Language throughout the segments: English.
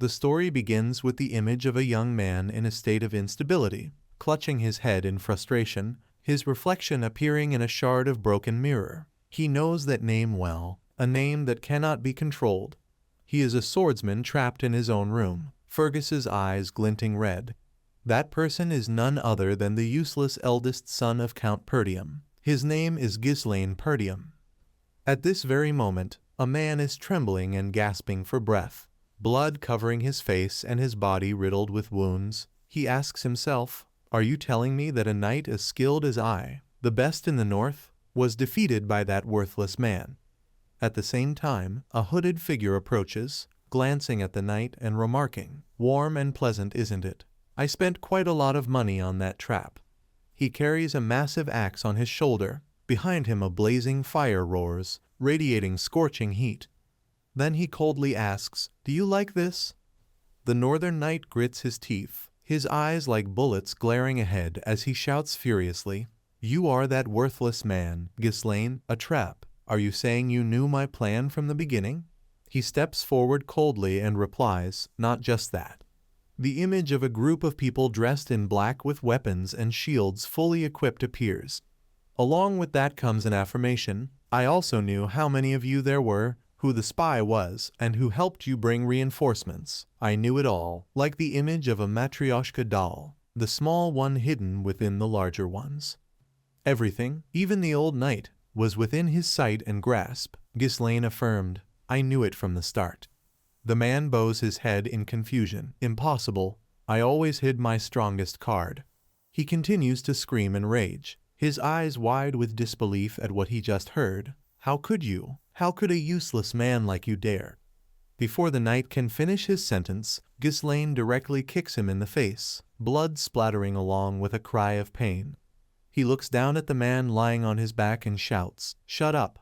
The story begins with the image of a young man in a state of instability, clutching his head in frustration, his reflection appearing in a shard of broken mirror. He knows that name well, a name that cannot be controlled. He is a swordsman trapped in his own room, Fergus's eyes glinting red. That person is none other than the useless eldest son of Count Perdium. His name is Ghislaine Perdium. At this very moment, a man is trembling and gasping for breath, blood covering his face and his body riddled with wounds. He asks himself, "Are you telling me that a knight as skilled as I, the best in the north, was defeated by that worthless man?" At the same time, a hooded figure approaches, glancing at the knight and remarking, "Warm and pleasant, isn't it? I spent quite a lot of money on that trap." He carries a massive axe on his shoulder. Behind him a blazing fire roars, radiating scorching heat. Then he coldly asks, "Do you like this?" The northern knight grits his teeth, his eyes like bullets glaring ahead as he shouts furiously, "You are that worthless man, Ghislaine, a trap. Are you saying you knew my plan from the beginning?" He steps forward coldly and replies, "Not just that." The image of a group of people dressed in black with weapons and shields fully equipped appears. Along with that comes an affirmation, "I also knew how many of you there were, who the spy was, and who helped you bring reinforcements. I knew it all, like the image of a matryoshka doll, the small one hidden within the larger ones." Everything, even the old knight, was within his sight and grasp. Ghislaine affirmed, "I knew it from the start." The man bows his head in confusion. "Impossible. I always hid my strongest card." He continues to scream in rage, his eyes wide with disbelief at what he just heard. "How could you? How could a useless man like you dare?" Before the knight can finish his sentence, Ghislaine directly kicks him in the face, blood splattering along with a cry of pain. He looks down at the man lying on his back and shouts, "Shut up."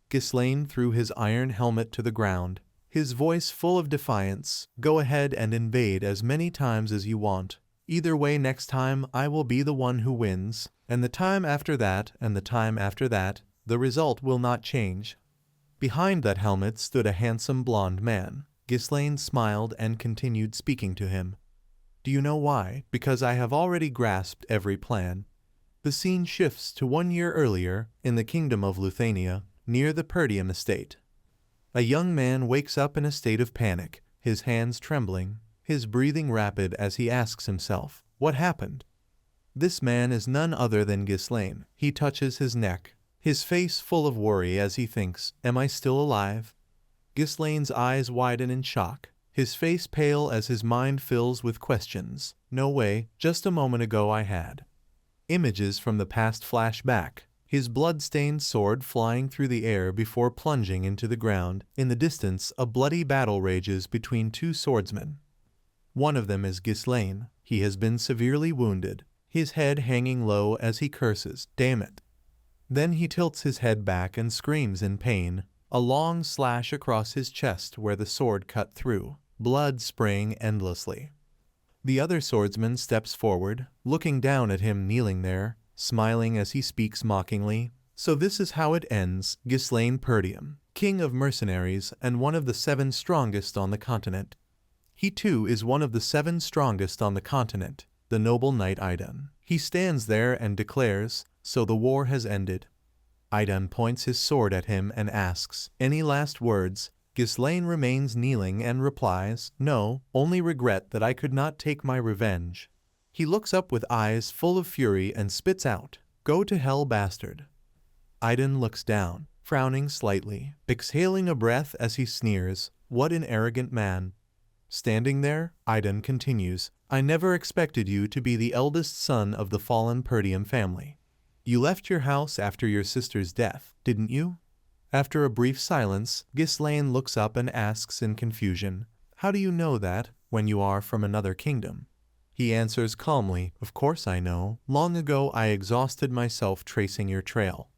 Ghislaine threw his iron helmet to the ground, his voice full of defiance. "Go ahead and invade as many times as you want. Either way, next time I will be the one who wins, and the time after that, and the time after that, the result will not change." Behind that helmet stood a handsome blonde man. Ghislaine smiled and continued speaking to him. "Do you know why? Because I have already grasped every plan." The scene shifts to 1 year earlier, in the kingdom of Luthania, near the Perdium estate. A young man wakes up in a state of panic, his hands trembling, his breathing rapid as he asks himself, "What happened?" This man is none other than Ghislaine. He touches his neck, his face full of worry as he thinks, "Am I still alive?" Ghislaine's eyes widen in shock, his face pale as his mind fills with questions. "No way, just a moment ago I had." Images from the past flash back, his blood-stained sword flying through the air before plunging into the ground. In the distance, a bloody battle rages between two swordsmen. One of them is Ghislaine. He has been severely wounded, his head hanging low as he curses, "Damn it." Then he tilts his head back and screams in pain, a long slash across his chest where the sword cut through, blood spraying endlessly. The other swordsman steps forward, looking down at him kneeling there, smiling as he speaks mockingly. "So this is how it ends, Ghislaine Perdium, king of mercenaries and one of the 7 strongest on the continent." He too is one of the 7 strongest on the continent, the noble knight Idan. He stands there and declares, "So the war has ended." Idan points his sword at him and asks, "Any last words?" Ghislaine remains kneeling and replies, "No, only regret that I could not take my revenge." He looks up with eyes full of fury and spits out, "Go to hell, bastard." Idan looks down, frowning slightly, exhaling a breath as he sneers, "What an arrogant man." Standing there, Idan continues, "I never expected you to be the eldest son of the fallen Perdium family. You left your house after your sister's death, didn't you?" After a brief silence, Ghislaine looks up and asks in confusion, "How do you know that, when you are from another kingdom?" He answers calmly, "Of course I know. Long ago I exhausted myself tracing your trail."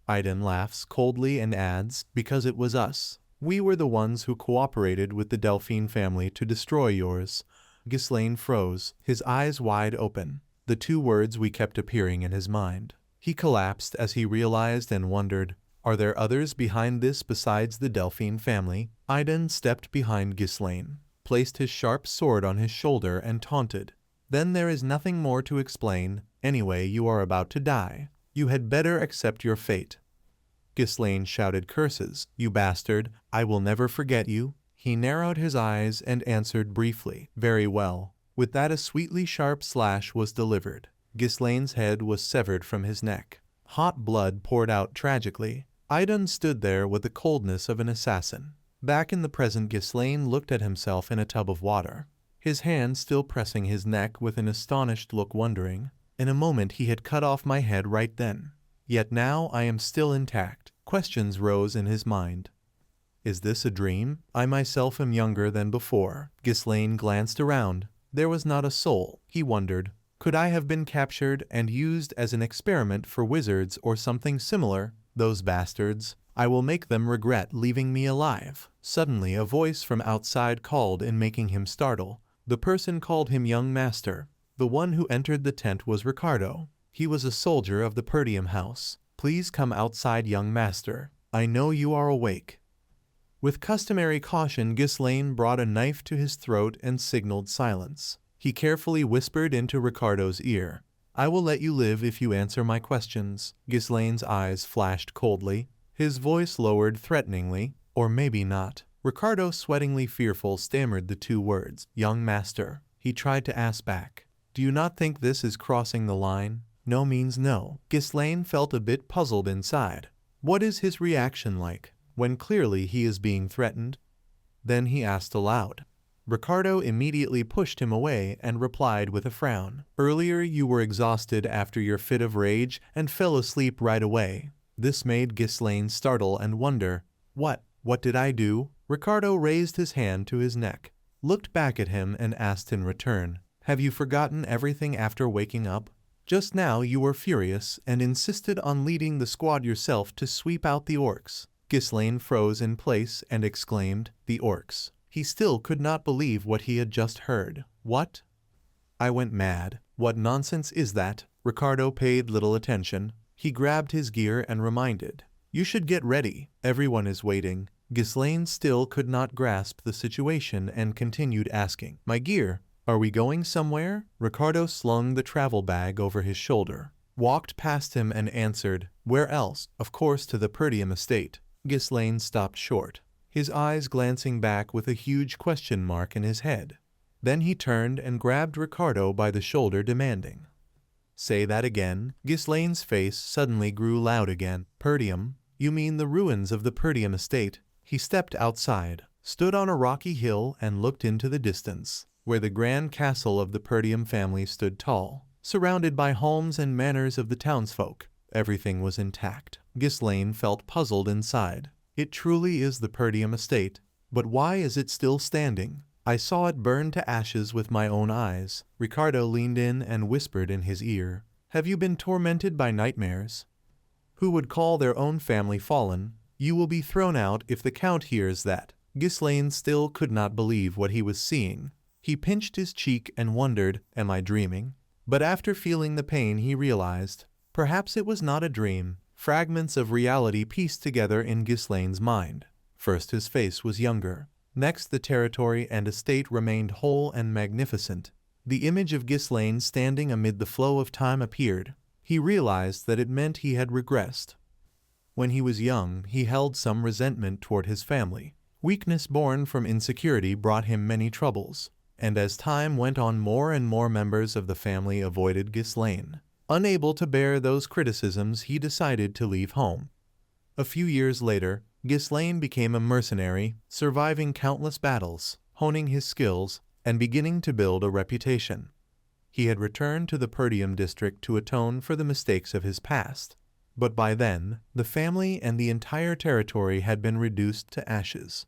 Idan laughs coldly and adds, "Because it was us. We were the ones who cooperated with the Delphine family to destroy yours." Ghislaine froze, his eyes wide open, the 2 words we kept appearing in his mind. He collapsed as he realized and wondered, are there others behind this besides the Delphine family? Idan stepped behind Ghislaine. placed his sharp sword on his shoulder and taunted. Then there is nothing more to explain. Anyway, you are about to die. You had better accept your fate. Ghislaine shouted curses. You bastard, I will never forget you. He narrowed his eyes and answered briefly. Very well. With that a sweetly sharp slash was delivered. Ghislaine's head was severed from his neck. Hot blood poured out tragically. Idun stood there with the coldness of an assassin. Back in the present, Ghislaine looked at himself in a tub of water, his hand still pressing his neck with an astonished look, wondering. In a moment he had cut off my head right then. Yet now I am still intact. Questions rose in his mind. Is this a dream? I myself am younger than before. Ghislaine glanced around. There was not a soul. He wondered, could I have been captured and used as an experiment for wizards or something similar? Those bastards. I will make them regret leaving me alive. Suddenly a voice from outside called in, making him startle. The person called him young master. The one who entered the tent was Ricardo. He was a soldier of the Perdium house. Please come outside, young master. I know you are awake. With customary caution, Ghislaine brought a knife to his throat and signaled silence. He carefully whispered into Ricardo's ear. I will let you live if you answer my questions. Ghislaine's eyes flashed coldly. His voice lowered threateningly. Or maybe not. Ricardo, sweatingly fearful, stammered the two words. Young master. He tried to ask back. Do you not think this is crossing the line? No means no. Ghislaine felt a bit puzzled inside. What is his reaction like when clearly he is being threatened? Then he asked aloud. Ricardo immediately pushed him away and replied with a frown. Earlier you were exhausted after your fit of rage and fell asleep right away. This made Ghislaine startle and wonder. What did I do? Ricardo raised his hand to his neck, looked back at him and asked in return. Have you forgotten everything after waking up? Just now you were furious and insisted on leading the squad yourself to sweep out the orcs. Ghislaine froze in place and exclaimed, the orcs. He still could not believe what he had just heard. What? I went mad. What nonsense is that? Ricardo paid little attention. He grabbed his gear and reminded. You should get ready. Everyone is waiting. Ghislaine still could not grasp the situation and continued asking. My gear? Are we going somewhere? Ricardo slung the travel bag over his shoulder, walked past him and answered. Where else? Of course to the Perdium estate. Ghislaine stopped short, his eyes glancing back with a huge question mark in his head. Then he turned and grabbed Ricardo by the shoulder, demanding. Say that again. Ghislaine's face suddenly grew loud again. Perdium? You mean the ruins of the Perdium estate? He stepped outside, stood on a rocky hill and looked into the distance, where the grand castle of the Perdium family stood tall, surrounded by homes and manors of the townsfolk. Everything was intact. Ghislaine felt puzzled inside. It truly is the Perdium estate, but why is it still standing? I saw it burn to ashes with my own eyes. Ricardo leaned in and whispered in his ear. Have you been tormented by nightmares? Who would call their own family fallen? You will be thrown out if the Count hears that. Ghislaine still could not believe what he was seeing. He pinched his cheek and wondered, am I dreaming? But after feeling the pain he realized, perhaps it was not a dream. Fragments of reality pieced together in Ghislaine's mind. First his face was younger. Next the territory and estate remained whole and magnificent. The image of Ghislaine standing amid the flow of time appeared. He realized that it meant he had regressed. When he was young, he held some resentment toward his family. Weakness born from insecurity brought him many troubles, and as time went on, more and more members of the family avoided Ghislaine. Unable to bear those criticisms, he decided to leave home. A few years later, Ghislaine became a mercenary, surviving countless battles, honing his skills, and beginning to build a reputation. He had returned to the Perdium district to atone for the mistakes of his past. But by then, the family and the entire territory had been reduced to ashes.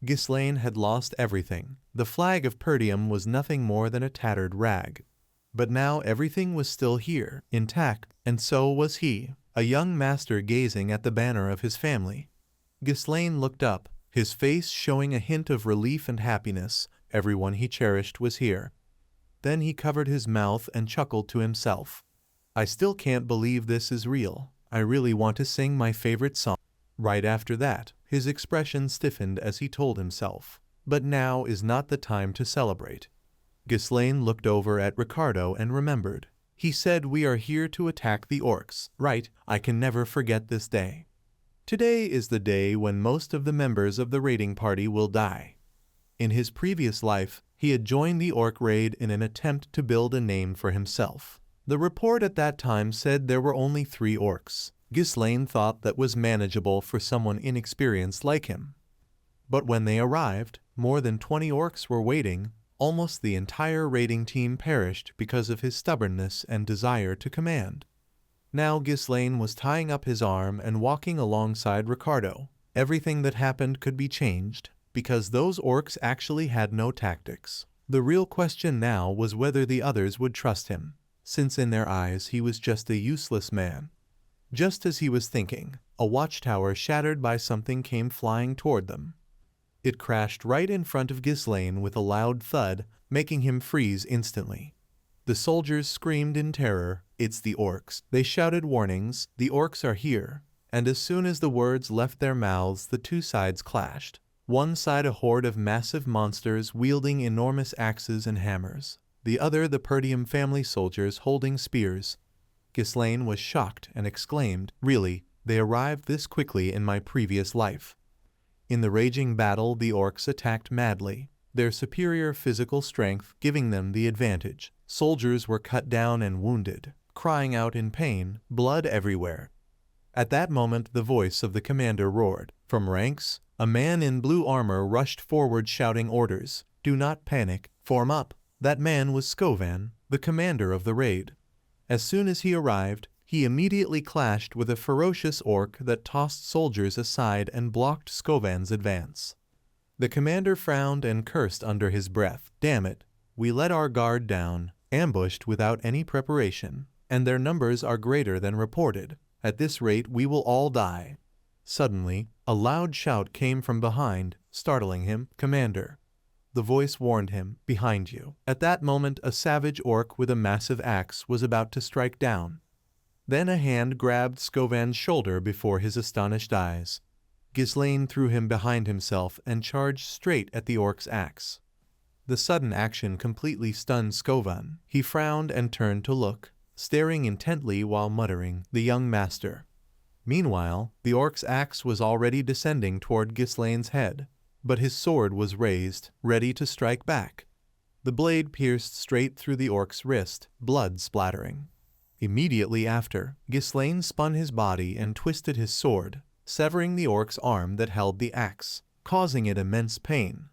Ghislaine had lost everything. The flag of Perdium was nothing more than a tattered rag. But now everything was still here, intact, and so was he, a young master gazing at the banner of his family. Ghislaine looked up, his face showing a hint of relief and happiness. Everyone he cherished was here. Then he covered his mouth and chuckled to himself. I still can't believe this is real. I really want to sing my favorite song. Right after that, his expression stiffened as he told himself. But now is not the time to celebrate. Ghislaine looked over at Ricardo and remembered. He said we are here to attack the orcs, right? I can never forget this day. Today is the day when most of the members of the raiding party will die. In his previous life, he had joined the orc raid in an attempt to build a name for himself. The report at that time said there were only 3 orcs. Ghislaine thought that was manageable for someone inexperienced like him. But when they arrived, more than 20 orcs were waiting. Almost the entire raiding team perished because of his stubbornness and desire to command. Now Ghislaine was tying up his arm and walking alongside Ricardo. Everything that happened could be changed, because those orcs actually had no tactics. The real question now was whether the others would trust him, since in their eyes he was just a useless man. Just as he was thinking, a watchtower shattered by something came flying toward them. It crashed right in front of Ghislaine with a loud thud, making him freeze instantly. The soldiers screamed in terror, "It's the orcs." They shouted warnings, "The orcs are here." And as soon as the words left their mouths, the 2 sides clashed. One side a horde of massive monsters wielding enormous axes and hammers. The other the Perdium family soldiers holding spears. Ghislaine was shocked and exclaimed, "Really, they arrived this quickly in my previous life." In the raging battle, the orcs attacked madly, their superior physical strength giving them the advantage. Soldiers were cut down and wounded, crying out in pain, blood everywhere. At that moment, the voice of the commander roared. From ranks, a man in blue armor rushed forward shouting orders. "Do not panic, form up." That man was Skovan, the commander of the raid. As soon as he arrived, he immediately clashed with a ferocious orc that tossed soldiers aside and blocked Skovan's advance. The commander frowned and cursed under his breath. "Damn it, we let our guard down, ambushed without any preparation, and their numbers are greater than reported. At this rate we will all die." Suddenly, a loud shout came from behind, startling him. "Commander." The voice warned him, "Behind you." At that moment, a savage orc with a massive axe was about to strike down. Then a hand grabbed Skovan's shoulder before his astonished eyes. Ghislaine threw him behind himself and charged straight at the orc's axe. The sudden action completely stunned Skovan. He frowned and turned to look, staring intently while muttering, "The young master." Meanwhile, the orc's axe was already descending toward Ghislaine's head, but his sword was raised, ready to strike back. The blade pierced straight through the orc's wrist, blood splattering. Immediately after, Ghislaine spun his body and twisted his sword, severing the orc's arm that held the axe, causing it immense pain.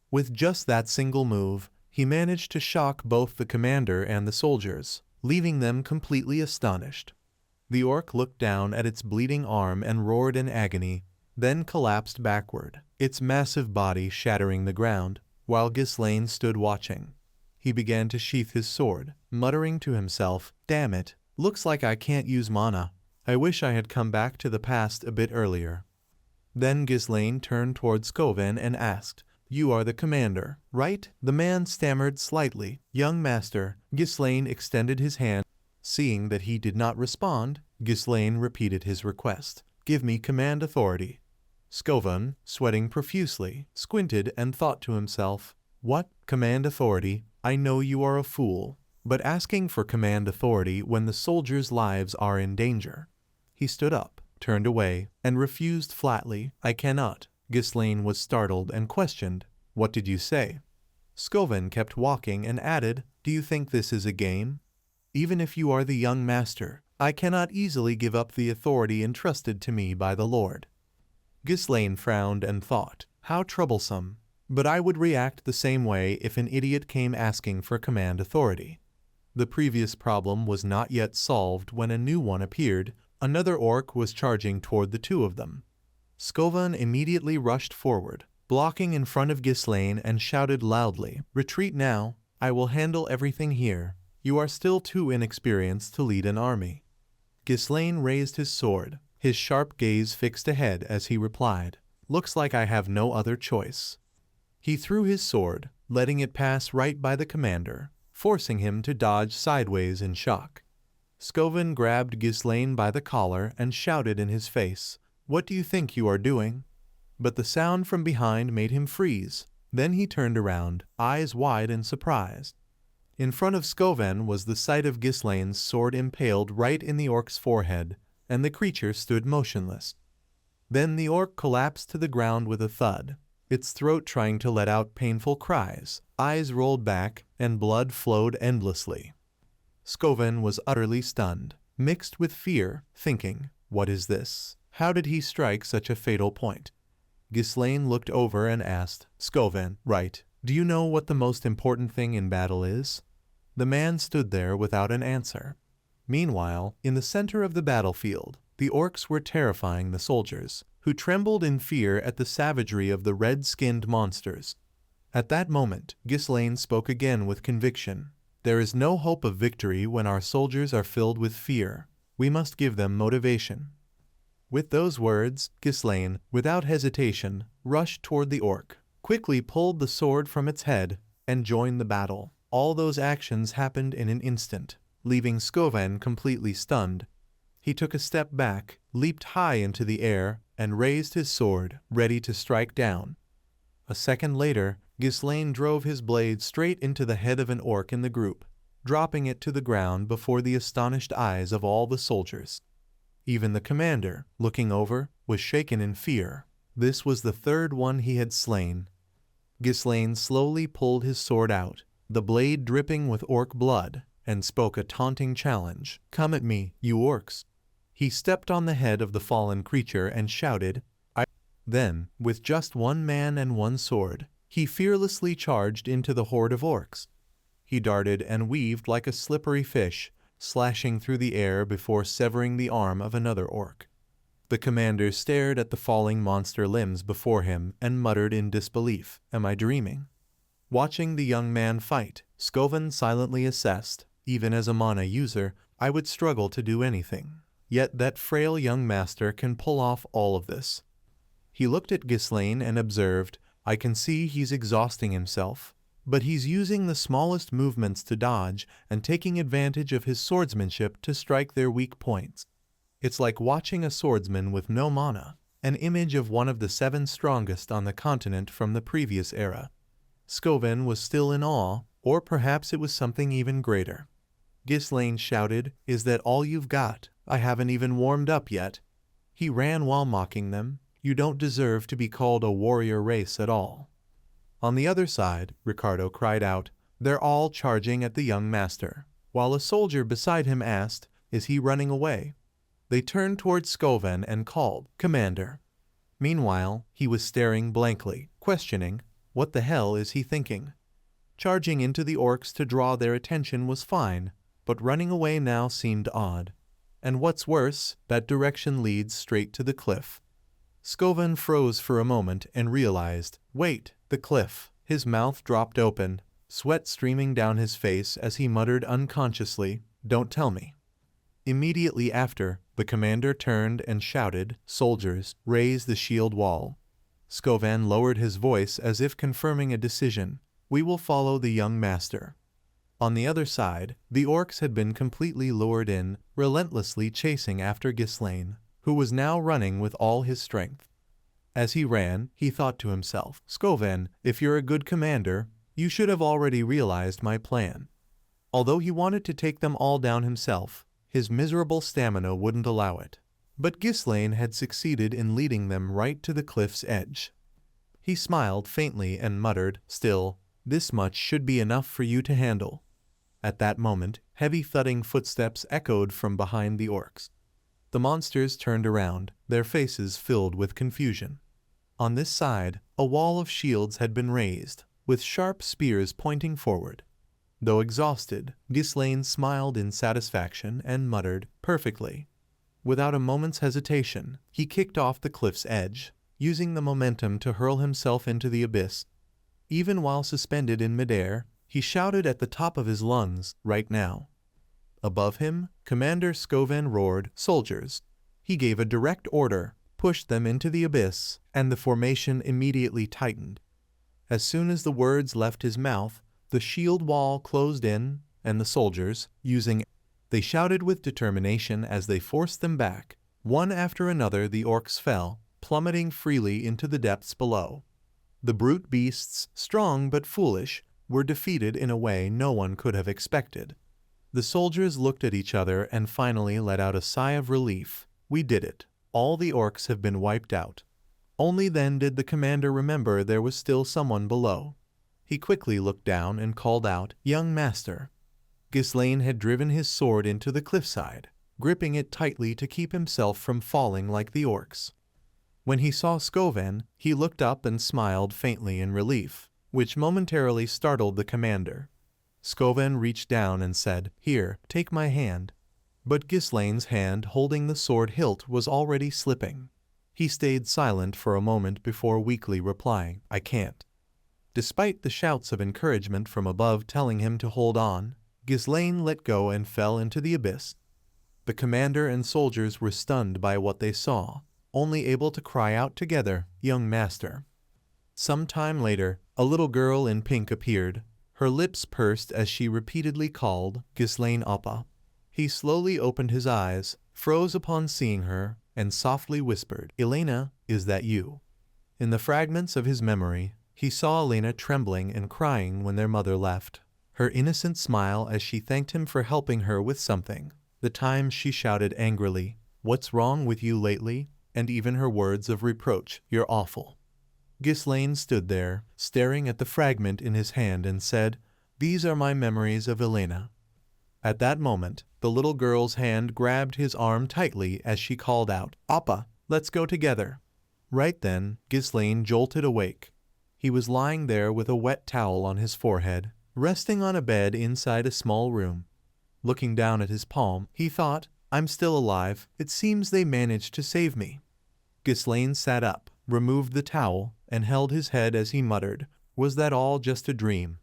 With just that single move, he managed to shock both the commander and the soldiers, leaving them completely astonished. The orc looked down at its bleeding arm and roared in agony, then collapsed backward, its massive body shattering the ground, while Ghislaine stood watching. He began to sheath his sword, muttering to himself, "Damn it, looks like I can't use mana. I wish I had come back to the past a bit earlier." Then Ghislaine turned toward Skovan and asked, "You are the commander, right?" The man stammered slightly. "Young master." Ghislaine extended his hand. Seeing that he did not respond, Ghislaine repeated his request, "Give me command authority." Skovan, sweating profusely, squinted and thought to himself, "What? Command authority? I know you are a fool, but asking for command authority when the soldiers' lives are in danger." He stood up, turned away, and refused flatly, "I cannot." Ghislaine was startled and questioned, "What did you say?" Skovan kept walking and added, "Do you think this is a game? Even if you are the young master, I cannot easily give up the authority entrusted to me by the Lord." Ghislaine frowned and thought, "How troublesome. But I would react the same way if an idiot came asking for command authority." The previous problem was not yet solved when a new one appeared. Another orc was charging toward the 2 of them. Skovan immediately rushed forward, blocking in front of Ghislaine, and shouted loudly, "Retreat now. I will handle everything here. You are still too inexperienced to lead an army." Ghislaine raised his sword, his sharp gaze fixed ahead as he replied, "Looks like I have no other choice." He threw his sword, letting it pass right by the commander, forcing him to dodge sideways in shock. Skovan grabbed Ghislaine by the collar and shouted in his face, "What do you think you are doing?" But the sound from behind made him freeze. Then he turned around, eyes wide in surprise. In front of Skoven was the sight of Ghislaine's sword impaled right in the orc's forehead, and the creature stood motionless. Then the orc collapsed to the ground with a thud, its throat trying to let out painful cries, eyes rolled back, and blood flowed endlessly. Skoven was utterly stunned, mixed with fear, thinking, "What is this? How did he strike such a fatal point?" Ghislaine looked over and asked, "Skoven, right, do you know what the most important thing in battle is?" The man stood there without an answer. Meanwhile, in the center of the battlefield, the orcs were terrifying the soldiers, who trembled in fear at the savagery of the red-skinned monsters. At that moment, Ghislaine spoke again with conviction. "There is no hope of victory when our soldiers are filled with fear. We must give them motivation." With those words, Ghislaine, without hesitation, rushed toward the orc, quickly pulled the sword from its head, and joined the battle. All those actions happened in an instant, leaving Skoven completely stunned. He took a step back, leaped high into the air, and raised his sword, ready to strike down. A second later, Ghislaine drove his blade straight into the head of an orc in the group, dropping it to the ground before the astonished eyes of all the soldiers. Even the commander, looking over, was shaken in fear. This was the third one he had slain. Ghislaine slowly pulled his sword out, the blade dripping with orc blood, and spoke a taunting challenge. "Come at me, you orcs." He stepped on the head of the fallen creature and shouted, "I..." Then, with just one man and one sword, he fearlessly charged into the horde of orcs. He darted and weaved like a slippery fish, slashing through the air before severing the arm of another orc. The commander stared at the falling monster limbs before him and muttered in disbelief, "Am I dreaming?" Watching the young man fight, Skoven silently assessed, "Even as a mana user, I would struggle to do anything. Yet that frail young master can pull off all of this." He looked at Ghislaine and observed, "I can see he's exhausting himself, but he's using the smallest movements to dodge and taking advantage of his swordsmanship to strike their weak points. It's like watching a swordsman with no mana, an image of one of the 7 strongest on the continent from the previous era." Skoven was still in awe, or perhaps it was something even greater. Ghislaine shouted, "Is that all you've got? I haven't even warmed up yet." He ran while mocking them. "You don't deserve to be called a warrior race at all." On the other side, Ricardo cried out, "They're all charging at the young master," while a soldier beside him asked, "Is he running away?" They turned towards Skoven and called, "Commander." Meanwhile, he was staring blankly, questioning, what the hell is he thinking? Charging into the orcs to draw their attention was fine, but running away now seemed odd. And what's worse, that direction leads straight to the cliff. Skoven froze for a moment and realized, wait, the cliff. His mouth dropped open, sweat streaming down his face as he muttered unconsciously, "Don't tell me." Immediately after, the commander turned and shouted, "Soldiers, raise the shield wall." Skoven lowered his voice as if confirming a decision, "We will follow the young master." On the other side, the orcs had been completely lured in, relentlessly chasing after Ghislaine, who was now running with all his strength. As he ran, he thought to himself, "Skoven, if you're a good commander, you should have already realized my plan." Although he wanted to take them all down himself, his miserable stamina wouldn't allow it. But Ghislaine had succeeded in leading them right to the cliff's edge. He smiled faintly and muttered, "Still, this much should be enough for you to handle." At that moment, heavy thudding footsteps echoed from behind the orcs. The monsters turned around, their faces filled with confusion. On this side, a wall of shields had been raised, with sharp spears pointing forward. Though exhausted, Ghislaine smiled in satisfaction and muttered, "Perfectly." Without a moment's hesitation, he kicked off the cliff's edge, using the momentum to hurl himself into the abyss. Even while suspended in midair, he shouted at the top of his lungs, "Right now." Above him, Commander Skoven roared, "Soldiers." He gave a direct order, pushed them into the abyss, and the formation immediately tightened. As soon as the words left his mouth, the shield wall closed in, and the soldiers, they shouted with determination as they forced them back. One after another the orcs fell, plummeting freely into the depths below. The brute beasts, strong but foolish, were defeated in a way no one could have expected. The soldiers looked at each other and finally let out a sigh of relief. We did it. All the orcs have been wiped out. Only then did the commander remember there was still someone below. He quickly looked down and called out, "Young master." Ghislaine had driven his sword into the cliffside, gripping it tightly to keep himself from falling like the orcs. When he saw Skoven, he looked up and smiled faintly in relief, which momentarily startled the commander. Skoven reached down and said, "Here, take my hand." But Ghislaine's hand holding the sword hilt was already slipping. He stayed silent for a moment before weakly replying, "I can't." Despite the shouts of encouragement from above telling him to hold on, Ghislaine let go and fell into the abyss. The commander and soldiers were stunned by what they saw, only able to cry out together, "Young master." Some time later, a little girl in pink appeared, her lips pursed as she repeatedly called, "Ghislaine Appa." He slowly opened his eyes, froze upon seeing her, and softly whispered, "Elena, is that you?" In the fragments of his memory, he saw Elena trembling and crying when their mother left. Her innocent smile as she thanked him for helping her with something. The times she shouted angrily, "What's wrong with you lately?" And even her words of reproach, "You're awful." Ghislaine stood there, staring at the fragment in his hand and said, "These are my memories of Elena." At that moment, the little girl's hand grabbed his arm tightly as she called out, "Appa, let's go together." Right then, Ghislaine jolted awake. He was lying there with a wet towel on his forehead, resting on a bed inside a small room. Looking down at his palm, he thought, "I'm still alive. It seems they managed to save me." Ghislaine sat up, removed the towel, and held his head as he muttered, "Was that all just a dream?"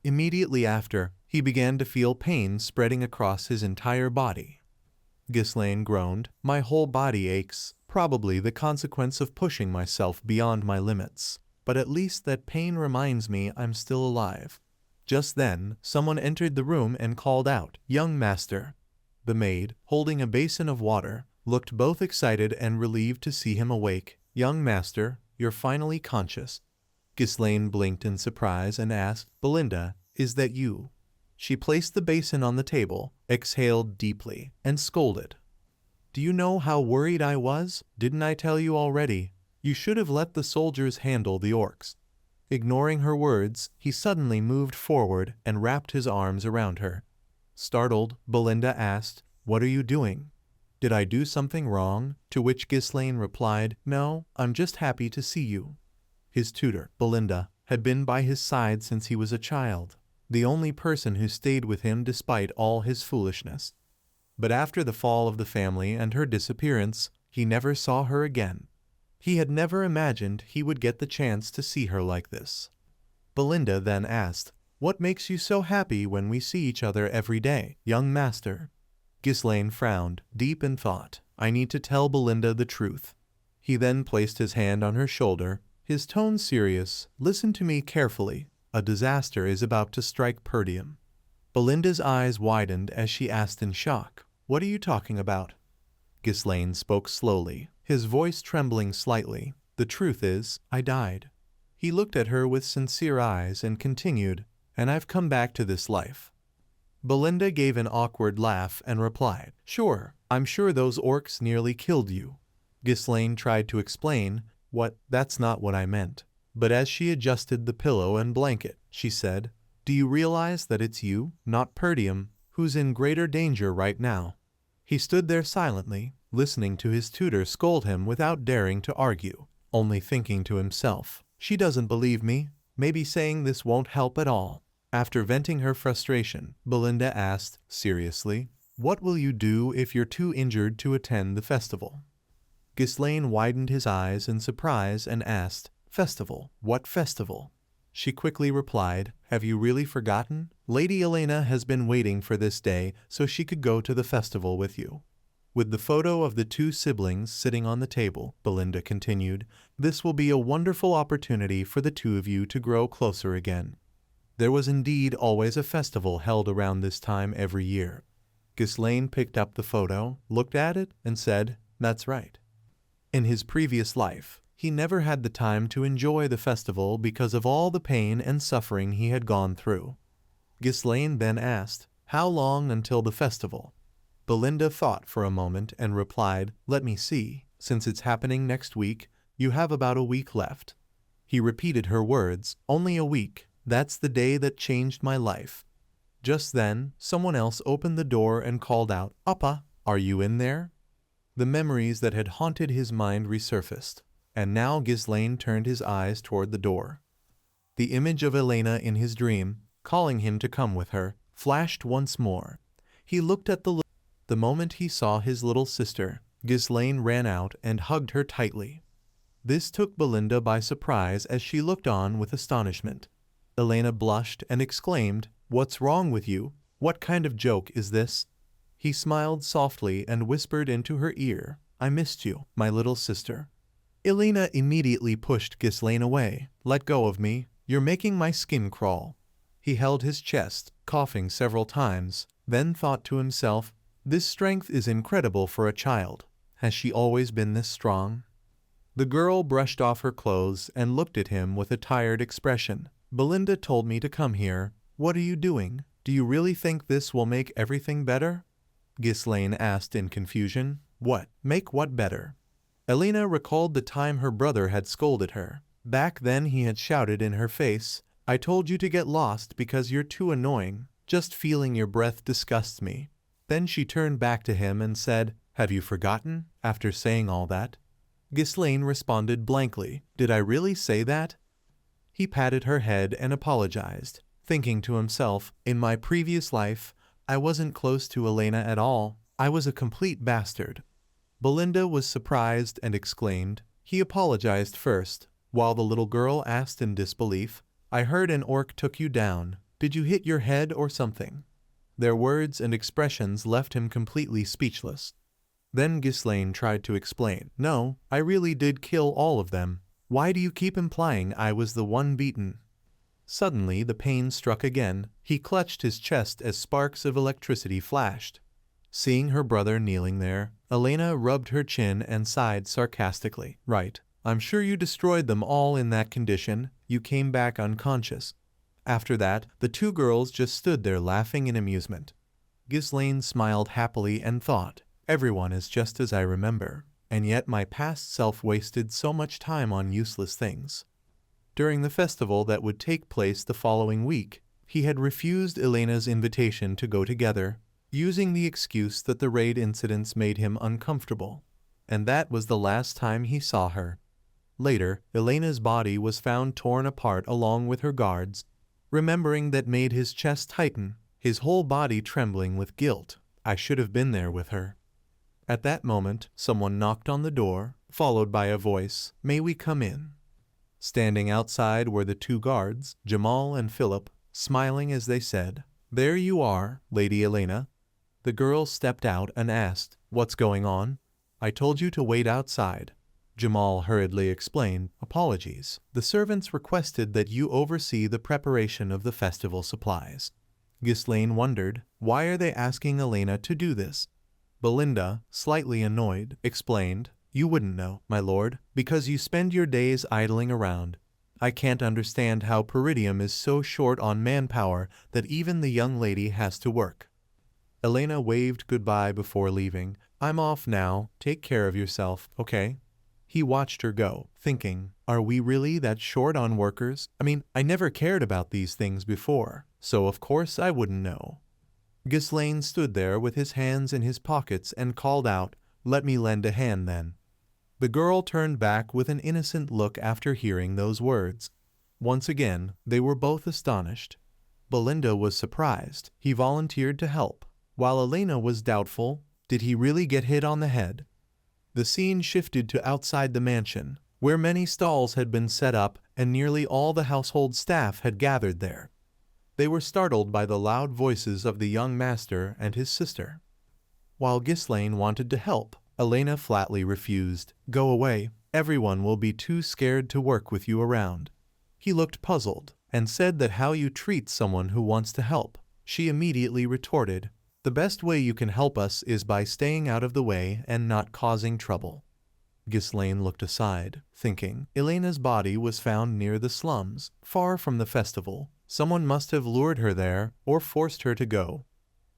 Immediately after, he began to feel pain spreading across his entire body. Ghislaine groaned, "My whole body aches, probably the consequence of pushing myself beyond my limits. But at least that pain reminds me I'm still alive." Just then, someone entered the room and called out, "Young master." The maid, holding a basin of water, looked both excited and relieved to see him awake. "Young master, you're finally conscious." Ghislaine blinked in surprise and asked, "Belinda, is that you?" She placed the basin on the table, exhaled deeply, and scolded. "Do you know how worried I was? Didn't I tell you already? You should have let the soldiers handle the orcs." Ignoring her words, he suddenly moved forward and wrapped his arms around her. Startled, Belinda asked, "What are you doing? Did I do something wrong?" To which Ghislaine replied, "No, I'm just happy to see you." His tutor, Belinda, had been by his side since he was a child, the only person who stayed with him despite all his foolishness. But after the fall of the family and her disappearance, he never saw her again. He had never imagined he would get the chance to see her like this. Belinda then asked, "What makes you so happy when we see each other every day, young master?" Ghislaine frowned, deep in thought. "I need to tell Belinda the truth." He then placed his hand on her shoulder, his tone serious. "Listen to me carefully. A disaster is about to strike Perdium." Belinda's eyes widened as she asked in shock, "What are you talking about?" Ghislaine spoke slowly, his voice trembling slightly. "The truth is, I died." He looked at her with sincere eyes and continued, "And I've come back to this life." Belinda gave an awkward laugh and replied, "Sure, I'm sure those orcs nearly killed you." Ghislaine tried to explain, That's not what I meant." But as she adjusted the pillow and blanket, she said, "Do you realize that it's you, not Perdium, who's in greater danger right now?" He stood there silently, listening to his tutor scold him without daring to argue, only thinking to himself, "She doesn't believe me. Maybe saying this won't help at all." After venting her frustration, Belinda asked, seriously, "What will you do if you're too injured to attend the festival?" Ghislaine widened his eyes in surprise and asked, "Festival? What festival?" She quickly replied, "Have you really forgotten? Lady Elena has been waiting for this day so she could go to the festival with you." With the photo of the two siblings sitting on the table, Belinda continued, "This will be a wonderful opportunity for the two of you to grow closer again." There was indeed always a festival held around this time every year. Ghislaine picked up the photo, looked at it, and said, "That's right." In his previous life, He never had the time to enjoy the festival because of all the pain and suffering he had gone through. Ghislaine then asked, "How long until the festival?" Belinda thought for a moment and replied, "Let me see. Since it's happening next week, you have about a week left." He repeated her words, "Only a week. That's the day that changed my life." Just then, someone else opened the door and called out, "Appa, are you in there?" The memories that had haunted his mind resurfaced, and now Ghislaine turned his eyes toward the door. The image of Elena in his dream, calling him to come with her, flashed once more. He looked at the moment he saw his little sister, Ghislaine ran out and hugged her tightly. This took Belinda by surprise as she looked on with astonishment. Elena blushed and exclaimed, "What's wrong with you? What kind of joke is this?" He smiled softly and whispered into her ear, "I missed you, my little sister." Elena immediately pushed Ghislaine away. "Let go of me. You're making my skin crawl." He held his chest, coughing several times, then thought to himself, "This strength is incredible for a child. Has she always been this strong?" The girl brushed off her clothes and looked at him with a tired expression. "Belinda told me to come here. What are you doing? Do you really think this will make everything better?" Ghislaine asked in confusion. "What? Make what better?" Elena recalled the time her brother had scolded her. Back then he had shouted in her face, "I told you to get lost because you're too annoying. Just feeling your breath disgusts me." Then she turned back to him and said, "Have you forgotten, after saying all that?" Ghislaine responded blankly, "Did I really say that?" He patted her head and apologized, thinking to himself, "In my previous life, I wasn't close to Elena at all. I was a complete bastard." Belinda was surprised and exclaimed, "He apologized first," while the little girl asked in disbelief, "I heard an orc took you down. Did you hit your head or something?" Their words and expressions left him completely speechless. Then Ghislaine tried to explain, "No, I really did kill all of them. Why do you keep implying I was the one beaten?" Suddenly the pain struck again. He clutched his chest as sparks of electricity flashed. Seeing her brother kneeling there, Elena rubbed her chin and sighed sarcastically. "Right. I'm sure you destroyed them all in that condition. You came back unconscious." After that, the two girls just stood there laughing in amusement. Ghislaine smiled happily and thought, "Everyone is just as I remember, and yet my past self wasted so much time on useless things." During the festival that would take place the following week, he had refused Elena's invitation to go together, using the excuse that the raid incidents made him uncomfortable, and that was the last time he saw her. Later, Elena's body was found torn apart along with her guards. Remembering that made his chest tighten, his whole body trembling with guilt. "I should have been there with her." At that moment, someone knocked on the door, followed by a voice, "May we come in?" Standing outside were the two guards, Jamal and Philip, smiling as they said, "There you are, Lady Elena." The girl stepped out and asked, "What's going on?" "I told you to wait outside." Jamal hurriedly explained, "Apologies. The servants requested that you oversee the preparation of the festival supplies." Ghislaine wondered, why are they asking Elena to do this? Belinda, slightly annoyed, explained, "You wouldn't know, my lord, because you spend your days idling around. I can't understand how Peridium is so short on manpower that even the young lady has to work." Elena waved goodbye before leaving. "I'm off now. Take care of yourself, okay?" He watched her go, thinking, are we really that short on workers? I never cared about these things before, so of course I wouldn't know. Ghislaine stood there with his hands in his pockets and called out, "Let me lend a hand then." The girl turned back with an innocent look after hearing those words. Once again, they were both astonished. Belinda was surprised. He volunteered to help, while Elena was doubtful. Did he really get hit on the head? The scene shifted to outside the mansion, where many stalls had been set up and nearly all the household staff had gathered there. They were startled by the loud voices of the young master and his sister. While Ghislaine wanted to help, Elena flatly refused. "Go away. Everyone will be too scared to work with you around." He looked puzzled and said that how you treat someone who wants to help. She immediately retorted, "The best way you can help us is by staying out of the way and not causing trouble." Ghislaine looked aside, thinking. Elena's body was found near the slums, far from the festival. Someone must have lured her there or forced her to go.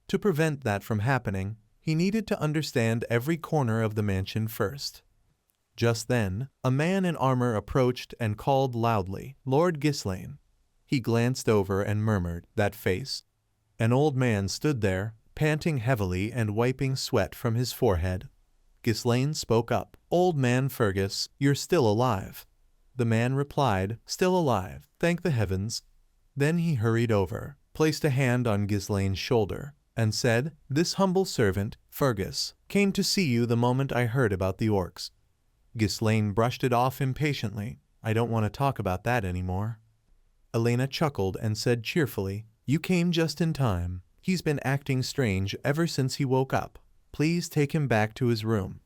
To prevent that from happening, he needed to understand every corner of the mansion first. Just then, a man in armor approached and called loudly, "Lord Ghislaine." He glanced over and murmured, "That face?" An old man stood there, panting heavily and wiping sweat from his forehead. Ghislaine spoke up, "Old man Fergus, you're still alive." The man replied, "Still alive, thank the heavens." Then he hurried over, placed a hand on Ghislaine's shoulder, and said, "This humble servant, Fergus, came to see you the moment I heard about the orcs." Ghislaine brushed it off impatiently. "I don't want to talk about that anymore." Elena chuckled and said cheerfully, "You came just in time. He's been acting strange ever since he woke up. Please take him back to his room."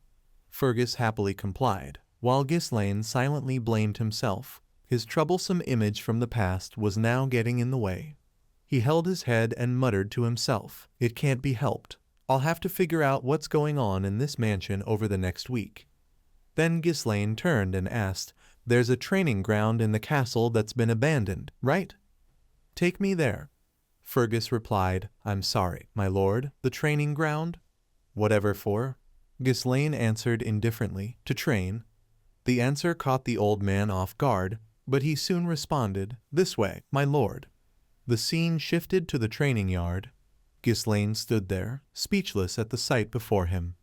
Fergus happily complied, while Ghislaine silently blamed himself. His troublesome image from the past was now getting in the way. He held his head and muttered to himself, "It can't be helped. I'll have to figure out what's going on in this mansion over the next week." Then Ghislaine turned and asked, "There's a training ground in the castle that's been abandoned, right? Take me there." Fergus replied, "I'm sorry, my lord, the training ground?" "Whatever for?" Ghislaine answered indifferently, "To train." The answer caught the old man off guard, but he soon responded, "This way, my lord." The scene shifted to the training yard. Ghislaine stood there, speechless at the sight before him.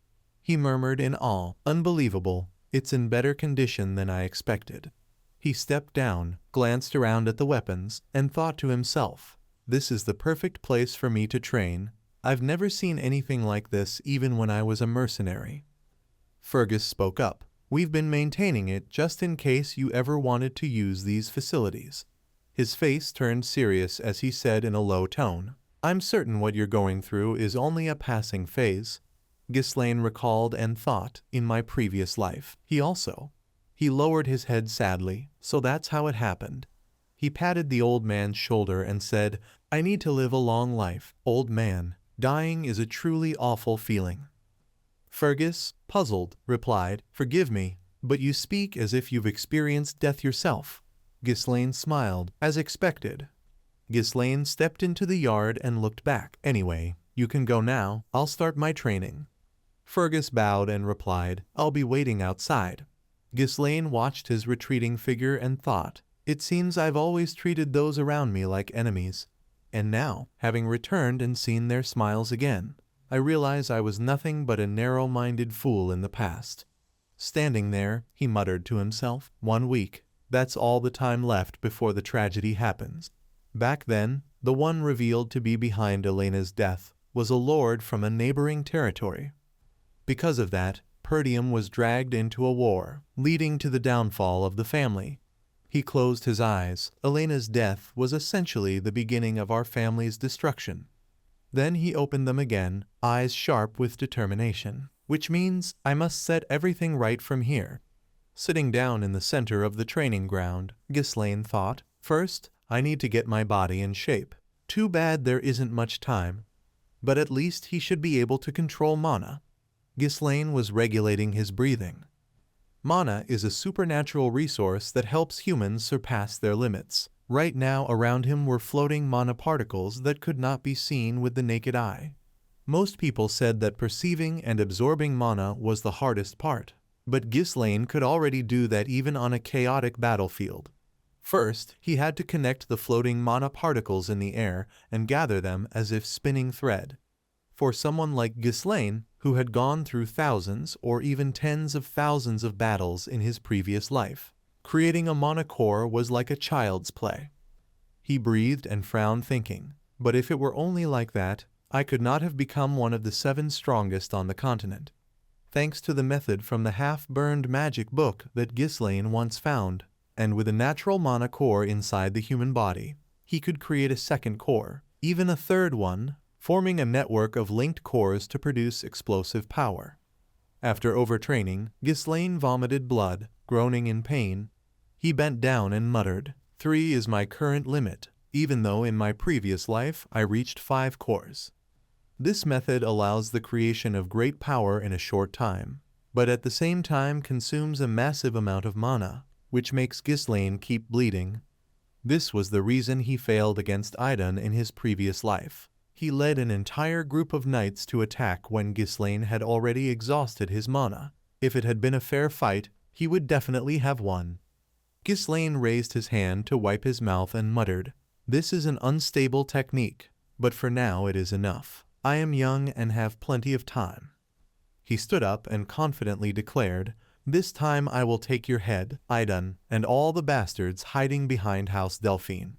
He murmured in awe, "Unbelievable, it's in better condition than I expected." He stepped down, glanced around at the weapons, and thought to himself, "This is the perfect place for me to train. I've never seen anything like this even when I was a mercenary." Fergus spoke up, "We've been maintaining it just in case you ever wanted to use these facilities." His face turned serious as he said in a low tone, "I'm certain what you're going through is only a passing phase." Ghislaine recalled and thought, "In my previous life, he lowered his head sadly, "So that's how it happened." He patted the old man's shoulder and said, "I need to live a long life, old man. Dying is a truly awful feeling." Fergus, puzzled, replied, "Forgive me, but you speak as if you've experienced death yourself." Ghislaine smiled, as expected. Ghislaine stepped into the yard and looked back. "Anyway, you can go now. I'll start my training." Fergus bowed and replied, "I'll be waiting outside." Ghislaine watched his retreating figure and thought, "It seems I've always treated those around me like enemies. And now, having returned and seen their smiles again, I realize I was nothing but a narrow-minded fool in the past." Standing there, he muttered to himself, "1 week. That's all the time left before the tragedy happens." Back then, the one revealed to be behind Elena's death was a lord from a neighboring territory. Because of that, Perdium was dragged into a war, leading to the downfall of the family. He closed his eyes. Elena's death was essentially the beginning of our family's destruction. Then he opened them again, eyes sharp with determination, which means I must set everything right from here. Sitting down in the center of the training ground, Ghislaine thought, "First, I need to get my body in shape. Too bad there isn't much time. But at least he should be able to control mana." Ghislaine was regulating his breathing. Mana is a supernatural resource that helps humans surpass their limits. Right now around him were floating mana particles that could not be seen with the naked eye. Most people said that perceiving and absorbing mana was the hardest part, but Ghislaine could already do that even on a chaotic battlefield. First, he had to connect the floating mana particles in the air and gather them as if spinning thread. For someone like Ghislaine, who had gone through thousands or even tens of thousands of battles in his previous life, creating a mana core was like a child's play. He breathed and frowned, thinking, "But if it were only like that, I could not have become one of the 7 strongest on the continent." Thanks to the method from the half-burned magic book that Ghislaine once found, and with a natural mana core inside the human body, he could create a second core, even a third one, forming a network of linked cores to produce explosive power. After overtraining, Ghislaine vomited blood, groaning in pain. He bent down and muttered, 3 is my current limit, even though in my previous life I reached 5 cores. This method allows the creation of great power in a short time. but at the same time consumes a massive amount of mana, which makes Ghislaine keep bleeding. This was the reason he failed against Idun in his previous life. He led an entire group of knights to attack when Ghislaine had already exhausted his mana. If it had been a fair fight, he would definitely have won. Ghislaine raised his hand to wipe his mouth and muttered, "This is an unstable technique, but for now it is enough. I am young and have plenty of time." He stood up and confidently declared, "This time I will take your head, Idun, and all the bastards hiding behind House Delphine."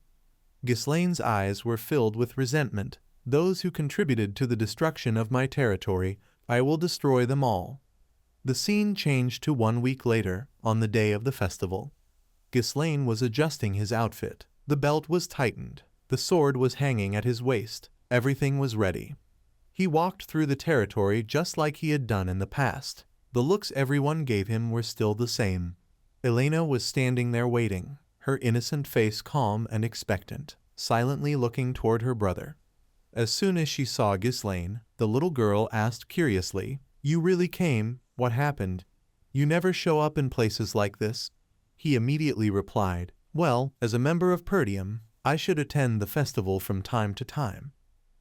Ghislaine's eyes were filled with resentment. "Those who contributed to the destruction of my territory, I will destroy them all." The scene changed to 1 week later, on the day of the festival. Ghislaine was adjusting his outfit. The belt was tightened. The sword was hanging at his waist. Everything was ready. He walked through the territory just like he had done in the past. The looks everyone gave him were still the same. Elena was standing there waiting, her innocent face calm and expectant, silently looking toward her brother. As soon as she saw Ghislaine, the little girl asked curiously, "You really came? What happened? You never show up in places like this." He immediately replied, "Well, as a member of Perdium, I should attend the festival from time to time."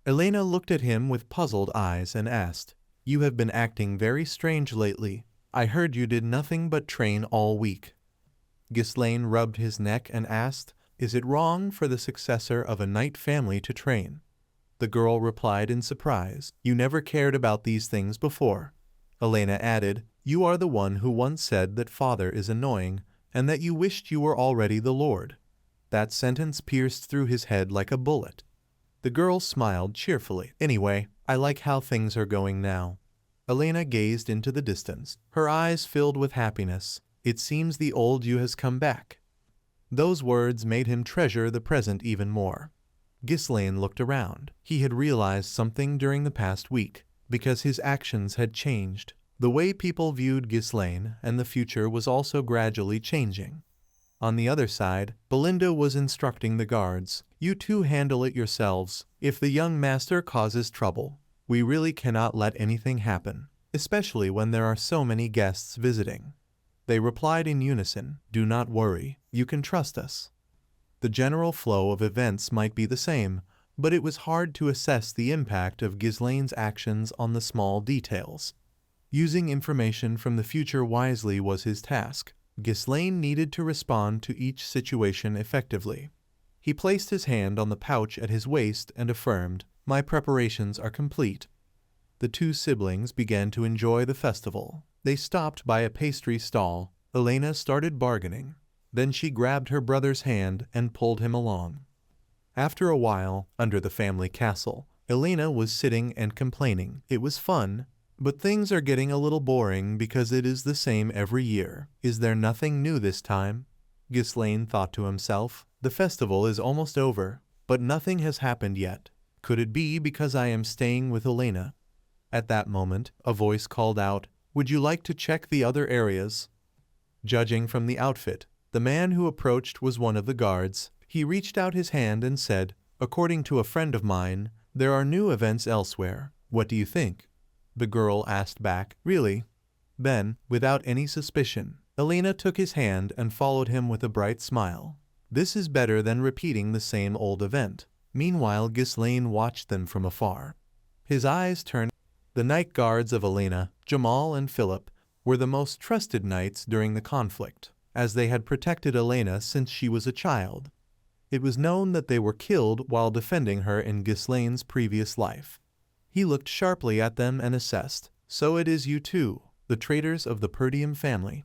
Elena looked at him with puzzled eyes and asked, "You have been acting very strange lately. I heard you did nothing but train all week." Ghislaine rubbed his neck and asked, "Is it wrong for the successor of a knight family to train?" The girl replied in surprise, "You never cared about these things before." Elena added, "You are the one who once said that father is annoying and that you wished you were already the Lord." That sentence pierced through his head like a bullet. The girl smiled cheerfully. "Anyway, I like how things are going now." Elena gazed into the distance, her eyes filled with happiness. "It seems the old you has come back." Those words made him treasure the present even more. Ghislaine looked around. He had realized something during the past week, because his actions had changed. The way people viewed Ghislaine and the future was also gradually changing. On the other side, Belinda was instructing the guards, "You two handle it yourselves. If the young master causes trouble, we really cannot let anything happen, especially when there are so many guests visiting." They replied in unison, "Do not worry, you can trust us." The general flow of events might be the same, but it was hard to assess the impact of Ghislaine's actions on the small details. Using information from the future wisely was his task. Ghislaine needed to respond to each situation effectively. He placed his hand on the pouch at his waist and affirmed, "My preparations are complete." The two siblings began to enjoy the festival. They stopped by a pastry stall. Elena started bargaining. Then she grabbed her brother's hand and pulled him along. After a while, under the family castle, Elena was sitting and complaining. "It was fun, but things are getting a little boring because it is the same every year. Is there nothing new this time?" Ghislaine thought to himself, "The festival is almost over, but nothing has happened yet. Could it be because I am staying with Elena?" At that moment, a voice called out, "Would you like to check the other areas?" Judging from the outfit, the man who approached was one of the guards. He reached out his hand and said, "According to a friend of mine, there are new events elsewhere. What do you think?" The girl asked back, "Really?" Then, without any suspicion, Elena took his hand and followed him with a bright smile. This is better than repeating the same old event. Meanwhile, Ghislaine watched them from afar. His eyes turned. The night guards of Elena, Jamal and Philip, were the most trusted knights during the conflict, as they had protected Elena since she was a child. It was known that they were killed while defending her in Ghislaine's previous life. He looked sharply at them and assessed, "So it is you two, the traitors of the Perdium family."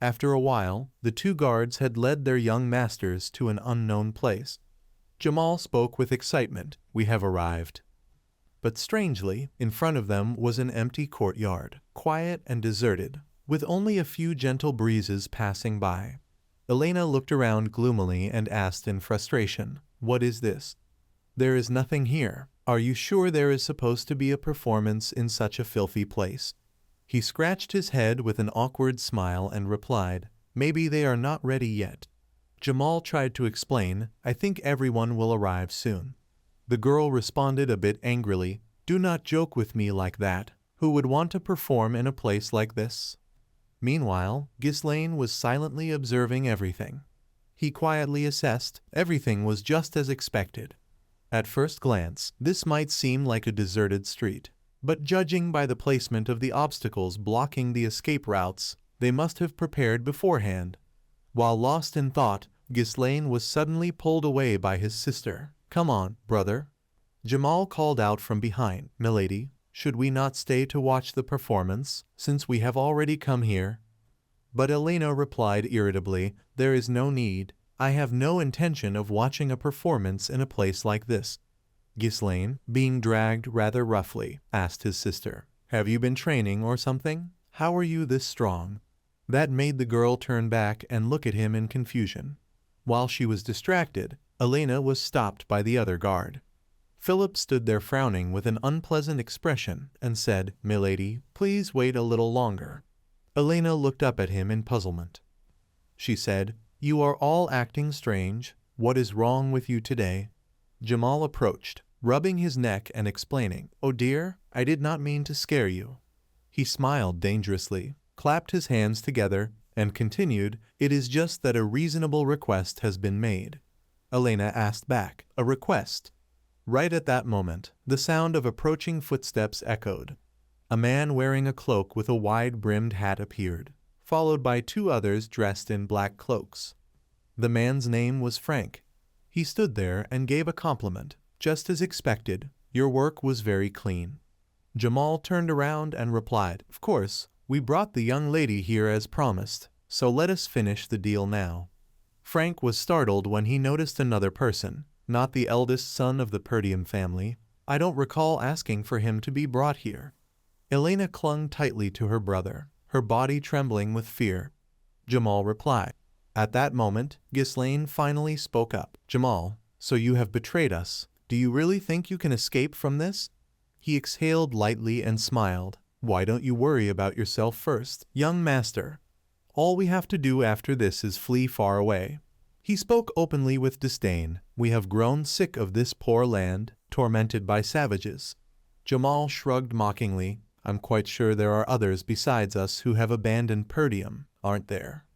After a while, the two guards had led their young masters to an unknown place. Jamal spoke with excitement, "We have arrived." But strangely, in front of them was an empty courtyard, quiet and deserted, with only a few gentle breezes passing by. Elena looked around gloomily and asked in frustration, "What is this?" "There is nothing here. Are you sure there is supposed to be a performance in such a filthy place?" He scratched his head with an awkward smile and replied, "Maybe they are not ready yet." Jamal tried to explain, "I think everyone will arrive soon." The girl responded a bit angrily, "Do not joke with me like that. Who would want to perform in a place like this? Meanwhile, Ghislaine was silently observing everything. He quietly assessed everything was just as expected. At first glance, this might seem like a deserted street, but judging by the placement of the obstacles blocking the escape routes, they must have prepared beforehand. While lost in thought, Ghislaine was suddenly pulled away by his sister. "Come on, brother." Jamal called out from behind. "Milady, should we not stay to watch the performance, since we have already come here?" But Elena replied irritably, "There is no need. I have no intention of watching a performance in a place like this." Ghislaine, being dragged rather roughly, asked his sister, "Have you been training or something? How are you this strong?" That made the girl turn back and look at him in confusion. While she was distracted, Elena was stopped by the other guard. Philip stood there frowning with an unpleasant expression and said, "Milady, please wait a little longer." Elena looked up at him in puzzlement. She said, "You are all acting strange. What is wrong with you today?" Jamal approached, rubbing his neck and explaining, "Oh dear, I did not mean to scare you." He smiled dangerously, clapped his hands together, and continued, "It is just that a reasonable request has been made." Elena asked back, "A request?" Right at that moment, the sound of approaching footsteps echoed. A man wearing a cloak with a wide-brimmed hat appeared, followed by two others dressed in black cloaks. The man's name was Frank. He stood there and gave a compliment, just as expected. "Your work was very clean." Jamal turned around and replied, "Of course, we brought the young lady here as promised, so let us finish the deal now." Frank was startled when he noticed another person, not the eldest son of the Perdium family. "I don't recall asking for him to be brought here." Elena clung tightly to her brother, her body trembling with fear. Jamal replied. At that moment, Ghislaine finally spoke up. "Jamal, so you have betrayed us. Do you really think you can escape from this?" He exhaled lightly and smiled. "Why don't you worry about yourself first, young master? All we have to do after this is flee far away." He spoke openly with disdain. "We have grown sick of this poor land, tormented by savages." Jamal shrugged mockingly. "I'm quite sure there are others besides us who have abandoned Perdium, aren't there?"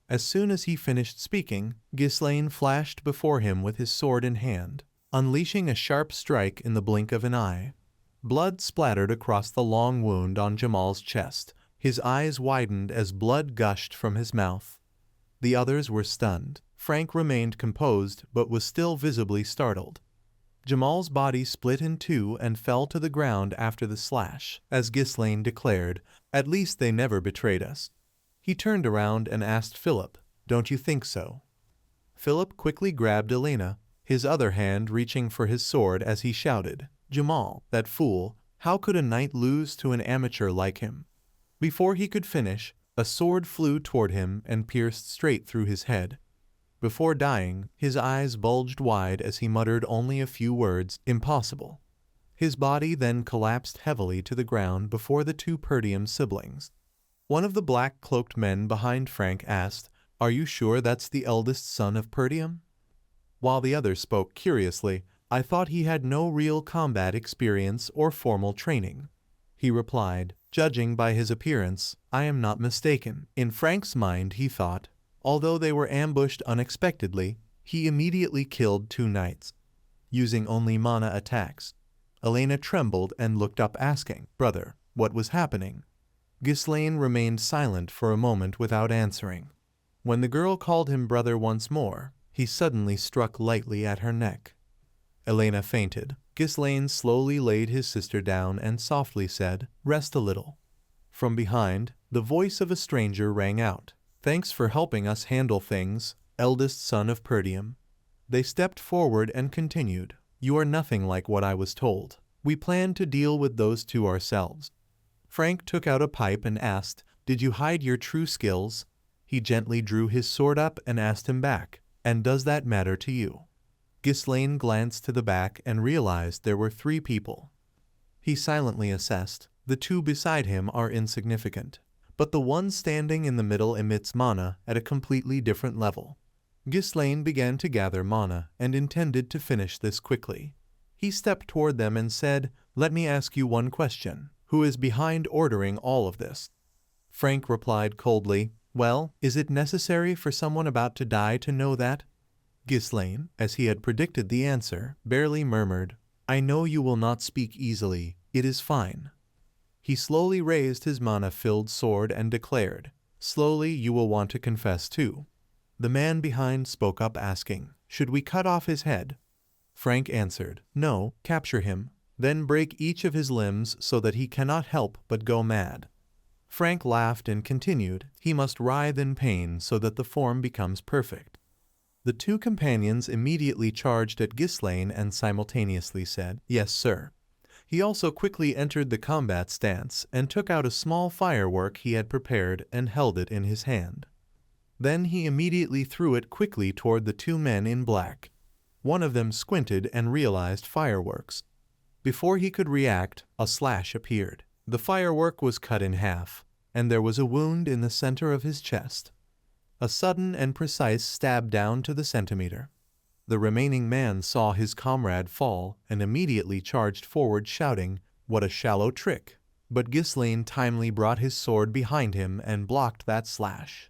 As soon as he finished speaking, Ghislaine flashed before him with his sword in hand, unleashing a sharp strike in the blink of an eye. Blood splattered across the long wound on Jamal's chest. His eyes widened as blood gushed from his mouth. The others were stunned. Frank remained composed but was still visibly startled. Jamal's body split in two and fell to the ground after the slash. As Ghislaine declared, "At least they never betrayed us." He turned around and asked Philip, "Don't you think so?" Philip quickly grabbed Elena, his other hand reaching for his sword as he shouted, "Jamal, that fool, how could a knight lose to an amateur like him?" Before he could finish, a sword flew toward him and pierced straight through his head. Before dying, his eyes bulged wide as he muttered only a few words, "Impossible." His body then collapsed heavily to the ground before the two Perdium siblings. One of the black-cloaked men behind Frank asked, "Are you sure that's the eldest son of Perdium?" While the other spoke curiously, "I thought he had no real combat experience or formal training." He replied, "Judging by his appearance, I am not mistaken." In Frank's mind, he thought, although they were ambushed unexpectedly, he immediately killed two knights, using only mana attacks. Elena trembled and looked up asking, "Brother, what was happening?" Ghislaine remained silent for a moment without answering. When the girl called him brother once more, he suddenly struck lightly at her neck. Elena fainted. Ghislaine slowly laid his sister down and softly said, "Rest a little." From behind, the voice of a stranger rang out, "Thanks for helping us handle things, eldest son of Perdium." They stepped forward and continued, "You are nothing like what I was told. We planned to deal with those two ourselves." Frank took out a pipe and asked, "Did you hide your true skills?" He gently drew his sword up and asked him back, "And does that matter to you?" Ghislaine glanced to the back and realized there were three people. He silently assessed, the two beside him are insignificant, but the one standing in the middle emits mana at a completely different level. Ghislaine began to gather mana and intended to finish this quickly. He stepped toward them and said, "Let me ask you one question. Who is behind ordering all of this? Frank replied coldly, well, is it necessary for someone about to die to know that? Ghislaine, as he had predicted the answer, barely murmured, I know you will not speak easily. It is fine. He slowly raised his mana-filled sword and declared, slowly you will want to confess too. The man behind spoke up asking, should we cut off his head? Frank answered, no, capture him, then break each of his limbs so that he cannot help but go mad. Frank laughed and continued, he must writhe in pain so that the form becomes perfect. The two companions immediately charged at Ghislaine and simultaneously said, yes, sir. He also quickly entered the combat stance and took out a small firework he had prepared and held it in his hand. Then he immediately threw it quickly toward the two men in black. One of them squinted and realized fireworks. Before he could react, a slash appeared. The firework was cut in half, and there was a wound in the center of his chest. A sudden and precise stab down to the centimeter. The remaining man saw his comrade fall and immediately charged forward shouting, what a shallow trick! But Ghislaine timely brought his sword behind him and blocked that slash.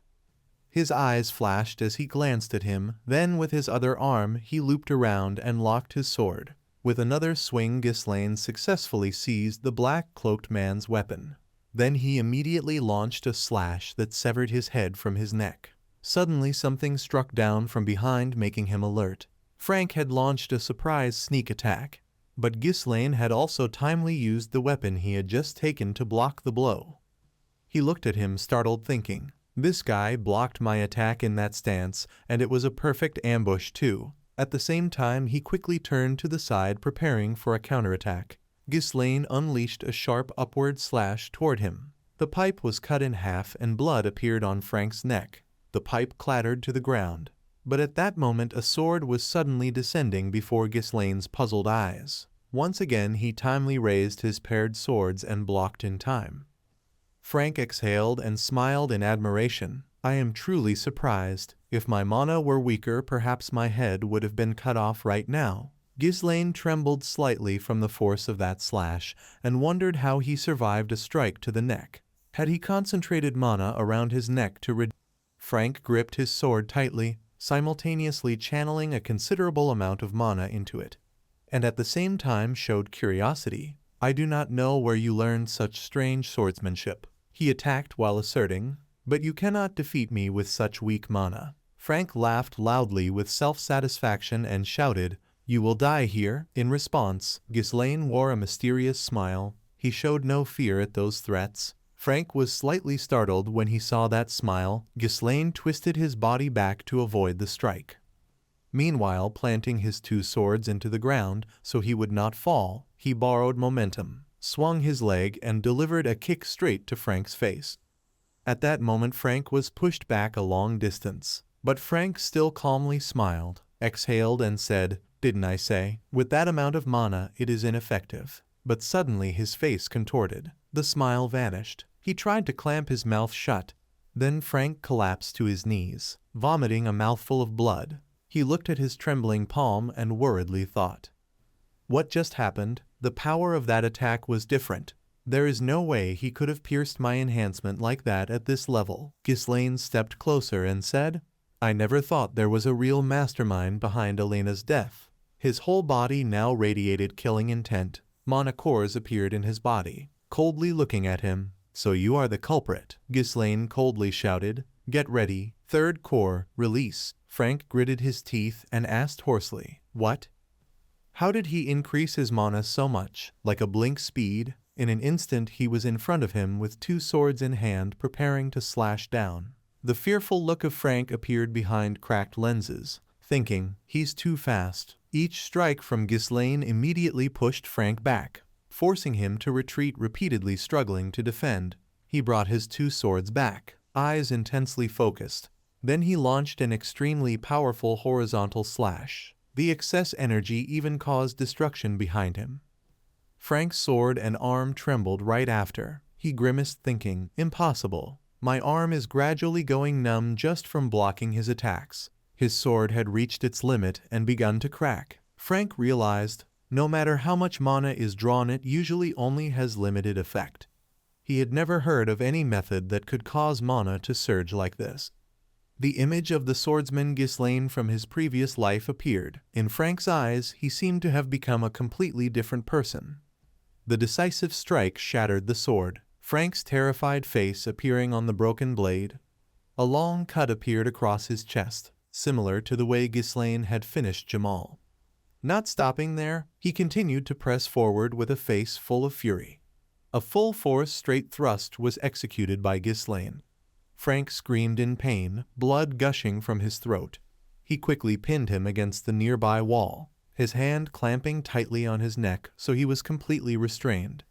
His eyes flashed as he glanced at him, then with his other arm he looped around and locked his sword. With another swing Ghislaine successfully seized the black-cloaked man's weapon. Then he immediately launched a slash that severed his head from his neck. Suddenly something struck down from behind, making him alert. Frank had launched a surprise sneak attack, but Ghislaine had also timely used the weapon he had just taken to block the blow. He looked at him startled, thinking, this guy blocked my attack in that stance, and it was a perfect ambush too. At the same time he quickly turned to the side preparing for a counterattack. Ghislaine unleashed a sharp upward slash toward him. The pipe was cut in half and blood appeared on Frank's neck. The pipe clattered to the ground. But at that moment a sword was suddenly descending before Ghislaine's puzzled eyes. Once again he timely raised his paired swords and blocked in time. Frank exhaled and smiled in admiration. I am truly surprised. If my mana were weaker, perhaps my head would have been cut off right now. Ghislaine trembled slightly from the force of that slash and wondered how he survived a strike to the neck. Had he concentrated mana around his neck to Frank gripped his sword tightly, simultaneously channeling a considerable amount of mana into it, and at the same time showed curiosity. I do not know where you learned such strange swordsmanship. He attacked while asserting, but you cannot defeat me with such weak mana. Frank laughed loudly with self-satisfaction and shouted, you will die here. In response, Ghislaine wore a mysterious smile. He showed no fear at those threats. Frank was slightly startled when he saw that smile. Ghislaine twisted his body back to avoid the strike. Meanwhile, planting his two swords into the ground so he would not fall, he borrowed momentum, swung his leg and delivered a kick straight to Frank's face. At that moment Frank was pushed back a long distance, but Frank still calmly smiled, exhaled and said, didn't I say? With that amount of mana it is ineffective. But suddenly his face contorted. The smile vanished. He tried to clamp his mouth shut. Then Frank collapsed to his knees, vomiting a mouthful of blood. He looked at his trembling palm and worriedly thought, what just happened? The power of that attack was different. There is no way he could have pierced my enhancement like that at this level. Ghislaine stepped closer and said, I never thought there was a real mastermind behind Elena's death. His whole body now radiated killing intent. Mana cores appeared in his body, coldly looking at him. So you are the culprit, Ghislaine coldly shouted. Get ready. Third core, release. Frank gritted his teeth and asked hoarsely, what? How did he increase his mana so much? Like a blink speed? In an instant he was in front of him with two swords in hand preparing to slash down. The fearful look of Frank appeared behind cracked lenses, thinking, he's too fast. Each strike from Ghislaine immediately pushed Frank back, forcing him to retreat, repeatedly struggling to defend. He brought his two swords back, eyes intensely focused. Then he launched an extremely powerful horizontal slash. The excess energy even caused destruction behind him. Frank's sword and arm trembled right after. He grimaced, thinking, impossible. My arm is gradually going numb just from blocking his attacks. His sword had reached its limit and begun to crack. Frank realized, No matter how much mana is drawn, it usually only has limited effect. He had never heard of any method that could cause mana to surge like this. The image of the swordsman Ghislaine from his previous life appeared. In Frank's eyes, he seemed to have become a completely different person. The decisive strike shattered the sword, Frank's terrified face appearing on the broken blade. A long cut appeared across his chest, similar to the way Ghislaine had finished Jamal. Not stopping there, he continued to press forward with a face full of fury. A full-force straight thrust was executed by Ghislaine. Frank screamed in pain, blood gushing from his throat. He quickly pinned him against the nearby wall, his hand clamping tightly on his neck so he was completely restrained.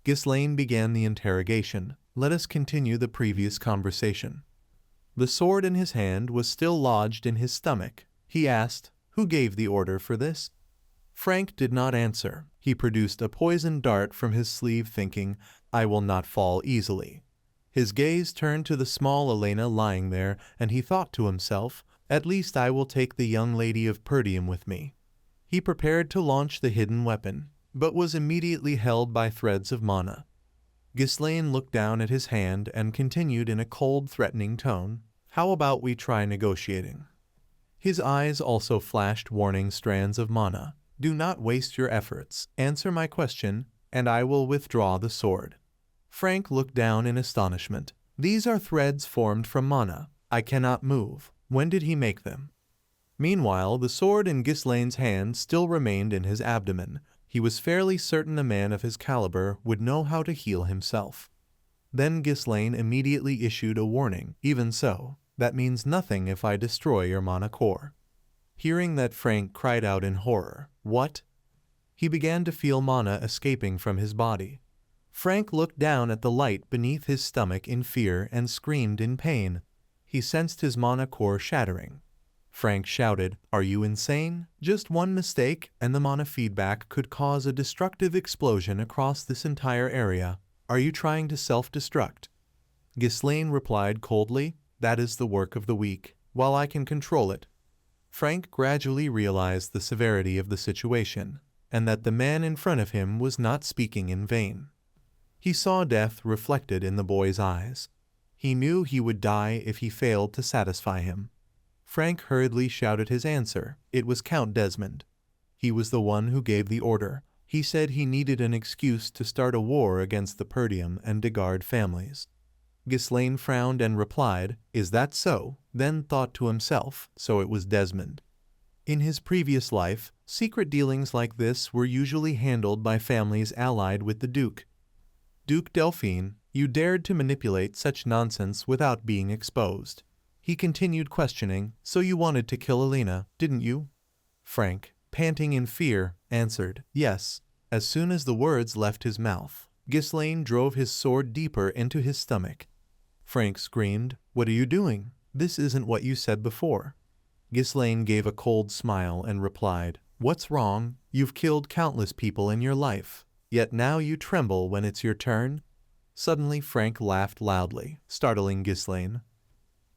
Ghislaine began the interrogation. Let us continue the previous conversation. The sword in his hand was still lodged in his stomach. He asked, "Who gave the order for this?" Frank did not answer. He produced a poisoned dart from his sleeve, thinking, "I will not fall easily." His gaze turned to the small Elena lying there, and he thought to himself, "At least I will take the young lady of Perdium with me." He prepared to launch the hidden weapon, but was immediately held by threads of mana. Ghislaine looked down at his hand and continued in a cold, threatening tone, "How about we try negotiating?" His eyes also flashed warning strands of mana. "Do not waste your efforts. Answer my question, and I will withdraw the sword." Frank looked down in astonishment. "These are threads formed from mana. I cannot move. When did he make them?" Meanwhile, the sword in Ghislaine's hand still remained in his abdomen. He was fairly certain a man of his caliber would know how to heal himself. Then Ghislaine immediately issued a warning. "Even so, that means nothing if I destroy your mana core." Hearing that, Frank cried out in horror. "What?" He began to feel mana escaping from his body. Frank looked down at the light beneath his stomach in fear and screamed in pain. He sensed his mana core shattering. Frank shouted, "Are you insane? Just one mistake, and the mana feedback could cause a destructive explosion across this entire area. Are you trying to self-destruct?" Ghislaine replied coldly, "That is the work of the weak, while I can control it." Frank gradually realized the severity of the situation, and that the man in front of him was not speaking in vain. He saw death reflected in the boy's eyes. He knew he would die if he failed to satisfy him. Frank hurriedly shouted his answer. It was Count Desmond. He was the one who gave the order. He said he needed an excuse to start a war against the Perdium and Degard families. Ghislaine frowned and replied, "Is that so?" Then thought to himself, so it was Desmond. In his previous life, secret dealings like this were usually handled by families allied with the Duke. "Duke Delphine, you dared to manipulate such nonsense without being exposed." He continued questioning, "So you wanted to kill Elena, didn't you?" Frank, panting in fear, answered, "Yes." As soon as the words left his mouth, Ghislaine drove his sword deeper into his stomach. Frank screamed, "What are you doing? This isn't what you said before." Ghislaine gave a cold smile and replied, "What's wrong? You've killed countless people in your life, yet now you tremble when it's your turn." Suddenly Frank laughed loudly, startling Ghislaine.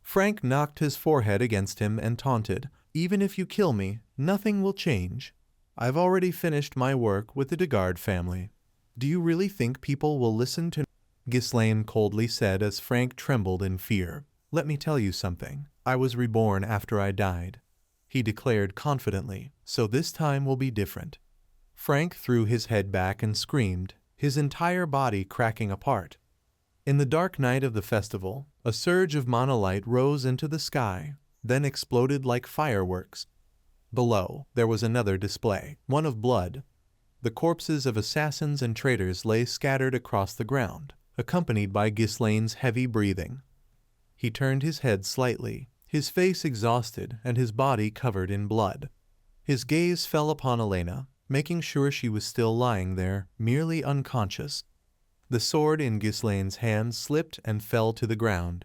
Frank knocked his forehead against him and taunted, "Even if you kill me, nothing will change. I've already finished my work with the Degard family. Do you really think people will listen to—" Ghislaine coldly said as Frank trembled in fear, "Let me tell you something. I was reborn after I died." He declared confidently, "So this time will be different." Frank threw his head back and screamed, his entire body cracking apart. In the dark night of the festival, a surge of mana light rose into the sky, then exploded like fireworks. Below, there was another display, one of blood. The corpses of assassins and traitors lay scattered across the ground, accompanied by Ghislaine's heavy breathing. He turned his head slightly, his face exhausted and his body covered in blood. His gaze fell upon Elena, making sure she was still lying there, merely unconscious. The sword in Ghislaine's hand slipped and fell to the ground.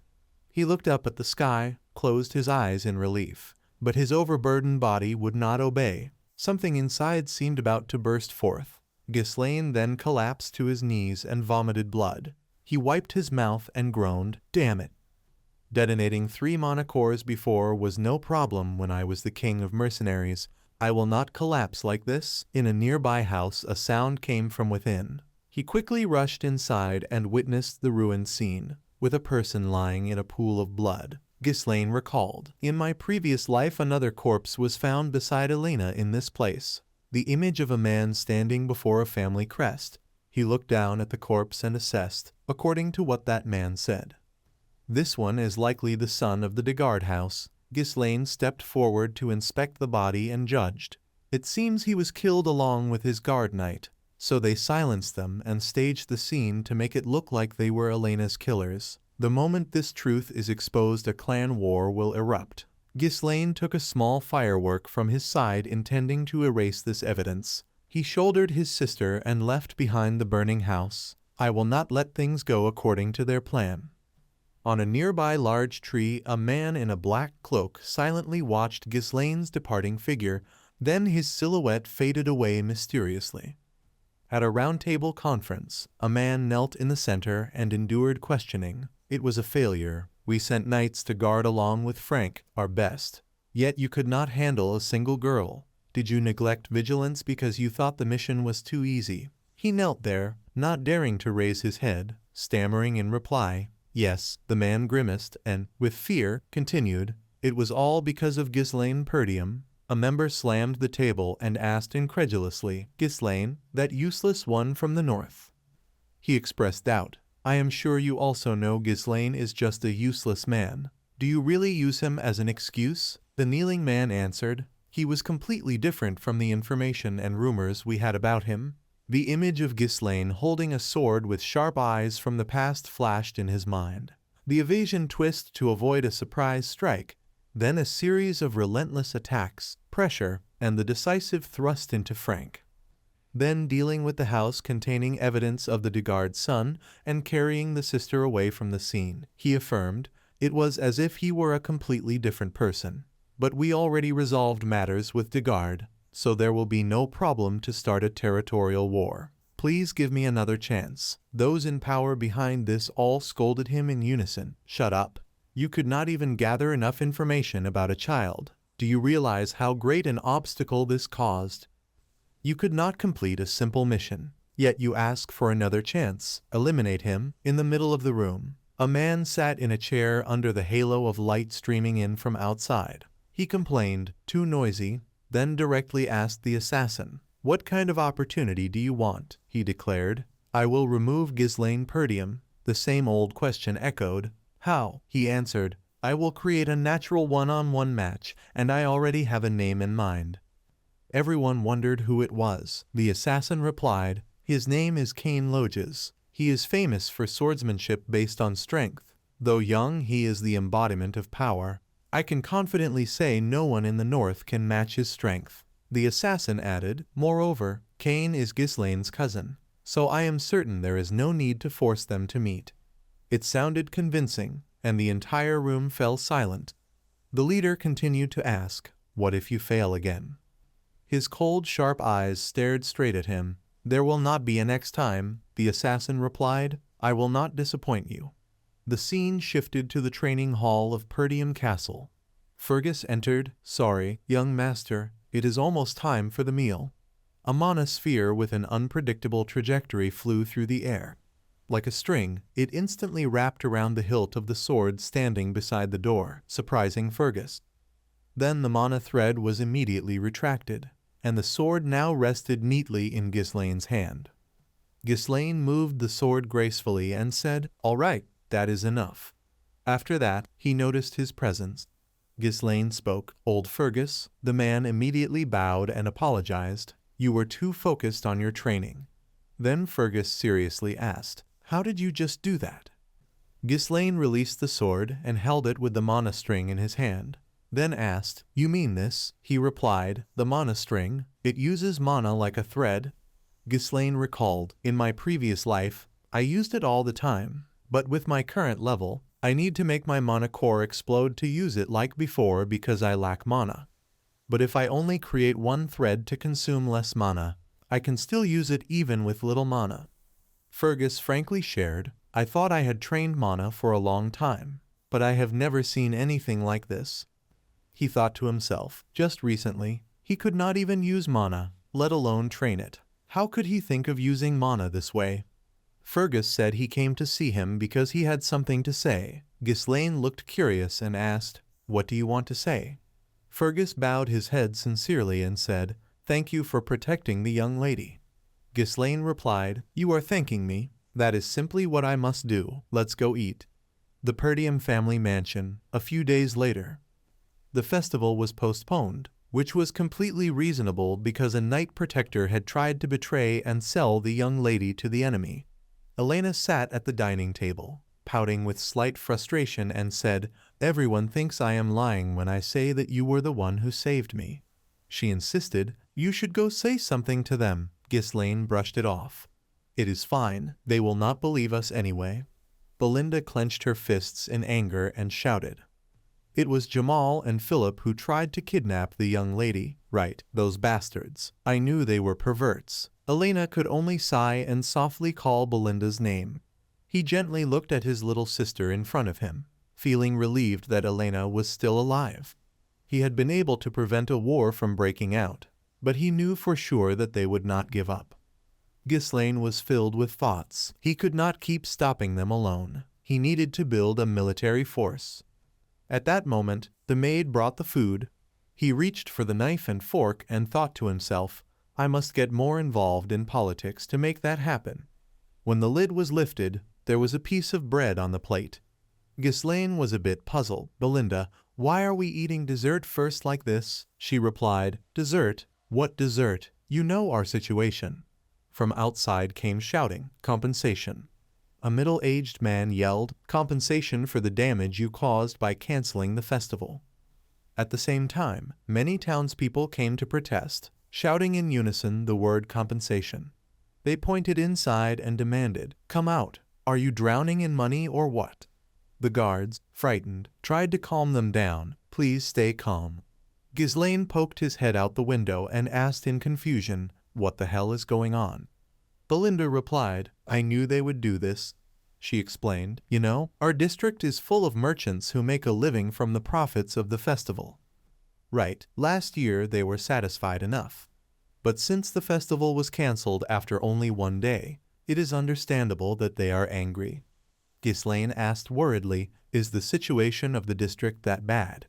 He looked up at the sky, closed his eyes in relief, but his overburdened body would not obey. Something inside seemed about to burst forth. Ghislaine then collapsed to his knees and vomited blood. He wiped his mouth and groaned, "Damn it. Detonating 3 mana cores before was no problem when I was the king of mercenaries. I will not collapse like this. In a nearby house, a sound came from within. He quickly rushed inside and witnessed the ruined scene, with a person lying in a pool of blood. Ghislaine recalled, in my previous life another corpse was found beside Elena in this place. The image of a man standing before a family crest. He looked down at the corpse and assessed, according to what that man said. This one is likely the son of the Degard house. Ghislaine stepped forward to inspect the body and judged. It seems he was killed along with his guard knight, so they silenced them and staged the scene to make it look like they were Elena's killers. The moment this truth is exposed, a clan war will erupt. Ghislaine took a small firework from his side, intending to erase this evidence. He shouldered his sister and left behind the burning house. I will not let things go according to their plan. On a nearby large tree, a man in a black cloak silently watched Ghislaine's departing figure, then his silhouette faded away mysteriously. At a roundtable conference, a man knelt in the center and endured questioning. It was a failure. We sent knights to guard along with Frank, our best. Yet you could not handle a single girl. Did you neglect vigilance because you thought the mission was too easy? He knelt there, not daring to raise his head, stammering in reply. Yes, the man grimaced and, with fear, continued, it was all because of Ghislaine Perdium. A member slammed the table and asked incredulously, Ghislaine, that useless one from the north? He expressed doubt. I am sure you also know Ghislaine is just a useless man. Do you really use him as an excuse? The kneeling man answered. He was completely different from the information and rumors we had about him. The image of Ghislaine holding a sword with sharp eyes from the past flashed in his mind. The evasion twist to avoid a surprise strike, then a series of relentless attacks, pressure, and the decisive thrust into Frank. Then dealing with the house containing evidence of the Degard son and carrying the sister away from the scene. He affirmed, it was as if he were a completely different person. But we already resolved matters with Degard, so there will be no problem to start a territorial war. Please give me another chance. Those in power behind this all scolded him in unison. Shut up. You could not even gather enough information about a child. Do you realize how great an obstacle this caused? You could not complete a simple mission. Yet you ask for another chance. Eliminate him. In the middle of the room, a man sat in a chair under the halo of light streaming in from outside. He complained, too noisy, then directly asked the assassin, what kind of opportunity do you want? He declared, I will remove Ghislaine Perdium. The same old question echoed. How? He answered, I will create a natural one-on-one match, and I already have a name in mind. Everyone wondered who it was. The assassin replied, his name is Cain Loges. He is famous for swordsmanship based on strength. Though young, he is the embodiment of power. I can confidently say no one in the north can match his strength. The assassin added, moreover, Cain is Ghislaine's cousin, so I am certain there is no need to force them to meet. It sounded convincing, and the entire room fell silent. The leader continued to ask, what if you fail again? His cold, sharp eyes stared straight at him. There will not be a next time, the assassin replied. I will not disappoint you. The scene shifted to the training hall of Perdium Castle. Fergus entered. Sorry, young master, it is almost time for the meal. A mana sphere with an unpredictable trajectory flew through the air. Like a string, it instantly wrapped around the hilt of the sword standing beside the door, surprising Fergus. Then the mana thread was immediately retracted, and the sword now rested neatly in Ghislaine's hand. Ghislaine moved the sword gracefully and said, all right. That is enough. After that, he noticed his presence. Ghislaine spoke. Old Fergus. The man immediately bowed and apologized. You were too focused on your training. Then Fergus seriously asked, how did you just do that? Ghislaine released the sword and held it with the mana string in his hand. Then asked, you mean this? He replied, the mana string. It uses mana like a thread. Ghislaine recalled, in my previous life, I used it all the time. But with my current level, I need to make my mana core explode to use it like before because I lack mana. But if I only create one thread to consume less mana, I can still use it even with little mana. Fergus frankly shared, I thought I had trained mana for a long time, but I have never seen anything like this. He thought to himself, just recently, He could not even use mana, let alone train it. How could he think of using mana this way? Fergus said he came to see him because he had something to say. Ghislaine looked curious and asked, "What do you want to say?" Fergus bowed his head sincerely and said, "Thank you for protecting the young lady." Ghislaine replied, "You are thanking me? That is simply what I must do. Let's go eat." The Perdium family mansion, a few days later. The festival was postponed, which was completely reasonable because a knight protector had tried to betray and sell the young lady to the enemy. Elena sat at the dining table, pouting with slight frustration and said, "Everyone thinks I am lying when I say that you were the one who saved me." She insisted, "You should go say something to them." Ghislaine brushed it off. "It is fine, they will not believe us anyway." Belinda clenched her fists in anger and shouted. "It was Jamal and Philip who tried to kidnap the young lady, right? Those bastards. I knew they were perverts." Elena could only sigh and softly call Belinda's name. He gently looked at his little sister in front of him, feeling relieved that Elena was still alive. He had been able to prevent a war from breaking out, but he knew for sure that they would not give up. Ghislaine was filled with thoughts. He could not keep stopping them alone. He needed to build a military force. At that moment, the maid brought the food. He reached for the knife and fork and thought to himself, "I must get more involved in politics to make that happen." When the lid was lifted, there was a piece of bread on the plate. Ghislaine was a bit puzzled. "Belinda, why are we eating dessert first like this?" She replied, "Dessert? What dessert? You know our situation." From outside came shouting, "Compensation." A middle-aged man yelled, "Compensation for the damage you caused by canceling the festival." At the same time, many townspeople came to protest, shouting in unison the word compensation. They pointed inside and demanded, "Come out! Are you drowning in money or what?" The guards, frightened, tried to calm them down. "Please stay calm." Ghislaine poked his head out the window and asked in confusion, "What the hell is going on?" Belinda replied, "I knew they would do this." She explained, "You know, our district is full of merchants who make a living from the profits of the festival. Right, last year they were satisfied enough. But since the festival was cancelled after only one day, it is understandable that they are angry." Ghislaine asked worriedly, "Is the situation of the district that bad?"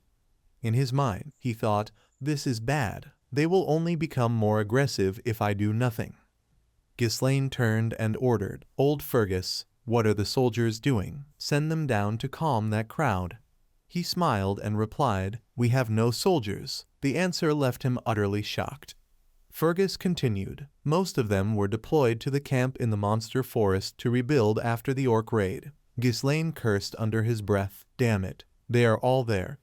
In his mind, he thought, "This is bad. They will only become more aggressive if I do nothing." Ghislaine turned and ordered, "Old Fergus, what are the soldiers doing? Send them down to calm that crowd." He smiled and replied, "We have no soldiers." The answer left him utterly shocked. Fergus continued, "Most of them were deployed to the camp in the monster forest to rebuild after the orc raid." Ghislaine cursed under his breath, "Damn it, they are all there."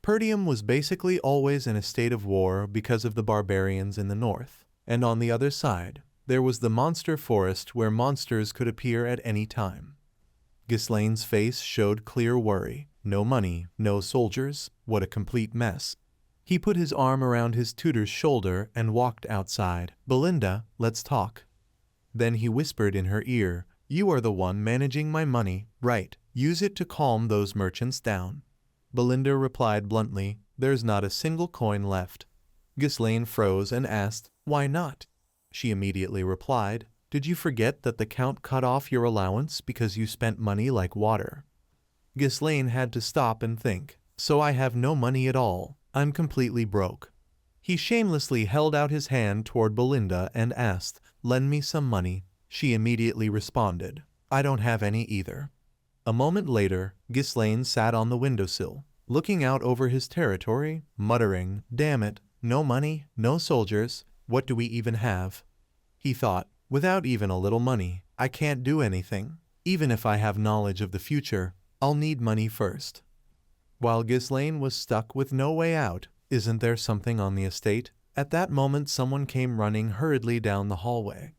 Perdium was basically always in a state of war because of the barbarians in the north, and on the other side, there was the monster forest where monsters could appear at any time. Ghislaine's face showed clear worry. No money, no soldiers, what a complete mess. He put his arm around his tutor's shoulder and walked outside. "Belinda, let's talk." Then he whispered in her ear, "You are the one managing my money, right? Use it to calm those merchants down." Belinda replied bluntly, "There's not a single coin left." Ghislaine froze and asked, "Why not?" She immediately replied, "Did you forget that the Count cut off your allowance because you spent money like water?" Ghislaine had to stop and think. "So I have no money at all. I'm completely broke." He shamelessly held out his hand toward Belinda and asked, "Lend me some money." She immediately responded, "I don't have any either." A moment later, Ghislaine sat on the windowsill, looking out over his territory, muttering, "Damn it, no money, no soldiers, what do we even have?" He thought, "Without even a little money, I can't do anything. Even if I have knowledge of the future, I'll need money first." While Ghislaine was stuck with no way out, "Isn't there something on the estate?" At that moment someone came running hurriedly down the hallway.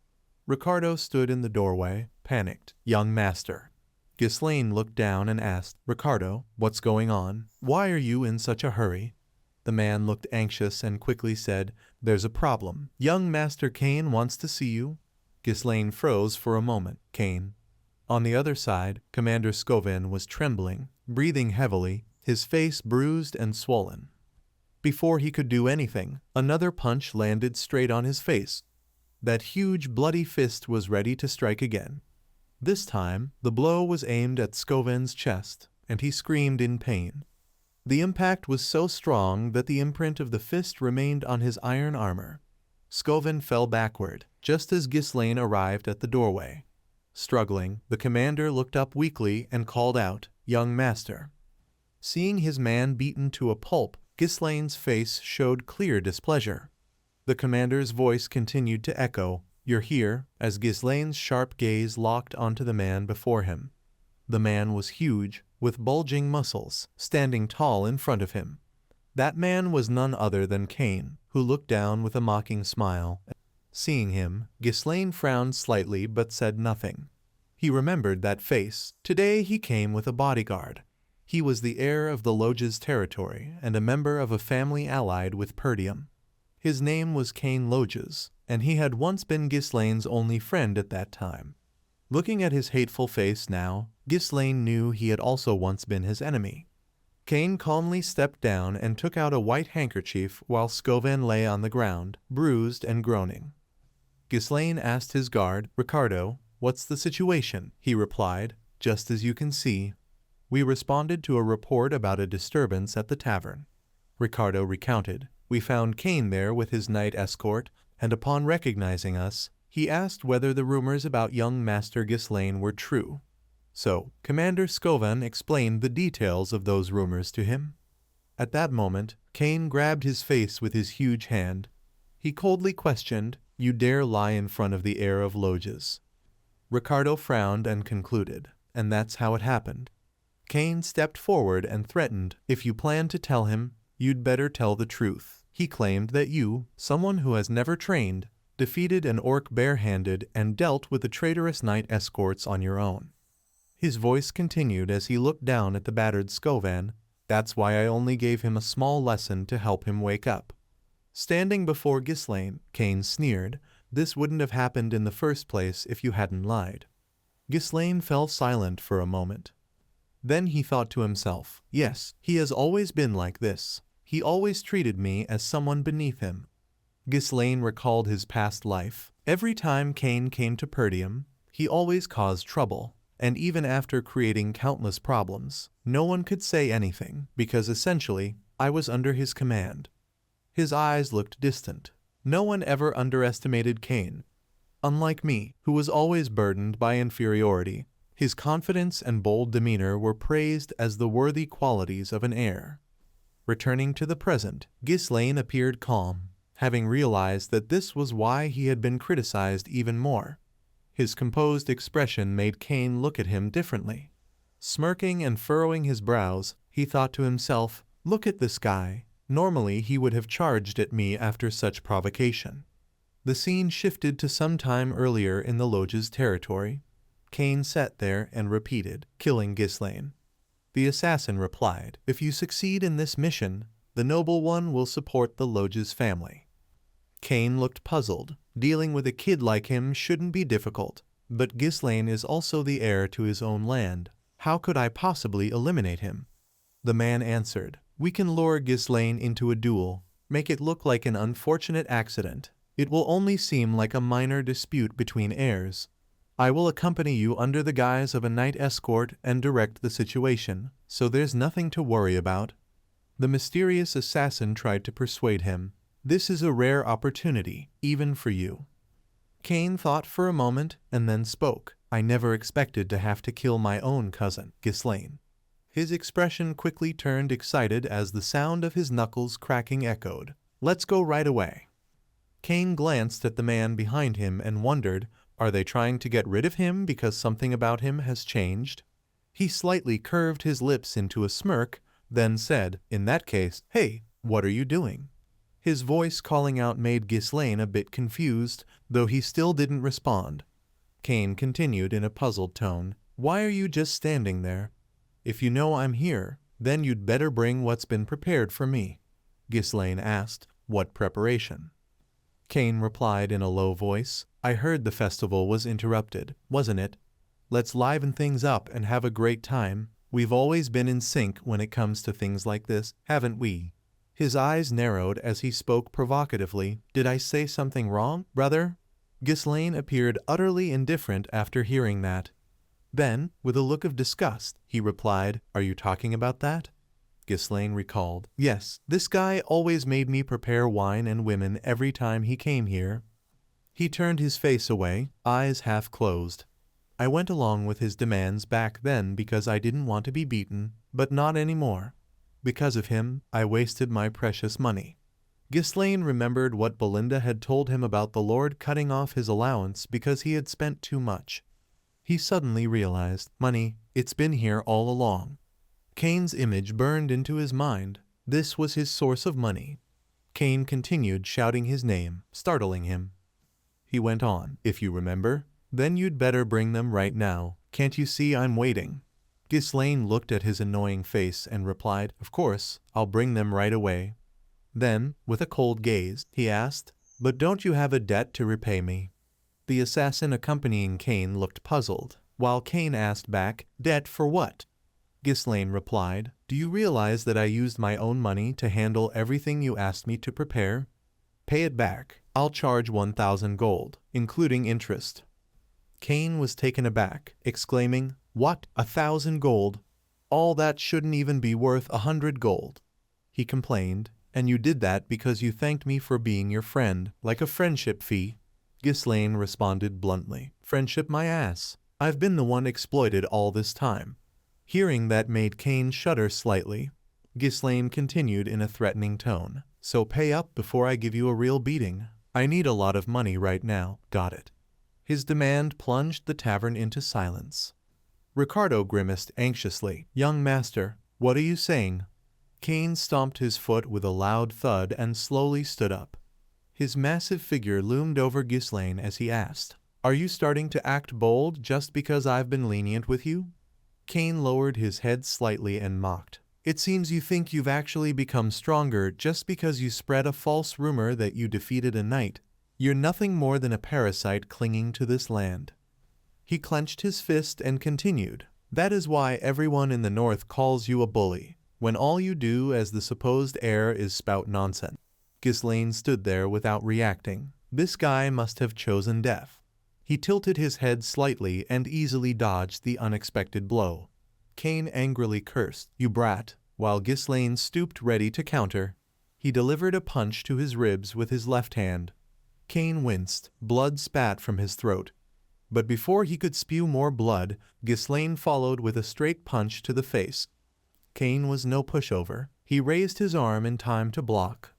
Ricardo stood in the doorway, panicked. "Young master." Ghislaine looked down and asked, "Ricardo, what's going on? Why are you in such a hurry?" The man looked anxious and quickly said, "There's a problem. Young Master Kane wants to see you." Ghislaine froze for a moment. Kane. On the other side, Commander Scovin was trembling, breathing heavily, his face bruised and swollen. Before he could do anything, another punch landed straight on his face. That huge bloody fist was ready to strike again. This time, the blow was aimed at Skovan's chest, and he screamed in pain. The impact was so strong that the imprint of the fist remained on his iron armor. Skovan fell backward, just as Ghislaine arrived at the doorway. Struggling, the commander looked up weakly and called out, "Young master." Seeing his man beaten to a pulp, Ghislaine's face showed clear displeasure. The commander's voice continued to echo, "You're here," as Ghislaine's sharp gaze locked onto the man before him. The man was huge, with bulging muscles, standing tall in front of him. That man was none other than Cain, who looked down with a mocking smile. Seeing him, Ghislaine frowned slightly but said nothing. He remembered that face. Today he came with a bodyguard. He was the heir of the Lodge's territory and a member of a family allied with Perdium. His name was Cain Lodges, and he had once been Ghislaine's only friend at that time. Looking at his hateful face now, Ghislaine knew he had also once been his enemy. Cain calmly stepped down and took out a white handkerchief while Skovan lay on the ground, bruised and groaning. Ghislaine asked his guard, "Ricardo, what's the situation?" He replied, "Just as you can see. We responded to a report about a disturbance at the tavern." Ricardo recounted, "We found Cain there with his night escort, and upon recognizing us, he asked whether the rumors about young Master Ghislaine were true. So, Commander Skovan explained the details of those rumors to him." At that moment, Cain grabbed his face with his huge hand. He coldly questioned, "You dare lie in front of the heir of Lodges?" Ricardo frowned and concluded, "And that's how it happened." Cain stepped forward and threatened, "If you plan to tell him, you'd better tell the truth." He claimed that you, someone who has never trained, defeated an orc barehanded and dealt with the traitorous knight escorts on your own. His voice continued as he looked down at the battered Skovan, "That's why I only gave him a small lesson to help him wake up." Standing before Ghislaine, Cain sneered, "This wouldn't have happened in the first place if you hadn't lied." Ghislaine fell silent for a moment. Then he thought to himself, "Yes, he has always been like this. He always treated me as someone beneath him." Ghislaine recalled his past life. Every time Cain came to Perdium, he always caused trouble. And even after creating countless problems, no one could say anything, because essentially, I was under his command. His eyes looked distant. No one ever underestimated Cain. Unlike me, who was always burdened by inferiority, his confidence and bold demeanor were praised as the worthy qualities of an heir. Returning to the present, Ghislaine appeared calm, having realized that this was why he had been criticized even more. His composed expression made Cain look at him differently. Smirking and furrowing his brows, he thought to himself, "Look at this guy. Normally he would have charged at me after such provocation." The scene shifted to some time earlier in the Lodge's territory. Cain sat there and repeated, "Killing Ghislaine." The assassin replied, "If you succeed in this mission, the noble one will support the Lodge's family." Cain looked puzzled. Dealing with a kid like him shouldn't be difficult, but Ghislaine is also the heir to his own land. How could I possibly eliminate him? The man answered, "We can lure Ghislaine into a duel, make it look like an unfortunate accident. It will only seem like a minor dispute between heirs. I will accompany you under the guise of a knight escort and direct the situation, so there's nothing to worry about." The mysterious assassin tried to persuade him, "This is a rare opportunity, even for you." Cain thought for a moment and then spoke, "I never expected to have to kill my own cousin, Ghislaine." His expression quickly turned excited as the sound of his knuckles cracking echoed. "Let's go right away." Cain glanced at the man behind him and wondered, are they trying to get rid of him because something about him has changed? He slightly curved his lips into a smirk, then said, "In that case, hey, what are you doing?" His voice calling out made Ghislaine a bit confused, though he still didn't respond. Cain continued in a puzzled tone, "Why are you just standing there? If you know I'm here, then you'd better bring what's been prepared for me." Ghislaine asked, "What preparation?" Cain replied in a low voice, "I heard the festival was interrupted, wasn't it? Let's liven things up and have a great time. We've always been in sync when it comes to things like this, haven't we?" His eyes narrowed as he spoke provocatively. Did I say something wrong, brother? Ghislaine appeared utterly indifferent after hearing that. Then, with a look of disgust, he replied, Are you talking about that? Ghislaine recalled. Yes, this guy always made me prepare wine and women every time he came here. He turned his face away, eyes half closed. I went along with his demands back then because I didn't want to be beaten, but not anymore. Because of him, I wasted my precious money. Ghislaine remembered what Belinda had told him about the Lord cutting off his allowance because he had spent too much. He suddenly realized, money, it's been here all along. Cain's image burned into his mind. This was his source of money. Cain continued shouting his name, startling him. He went on, If you remember, then you'd better bring them right now. Can't you see I'm waiting? Ghislaine looked at his annoying face and replied, Of course, I'll bring them right away. Then, with a cold gaze, he asked, But don't you have a debt to repay me? The assassin accompanying Cain looked puzzled, while Cain asked back, Debt for what? Ghislaine replied, Do you realize that I used my own money to handle everything you asked me to prepare? Pay it back. I'll charge 1,000 gold, including interest. Cain was taken aback, exclaiming, What, 1,000 gold? All that shouldn't even be worth 100 gold. He complained, And you did that because you thanked me for being your friend, like a friendship fee. Ghislaine responded bluntly, Friendship my ass. I've been the one exploited all this time. Hearing that made Cain shudder slightly. Ghislaine continued in a threatening tone, So pay up before I give you a real beating. I need a lot of money right now, got it? His demand plunged the tavern into silence. Ricardo grimaced anxiously. Young master, what are you saying? Cain stomped his foot with a loud thud and slowly stood up. His massive figure loomed over Ghislaine as he asked, Are you starting to act bold just because I've been lenient with you? Cain lowered his head slightly and mocked. It seems you think you've actually become stronger just because you spread a false rumor that you defeated a knight. You're nothing more than a parasite clinging to this land. He clenched his fist and continued, That is why everyone in the north calls you a bully, when all you do as the supposed heir is spout nonsense. Ghislaine stood there without reacting. This guy must have chosen death. He tilted his head slightly and easily dodged the unexpected blow. Cain angrily cursed, You brat, while Ghislaine stooped ready to counter. He delivered a punch to his ribs with his left hand. Cain winced, blood spat from his throat. But before he could spew more blood, Ghislaine followed with a straight punch to the face. Cain was no pushover. He raised his arm in time to block.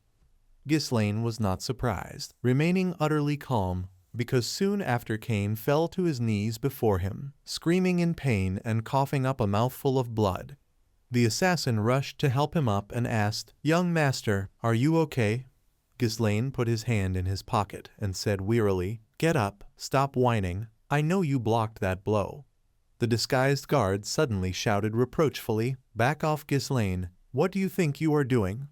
Ghislaine was not surprised, remaining utterly calm, because soon after Cain fell to his knees before him, screaming in pain and coughing up a mouthful of blood. The assassin rushed to help him up and asked, Young master, are you okay? Ghislaine put his hand in his pocket and said wearily, Get up, stop whining, I know you blocked that blow. The disguised guard suddenly shouted reproachfully, Back off, Ghislaine, what do you think you are doing?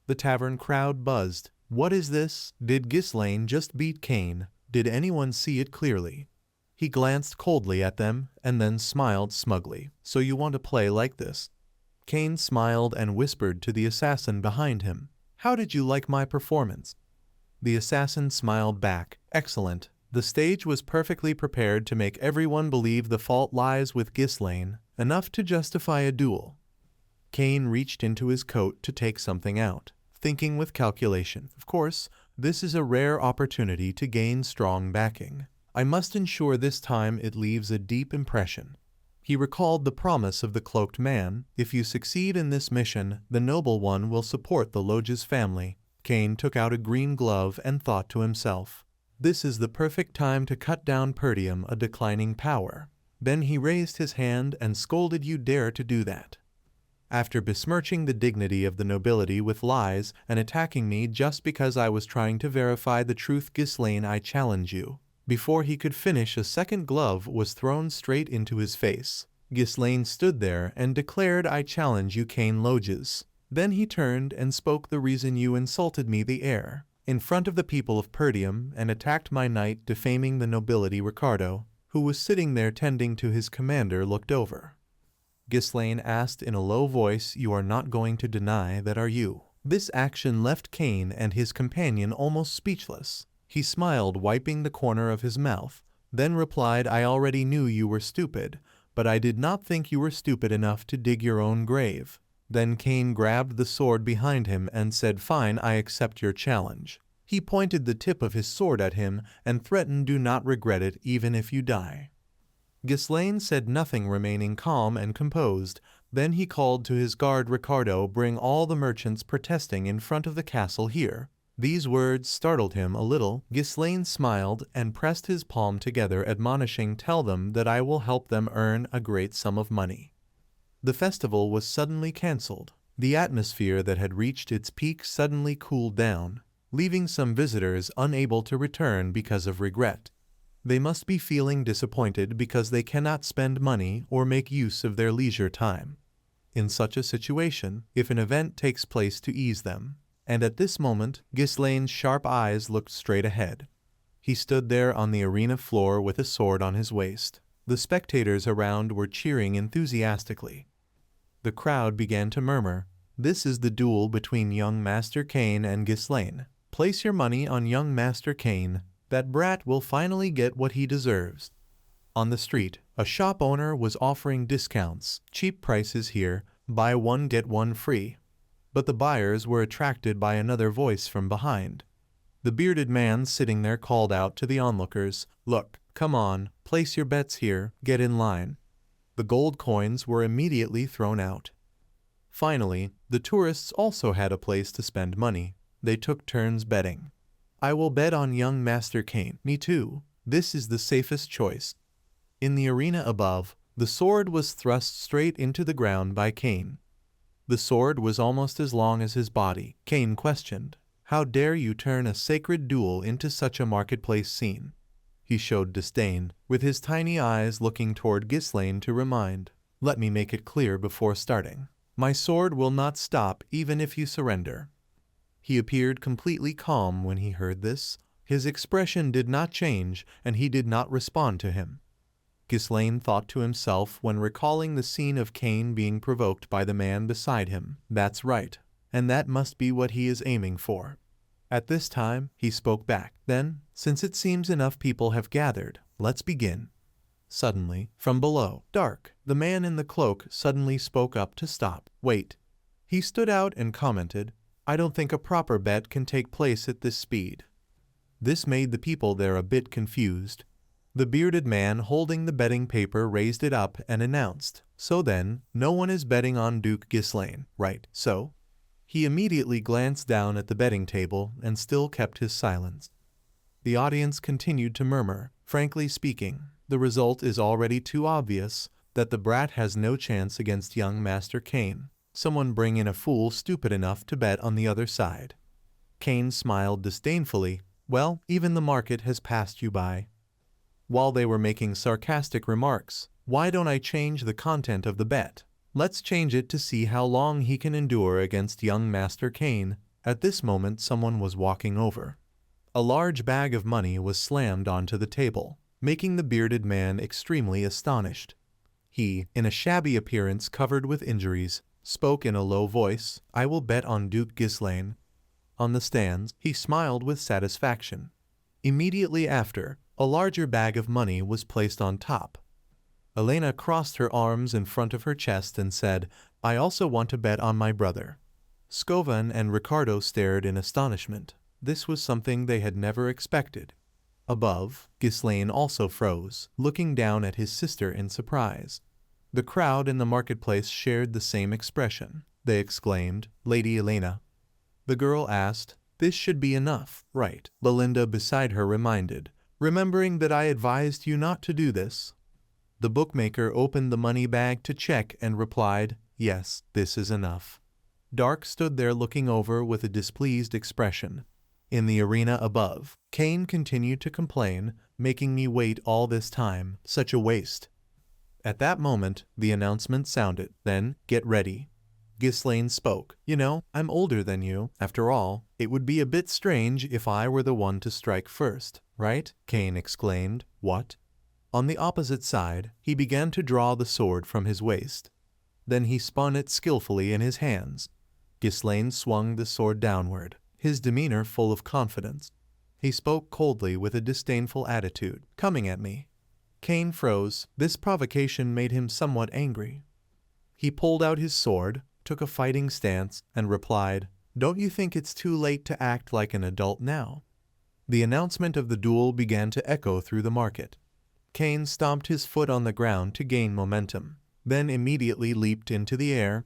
The tavern crowd buzzed. What is this? Did Ghislaine just beat Cain? Did anyone see it clearly? He glanced coldly at them and then smiled smugly. So you want to play like this? Cain smiled and whispered to the assassin behind him. How did you like my performance? The assassin smiled back. Excellent. The stage was perfectly prepared to make everyone believe the fault lies with Ghislaine, enough to justify a duel. Cain reached into his coat to take something out, thinking with calculation. Of course, this is a rare opportunity to gain strong backing. I must ensure this time it leaves a deep impression. He recalled the promise of the cloaked man, If you succeed in this mission, the noble one will support the Lodge's family. Cain took out a green glove and thought to himself, This is the perfect time to cut down Perdium, a declining power. Then he raised his hand and scolded, You dare to do that. After besmirching the dignity of the nobility with lies and attacking me just because I was trying to verify the truth, Ghislaine, I challenge you. Before he could finish, a second glove was thrown straight into his face. Ghislaine stood there and declared, I challenge you, Cain Lodges. Then he turned and spoke, The reason you insulted me, the heir, in front of the people of Perdium and attacked my knight, defaming the nobility. Ricardo, who was sitting there tending to his commander, looked over. Ghislaine asked in a low voice, You are not going to deny that, are you? This action left Cain and his companion almost speechless. He smiled, wiping the corner of his mouth, then replied, I already knew you were stupid, but I did not think you were stupid enough to dig your own grave. Then Cain grabbed the sword behind him and said, Fine, I accept your challenge. He pointed the tip of his sword at him and threatened, Do not regret it, even if you die. Ghislaine said nothing, remaining calm and composed. Then he called to his guard, Ricardo, bring all the merchants protesting in front of the castle here. These words startled him a little. Ghislaine smiled and pressed his palm together, admonishing, Tell them that I will help them earn a great sum of money. The festival was suddenly cancelled. The atmosphere that had reached its peak suddenly cooled down, leaving some visitors unable to return because of regret. They must be feeling disappointed because they cannot spend money or make use of their leisure time in such a situation if an event takes place to ease them. And at this moment, Ghislaine's sharp eyes looked straight ahead. He stood there on the arena floor with a sword on his waist. The spectators around were cheering enthusiastically. The crowd began to murmur, This is the duel between young Master Cain and Ghislaine. Place your money on young Master Cain. That brat will finally get what he deserves. On the street, a shop owner was offering discounts, cheap prices here, buy one get one free. But the buyers were attracted by another voice from behind. The bearded man sitting there called out to the onlookers, Look, come on, place your bets here, get in line. The gold coins were immediately thrown out. Finally, the tourists also had a place to spend money. They took turns betting. I will bet on young Master Cain. Me too. This is the safest choice. In the arena above, the sword was thrust straight into the ground by Cain. The sword was almost as long as his body. Cain questioned, How dare you turn a sacred duel into such a marketplace scene? He showed disdain, with his tiny eyes looking toward Ghislaine to remind, Let me make it clear before starting. My sword will not stop even if you surrender. He appeared completely calm when he heard this. His expression did not change, and he did not respond to him. Ghislaine thought to himself when recalling the scene of Cain being provoked by the man beside him, That's right, and that must be what he is aiming for. At this time, he spoke back, Then, since it seems enough people have gathered, let's begin. Suddenly, from below, dark, the man in the cloak suddenly spoke up to stop. Wait. He stood out and commented, I don't think a proper bet can take place at this speed. This made the people there a bit confused. The bearded man holding the betting paper raised it up and announced, So then, no one is betting on Duke Ghislaine, right? So? He immediately glanced down at the betting table and still kept his silence. The audience continued to murmur, Frankly speaking, the result is already too obvious that the brat has no chance against young Master Cain. Someone bring in a fool stupid enough to bet on the other side. Cain smiled disdainfully. Well, even the market has passed you by. While they were making sarcastic remarks, Why don't I change the content of the bet? Let's change it to see how long he can endure against young Master Cain. At this moment someone was walking over. A large bag of money was slammed onto the table, making the bearded man extremely astonished. He, in a shabby appearance covered with injuries, spoke in a low voice, I will bet on Duke Ghislaine. On the stands, he smiled with satisfaction. Immediately after, a larger bag of money was placed on top. Elena crossed her arms in front of her chest and said, I also want to bet on my brother. Scovan and Ricardo stared in astonishment. This was something they had never expected. Above, Ghislaine also froze, looking down at his sister in surprise. The crowd in the marketplace shared the same expression. They exclaimed, Lady Elena. The girl asked, This should be enough, right? Belinda beside her reminded, Remembering that I advised you not to do this. The bookmaker opened the money bag to check and replied, Yes, this is enough. Dark stood there looking over with a displeased expression. In the arena above, Cain continued to complain, making me wait all this time, such a waste. At that moment, the announcement sounded, Then, get ready. Ghislaine spoke, You know, I'm older than you. After all, it would be a bit strange if I were the one to strike first, right? Cain exclaimed, What? On the opposite side, he began to draw the sword from his waist. Then he spun it skillfully in his hands. Ghislaine swung the sword downward, his demeanor full of confidence. He spoke coldly with a disdainful attitude. "Coming at me." Cain froze. This provocation made him somewhat angry. He pulled out his sword, took a fighting stance, and replied, "Don't you think it's too late to act like an adult now?" The announcement of the duel began to echo through the market. Cain stomped his foot on the ground to gain momentum, then immediately leaped into the air.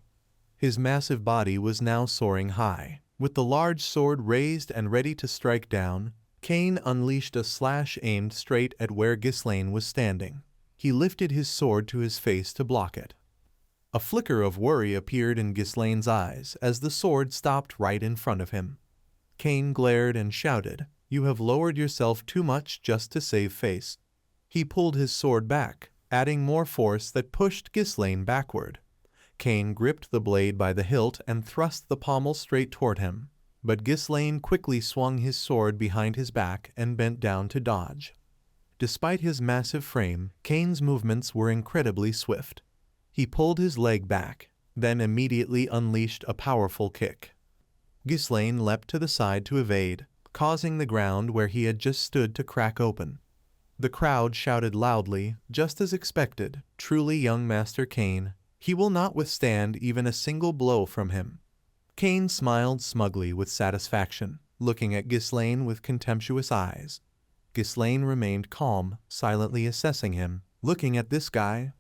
His massive body was now soaring high. With the large sword raised and ready to strike down, Cain unleashed a slash aimed straight at where Ghislaine was standing. He lifted his sword to his face to block it. A flicker of worry appeared in Ghislaine's eyes as the sword stopped right in front of him. Cain glared and shouted, "You have lowered yourself too much just to save face." He pulled his sword back, adding more force that pushed Ghislaine backward. Cain gripped the blade by the hilt and thrust the pommel straight toward him, but Ghislaine quickly swung his sword behind his back and bent down to dodge. Despite his massive frame, Cain's movements were incredibly swift. He pulled his leg back, then immediately unleashed a powerful kick. Ghislaine leapt to the side to evade, causing the ground where he had just stood to crack open. The crowd shouted loudly, just as expected, "Truly young Master Cain. He will not withstand even a single blow from him." Cain smiled smugly with satisfaction, looking at Ghislaine with contemptuous eyes. Ghislaine remained calm, silently assessing him. "Looking at this guy."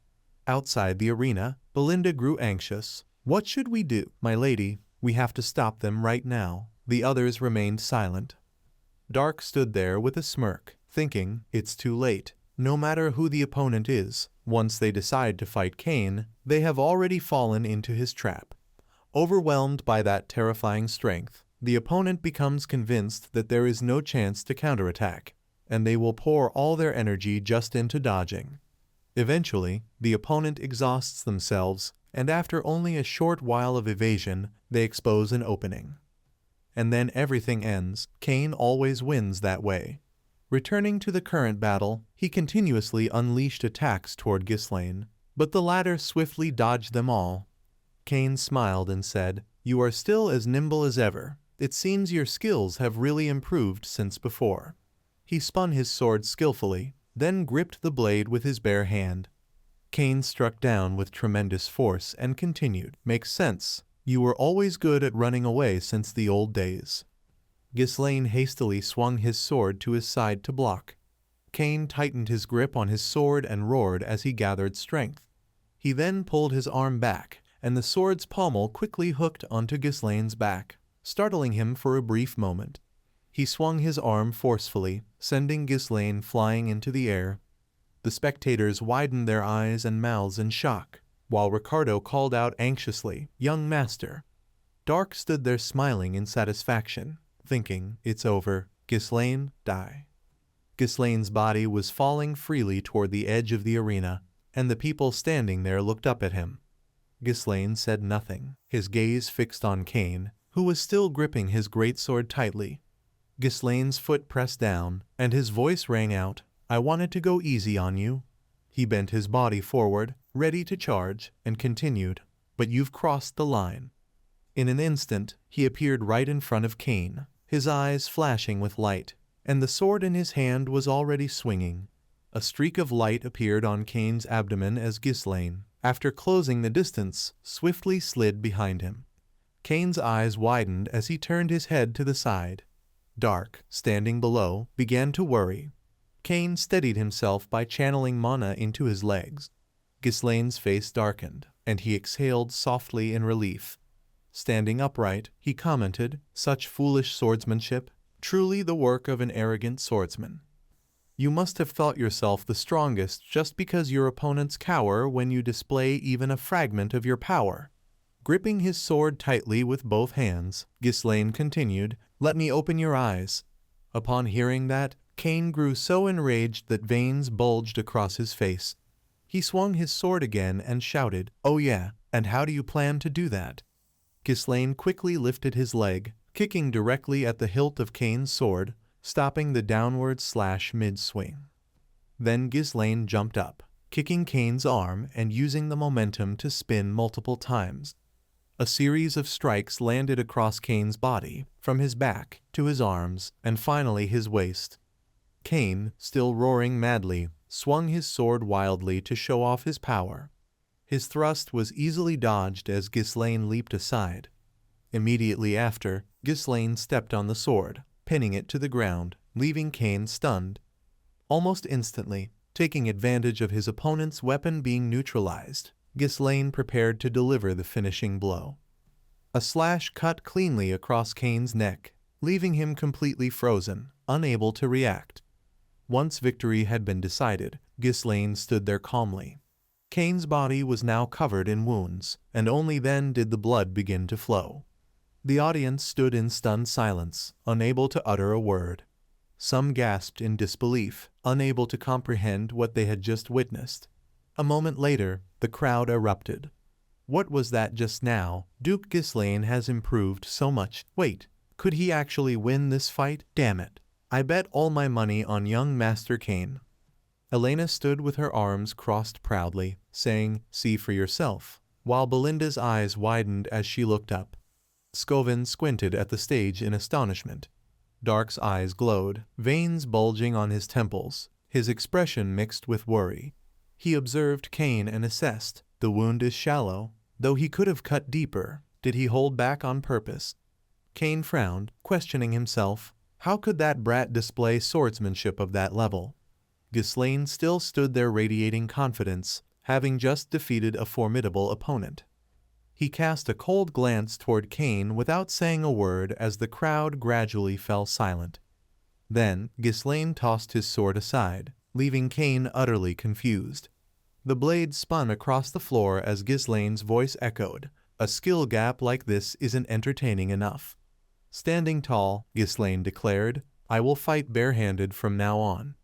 Outside the arena, Belinda grew anxious. "What should we do?" "My lady, we have to stop them right now." The others remained silent. Dark stood there with a smirk, thinking, "It's too late. No matter who the opponent is, once they decide to fight Cain, they have already fallen into his trap." Overwhelmed by that terrifying strength, the opponent becomes convinced that there is no chance to counterattack, and they will pour all their energy just into dodging. Eventually, the opponent exhausts themselves, and after only a short while of evasion, they expose an opening. And then everything ends. Cain always wins that way. Returning to the current battle, he continuously unleashed attacks toward Ghislaine, but the latter swiftly dodged them all. Cain smiled and said, "You are still as nimble as ever. It seems your skills have really improved since before." He spun his sword skillfully, then gripped the blade with his bare hand. Cain struck down with tremendous force and continued, "Makes sense. You were always good at running away since the old days." Ghislaine hastily swung his sword to his side to block. Cain tightened his grip on his sword and roared as he gathered strength. He then pulled his arm back, and the sword's pommel quickly hooked onto Ghislaine's back, startling him for a brief moment. He swung his arm forcefully, sending Ghislaine flying into the air. The spectators widened their eyes and mouths in shock, while Ricardo called out anxiously, "Young master." Dark stood there smiling in satisfaction, thinking, "It's over. Ghislaine, die." Ghislaine's body was falling freely toward the edge of the arena, and the people standing there looked up at him. Ghislaine said nothing, his gaze fixed on Cain, who was still gripping his greatsword tightly. Ghislaine's foot pressed down, and his voice rang out, "I wanted to go easy on you." He bent his body forward, ready to charge, and continued, "But you've crossed the line." In an instant, he appeared right in front of Cain, his eyes flashing with light, and the sword in his hand was already swinging. A streak of light appeared on Cain's abdomen as Ghislaine, after closing the distance, swiftly slid behind him. Cain's eyes widened as he turned his head to the side. Dark, standing below, began to worry. Cain steadied himself by channeling mana into his legs. Ghislaine's face darkened, and he exhaled softly in relief. Standing upright, he commented, "Such foolish swordsmanship, truly the work of an arrogant swordsman. You must have thought yourself the strongest just because your opponents cower when you display even a fragment of your power." Gripping his sword tightly with both hands, Ghislaine continued, "Let me open your eyes." Upon hearing that, Cain grew so enraged that veins bulged across his face. He swung his sword again and shouted, "Oh yeah, and how do you plan to do that?" Ghislaine quickly lifted his leg, kicking directly at the hilt of Cain's sword, stopping the downward slash mid-swing. Then Ghislaine jumped up, kicking Cain's arm and using the momentum to spin multiple times. A series of strikes landed across Kane's body, from his back to his arms, and finally his waist. Kane, still roaring madly, swung his sword wildly to show off his power. His thrust was easily dodged as Ghislaine leaped aside. Immediately after, Ghislaine stepped on the sword, pinning it to the ground, leaving Kane stunned. Almost instantly, taking advantage of his opponent's weapon being neutralized, Ghislaine prepared to deliver the finishing blow. A slash cut cleanly across Kane's neck, leaving him completely frozen, unable to react. Once victory had been decided, Ghislaine stood there calmly. Kane's body was now covered in wounds, and only then did the blood begin to flow. The audience stood in stunned silence, unable to utter a word. Some gasped in disbelief, unable to comprehend what they had just witnessed. A moment later, the crowd erupted. What was that just now? Duke Ghislaine has improved so much. Wait, could he actually win this fight? Damn it. I bet all my money on young Master Kane. Elena stood with her arms crossed proudly, saying, "See for yourself," while Belinda's eyes widened as she looked up. Scovin squinted at the stage in astonishment. Dark's eyes glowed, veins bulging on his temples, his expression mixed with worry. He observed Kane and assessed, the wound is shallow, though he could have cut deeper. Did he hold back on purpose? Kane frowned, questioning himself. How could that brat display swordsmanship of that level? Ghislaine still stood there radiating confidence, having just defeated a formidable opponent. He cast a cold glance toward Kane without saying a word as the crowd gradually fell silent. Then, Ghislaine tossed his sword aside, leaving Kane utterly confused. The blade spun across the floor as Ghislaine's voice echoed, "A skill gap like this isn't entertaining enough." Standing tall, Ghislaine declared, "I will fight barehanded from now on."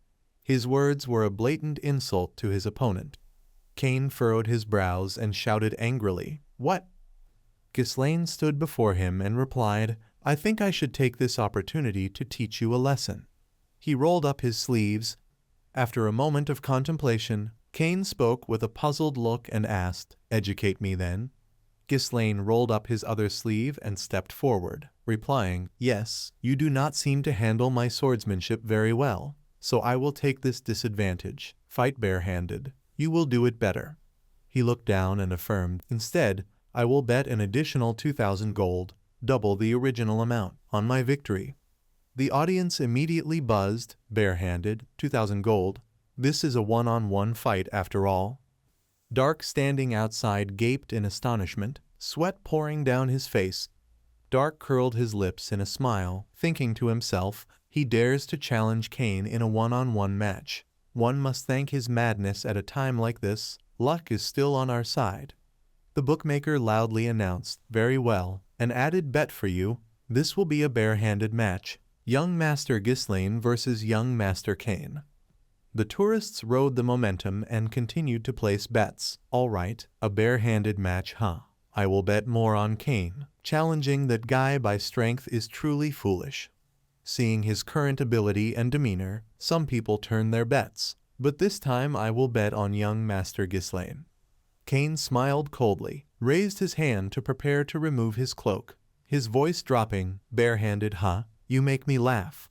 His words were a blatant insult to his opponent. Kane furrowed his brows and shouted angrily, "What?" Ghislaine stood before him and replied, "I think I should take this opportunity to teach you a lesson." He rolled up his sleeves. After a moment of contemplation, Kane spoke with a puzzled look and asked, "Educate me then?" Ghislaine rolled up his other sleeve and stepped forward, replying, "Yes, you do not seem to handle my swordsmanship very well, so I will take this disadvantage. Fight barehanded. You will do it better." He looked down and affirmed, "Instead, I will bet an additional 2,000 gold, double the original amount, on my victory." The audience immediately buzzed, "Barehanded, 2,000 gold. This is a one-on-one fight after all." Dark, standing outside, gaped in astonishment, sweat pouring down his face. Dark curled his lips in a smile, thinking to himself, he dares to challenge Kane in a one-on-one match. One must thank his madness at a time like this. Luck is still on our side. The bookmaker loudly announced, "Very well, an added bet for you. This will be a barehanded match. Young Master Ghislaine versus young Master Kane." The tourists rode the momentum and continued to place bets. "All right, a barehanded match, huh? I will bet more on Kane. Challenging that guy by strength is truly foolish." Seeing his current ability and demeanor, some people turned their bets, but this time I will bet on young Master Ghislaine. Kane smiled coldly, raised his hand to prepare to remove his cloak, his voice dropping, "Barehanded, huh? You make me laugh."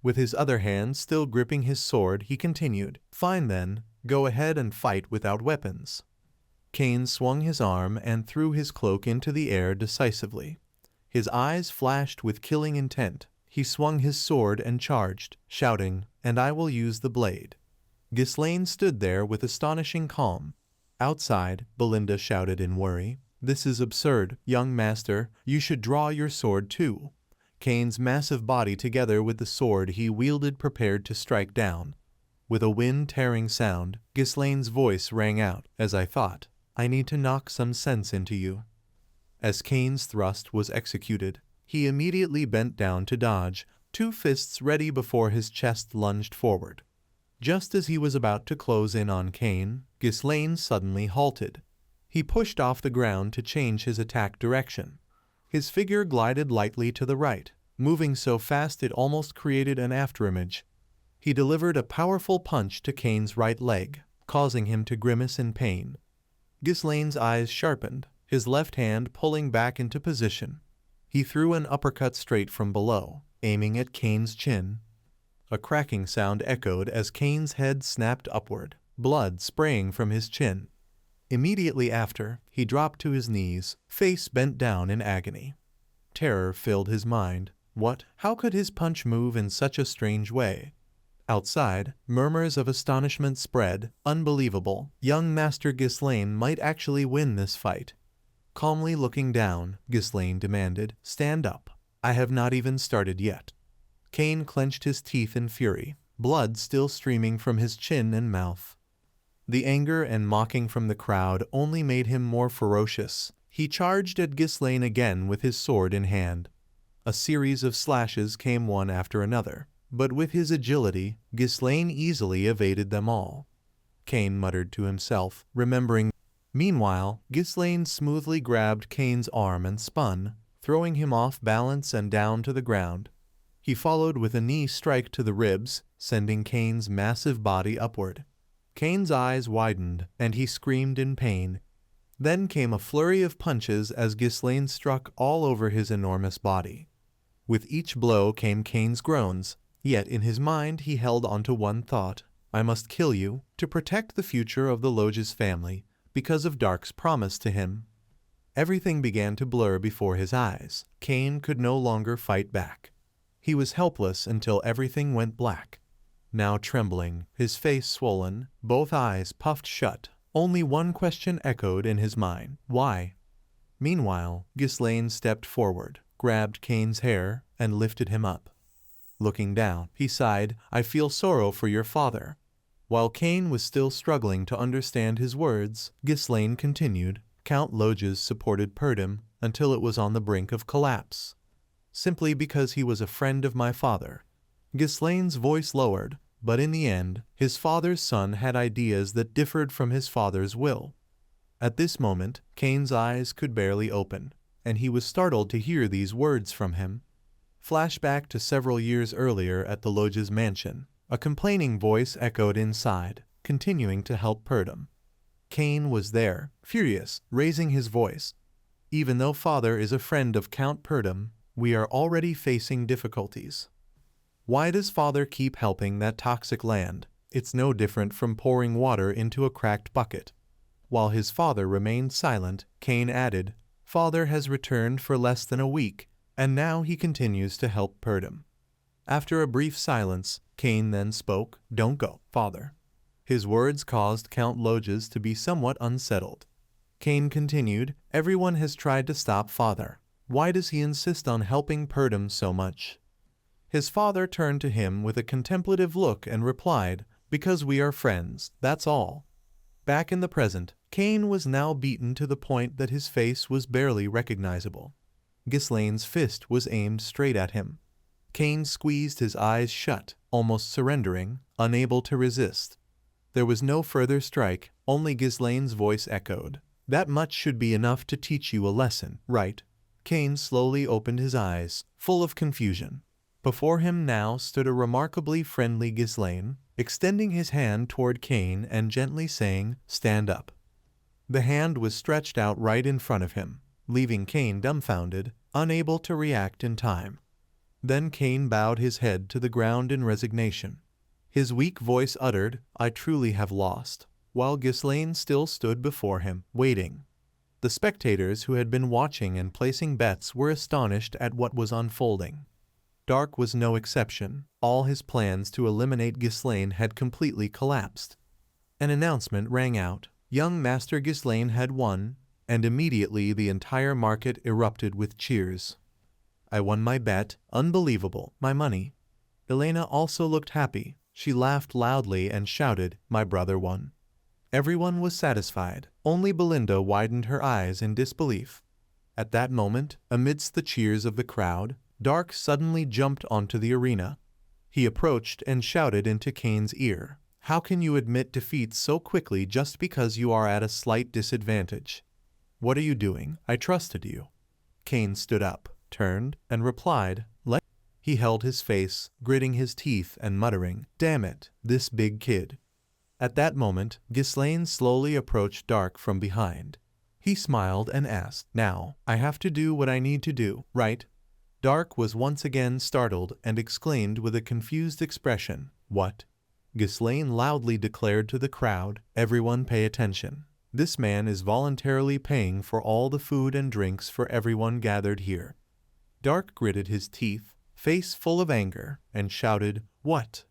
With his other hand still gripping his sword, he continued, "Fine then, go ahead and fight without weapons." Kane swung his arm and threw his cloak into the air decisively. His eyes flashed with killing intent. He swung his sword and charged, shouting, "And I will use the blade." Ghislaine stood there with astonishing calm. Outside, Belinda shouted in worry, "This is absurd, young master. You should draw your sword too." Kane's massive body together with the sword he wielded prepared to strike down. With a wind-tearing sound, Ghislaine's voice rang out, "As I thought. I need to knock some sense into you." As Kane's thrust was executed, he immediately bent down to dodge, two fists ready before his chest lunged forward. Just as he was about to close in on Kane, Ghislaine suddenly halted. He pushed off the ground to change his attack direction. His figure glided lightly to the right, moving so fast it almost created an afterimage. He delivered a powerful punch to Kane's right leg, causing him to grimace in pain. Ghislaine's eyes sharpened. his left hand pulling back into position. He threw an uppercut straight from below, aiming at Kane's chin. A cracking sound echoed as Kane's head snapped upward, blood spraying from his chin. Immediately after, he dropped to his knees, face bent down in agony. Terror filled his mind. What? How could his punch move in such a strange way? Outside, murmurs of astonishment spread. Unbelievable. Young Master Ghislaine might actually win this fight. Calmly looking down, Ghislaine demanded, "Stand up. I have not even started yet." Kane clenched his teeth in fury, blood still streaming from his chin and mouth. The anger and mocking from the crowd only made him more ferocious. He charged at Ghislaine again with his sword in hand. A series of slashes came one after another, but with his agility, Ghislaine easily evaded them all. Kane muttered to himself, remembering. Meanwhile, Ghislaine smoothly grabbed Kane's arm and spun, throwing him off balance and down to the ground. He followed with a knee strike to the ribs, sending Kane's massive body upward. Kane's eyes widened, and he screamed in pain. Then came a flurry of punches as Ghislaine struck all over his enormous body. With each blow came Kane's groans, yet in his mind he held onto one thought: I must kill you, to protect the future of the Lodge's family, because of Dark's promise to him. Everything began to blur before his eyes. Kane could no longer fight back. He was helpless until everything went black. Now trembling, his face swollen, both eyes puffed shut, only one question echoed in his mind: why? Meanwhile, Ghislaine stepped forward, grabbed Kane's hair, and lifted him up. Looking down, he sighed, "I feel sorrow for your father." While Kane was still struggling to understand his words, Ghislaine continued, "Count Lodges supported Purdom until it was on the brink of collapse. Simply because he was a friend of my father." Ghislaine's voice lowered, but in the end, his father's son had ideas that differed from his father's will. At this moment, Kane's eyes could barely open, and he was startled to hear these words from him. Flashback to several years earlier at the Lodge's mansion. A complaining voice echoed inside, continuing to help Purdom. Kane was there, furious, raising his voice. "Even though father is a friend of Count Purdom, we are already facing difficulties. Why does father keep helping that toxic land? It's no different from pouring water into a cracked bucket." While his father remained silent, Kane added, "Father has returned for less than a week, and now he continues to help Purdom." After a brief silence, Kane then spoke, "Don't go, father." His words caused Count Lodges to be somewhat unsettled. Kane continued, "Everyone has tried to stop father. Why does he insist on helping Purdom so much?" His father turned to him with a contemplative look and replied, "Because we are friends, that's all." Back in the present, Kane was now beaten to the point that his face was barely recognizable. Ghislaine's fist was aimed straight at him. Kane squeezed his eyes shut, almost surrendering, unable to resist. There was no further strike, only Ghislaine's voice echoed, "That much should be enough to teach you a lesson, right?" Kane slowly opened his eyes, full of confusion. Before him now stood a remarkably friendly Ghislaine, extending his hand toward Kane and gently saying, "Stand up." The hand was stretched out right in front of him, leaving Kane dumbfounded, unable to react in time. Then Kane bowed his head to the ground in resignation. His weak voice uttered, "I truly have lost," while Ghislaine still stood before him, waiting. The spectators who had been watching and placing bets were astonished at what was unfolding. Dark was no exception. All his plans to eliminate Ghislaine had completely collapsed. An announcement rang out. Young Master Ghislaine had won, and immediately the entire market erupted with cheers. "I won my bet. Unbelievable. My money." Elena also looked happy. She laughed loudly and shouted, "My brother won." Everyone was satisfied. Only Belinda widened her eyes in disbelief. At that moment, amidst the cheers of the crowd, Dark suddenly jumped onto the arena. He approached and shouted into Kane's ear, "How can you admit defeat so quickly just because you are at a slight disadvantage? What are you doing? I trusted you." Kane stood up, turned, and replied, "Let." He held his face, gritting his teeth and muttering, "Damn it, this big kid." At that moment, Ghislaine slowly approached Dark from behind. He smiled and asked, "Now, I have to do what I need to do, right?" Dark was once again startled and exclaimed with a confused expression, "What?" Ghislaine loudly declared to the crowd, "Everyone pay attention. This man is voluntarily paying for all the food and drinks for everyone gathered here." Dark gritted his teeth, face full of anger, and shouted, "What?"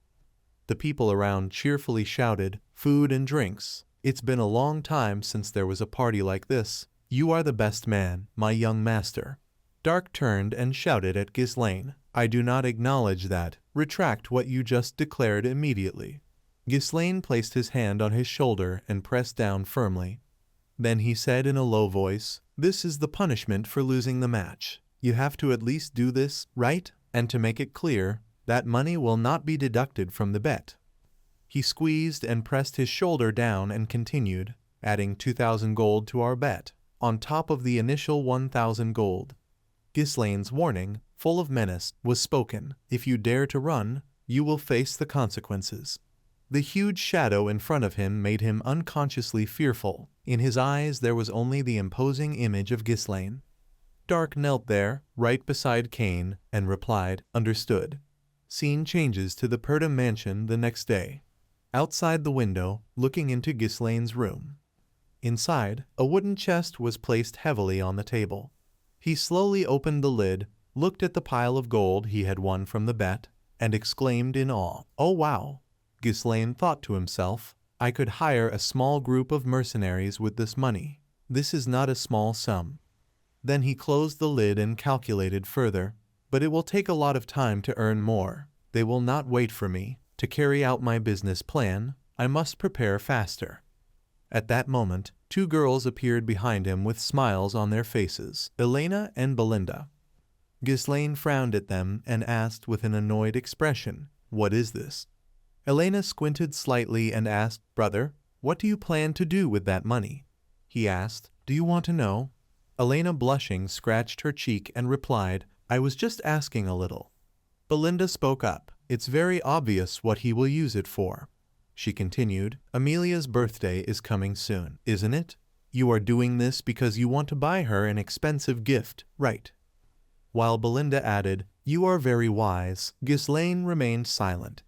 The people around cheerfully shouted, "Food and drinks. It's been a long time since there was a party like this. You are the best man, my young master." Dark turned and shouted at Ghislaine, "I do not acknowledge that. Retract what you just declared immediately." Ghislaine placed his hand on his shoulder and pressed down firmly. Then he said in a low voice, "This is the punishment for losing the match. You have to at least do this, right? And to make it clear, that money will not be deducted from the bet." He squeezed and pressed his shoulder down and continued, "Adding 2,000 gold to our bet, on top of the initial 1,000 gold. Ghislaine's warning, full of menace, was spoken. "If you dare to run, you will face the consequences." The huge shadow in front of him made him unconsciously fearful. In his eyes there was only the imposing image of Ghislaine. Dark knelt there, right beside Kane, and replied, "Understood." Scene changes to the Purda mansion the next day. Outside the window, looking into Ghislaine's room. Inside, a wooden chest was placed heavily on the table. He slowly opened the lid, looked at the pile of gold he had won from the bet, and exclaimed in awe, "Oh wow!" Ghislaine thought to himself, "I could hire a small group of mercenaries with this money. This is not a small sum." Then he closed the lid and calculated further, "But it will take a lot of time to earn more. They will not wait for me. To carry out my business plan, I must prepare faster." At that moment, two girls appeared behind him with smiles on their faces, Elena and Belinda. Ghislaine frowned at them and asked with an annoyed expression, "What is this?" Elena squinted slightly and asked, "Brother, what do you plan to do with that money?" He asked, "Do you want to know?" Elena, blushing, scratched her cheek and replied, "I was just asking a little." Belinda spoke up, "It's very obvious what he will use it for." She continued, "Amelia's birthday is coming soon, isn't it? You are doing this because you want to buy her an expensive gift, right?" While Belinda added, "You are very wise," Ghislaine remained silent.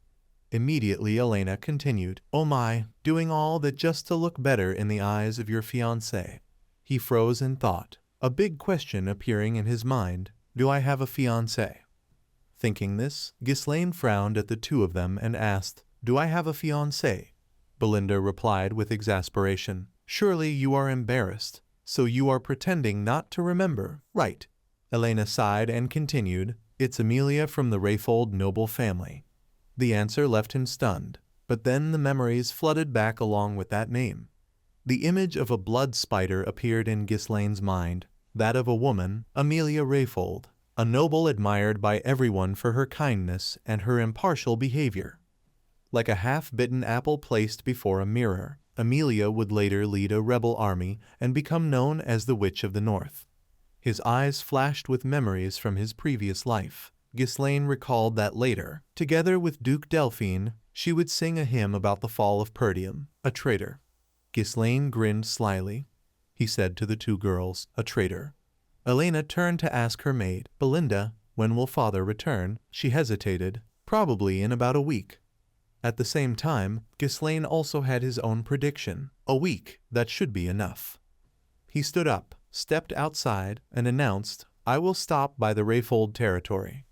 Immediately Elena continued, "Oh my, doing all that just to look better in the eyes of your fiancé." He froze in thought, a big question appearing in his mind, "Do I have a fiancé?" Thinking this, Ghislaine frowned at the two of them and asked, "Do I have a fiancé?" Belinda replied with exasperation, "Surely you are embarrassed, so you are pretending not to remember, right?" Elena sighed and continued, "It's Amelia from the Rayfold noble family." The answer left him stunned, but then the memories flooded back along with that name. The image of a blood spider appeared in Ghislaine's mind, that of a woman, Amelia Rayfold, a noble admired by everyone for her kindness and her impartial behavior. Like a half-bitten apple placed before a mirror, Amelia would later lead a rebel army and become known as the Witch of the North. His eyes flashed with memories from his previous life. Ghislaine recalled that later, together with Duke Delphine, she would sing a hymn about the fall of Perdium, a traitor. Ghislaine grinned slyly. He said to the two girls, "A traitor." Elena turned to ask her maid, "Belinda, when will father return?" She hesitated, "Probably in about a week." At the same time, Ghislaine also had his own prediction. A week, that should be enough. He stood up, stepped outside, and announced, "I will stop by the Rayfold territory."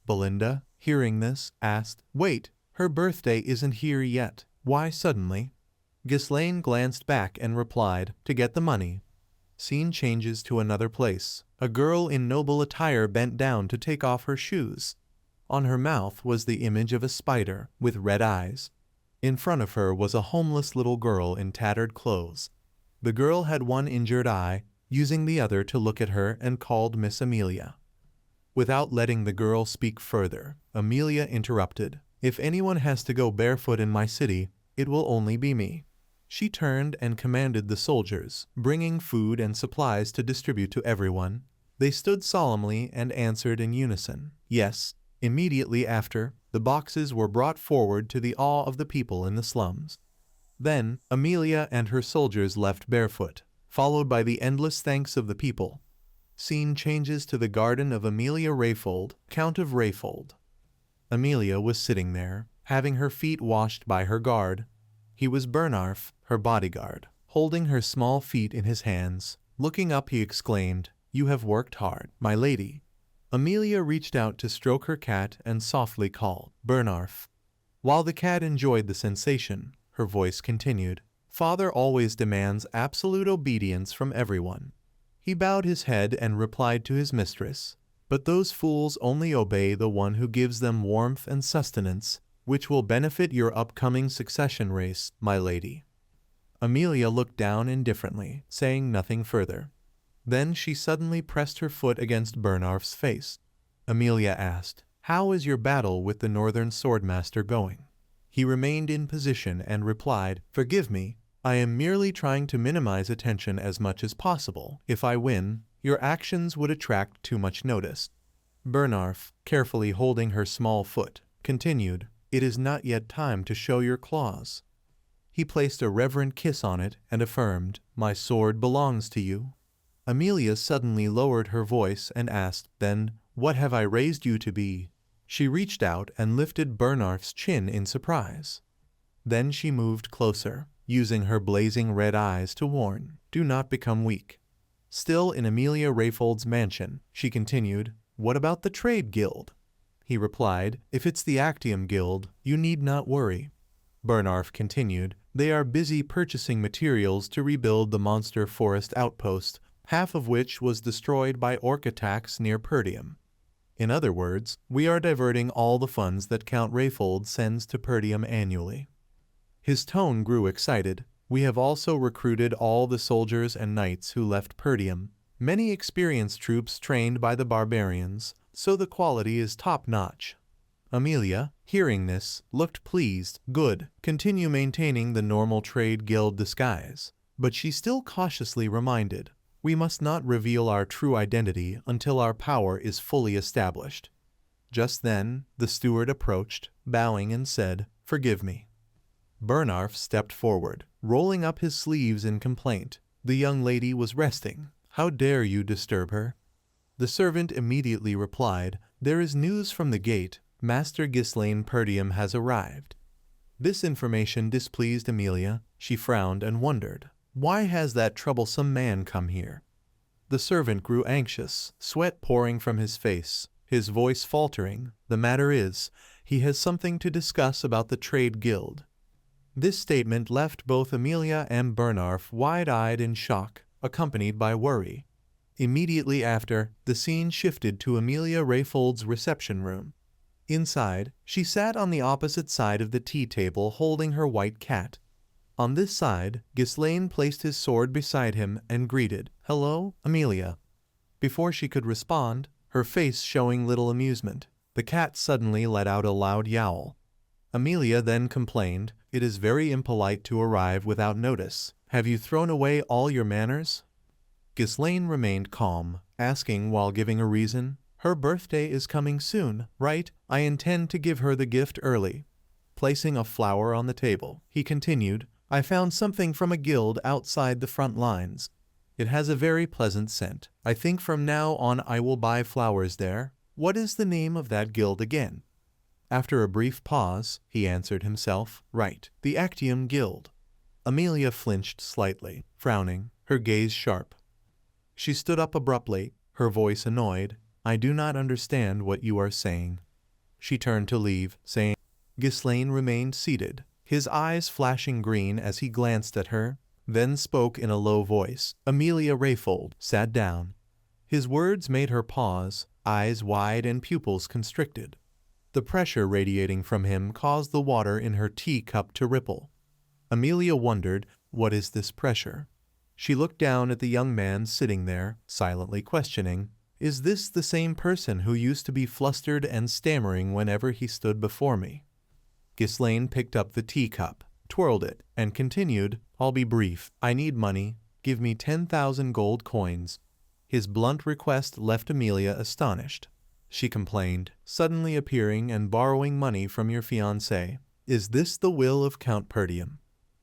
Belinda, hearing this, asked, "Wait, her birthday isn't here yet. Why suddenly?" Ghislaine glanced back and replied, "To get the money." Scene changes to another place. A girl in noble attire bent down to take off her shoes. On her mouth was the image of a spider, with red eyes. In front of her was a homeless little girl in tattered clothes. The girl had one injured eye, using the other to look at her, and called Miss Amelia. Without letting the girl speak further, Amelia interrupted, "If anyone has to go barefoot in my city, it will only be me." She turned and commanded the soldiers, bringing food and supplies to distribute to everyone. They stood solemnly and answered in unison, "Yes." Immediately after, the boxes were brought forward to the awe of the people in the slums. Then, Amelia and her soldiers left barefoot, followed by the endless thanks of the people. Scene changes to the garden of Amelia Rayfold, Count of Rayfold. Amelia was sitting there, having her feet washed by her guard. He was Bernarf, her bodyguard. Holding her small feet in his hands, looking up he exclaimed, "You have worked hard, my lady." Amelia reached out to stroke her cat and softly called, "Bernarf." While the cat enjoyed the sensation, her voice continued, "Father always demands absolute obedience from everyone." He bowed his head and replied to his mistress, "But those fools only obey the one who gives them warmth and sustenance, which will benefit your upcoming succession race, my lady." Amelia looked down indifferently, saying nothing further. Then she suddenly pressed her foot against Bernarf's face. Amelia asked, "How is your battle with the Northern Swordmaster going?" He remained in position and replied, "Forgive me, I am merely trying to minimize attention as much as possible. If I win, your actions would attract too much notice." Bernarf, carefully holding her small foot, continued, "It is not yet time to show your claws." He placed a reverent kiss on it and affirmed, "My sword belongs to you." Amelia suddenly lowered her voice and asked, "Then, what have I raised you to be?" She reached out and lifted Bernarf's chin in surprise. Then she moved closer, using her blazing red eyes to warn, "Do not become weak." Still in Amelia Rayfold's mansion, she continued, "What about the Trade Guild?" He replied, "If it's the Actium Guild, you need not worry." Bernarf continued, "They are busy purchasing materials to rebuild the monster forest outpost, half of which was destroyed by orc attacks near Perdium. In other words, we are diverting all the funds that Count Rayfold sends to Perdium annually." His tone grew excited. "We have also recruited all the soldiers and knights who left Perdium, many experienced troops trained by the barbarians, so the quality is top-notch." Amelia, hearing this, looked pleased. "Good, continue maintaining the normal Trade Guild disguise." But she still cautiously reminded, "We must not reveal our true identity until our power is fully established." Just then, the steward approached, bowing and said, "Forgive me." Bernarf stepped forward, rolling up his sleeves in complaint. The young lady was resting. "How dare you disturb her?" The servant immediately replied, "There is news from the gate. Master Ghislaine Perdium has arrived." This information displeased Amelia. She frowned and wondered, "Why has that troublesome man come here?" The servant grew anxious, sweat pouring from his face, his voice faltering. "The matter is, he has something to discuss about the Trade Guild." This statement left both Amelia and Bernarf wide-eyed in shock, accompanied by worry. Immediately after, the scene shifted to Amelia Rayfold's reception room. Inside, she sat on the opposite side of the tea table holding her white cat. On this side, Ghislaine placed his sword beside him and greeted, "Hello, Amelia." Before she could respond, her face showing little amusement, the cat suddenly let out a loud yowl. Amelia then complained, "It is very impolite to arrive without notice. Have you thrown away all your manners?" Ghislaine remained calm, asking while giving a reason, "Her birthday is coming soon, right? I intend to give her the gift early." Placing a flower on the table, he continued, "I found something from a guild outside the front lines. It has a very pleasant scent. I think from now on I will buy flowers there. What is the name of that guild again?" After a brief pause, he answered himself, "Right, the Actium Guild." Amelia flinched slightly, frowning, her gaze sharp. She stood up abruptly, her voice annoyed. "I do not understand what you are saying." She turned to leave, saying, Ghislaine remained seated, his eyes flashing green as he glanced at her, then spoke in a low voice. Amelia Rayfold sat down. His words made her pause, eyes wide and pupils constricted. The pressure radiating from him caused the water in her teacup to ripple. Amelia wondered, what is this pressure? She looked down at the young man sitting there, silently questioning, "Is this the same person who used to be flustered and stammering whenever he stood before me?" Ghislaine picked up the teacup, twirled it, and continued, "I'll be brief. I need money. Give me 10,000 gold coins." His blunt request left Amelia astonished. She complained, "Suddenly appearing and borrowing money from your fiancé. Is this the will of Count Perdium?"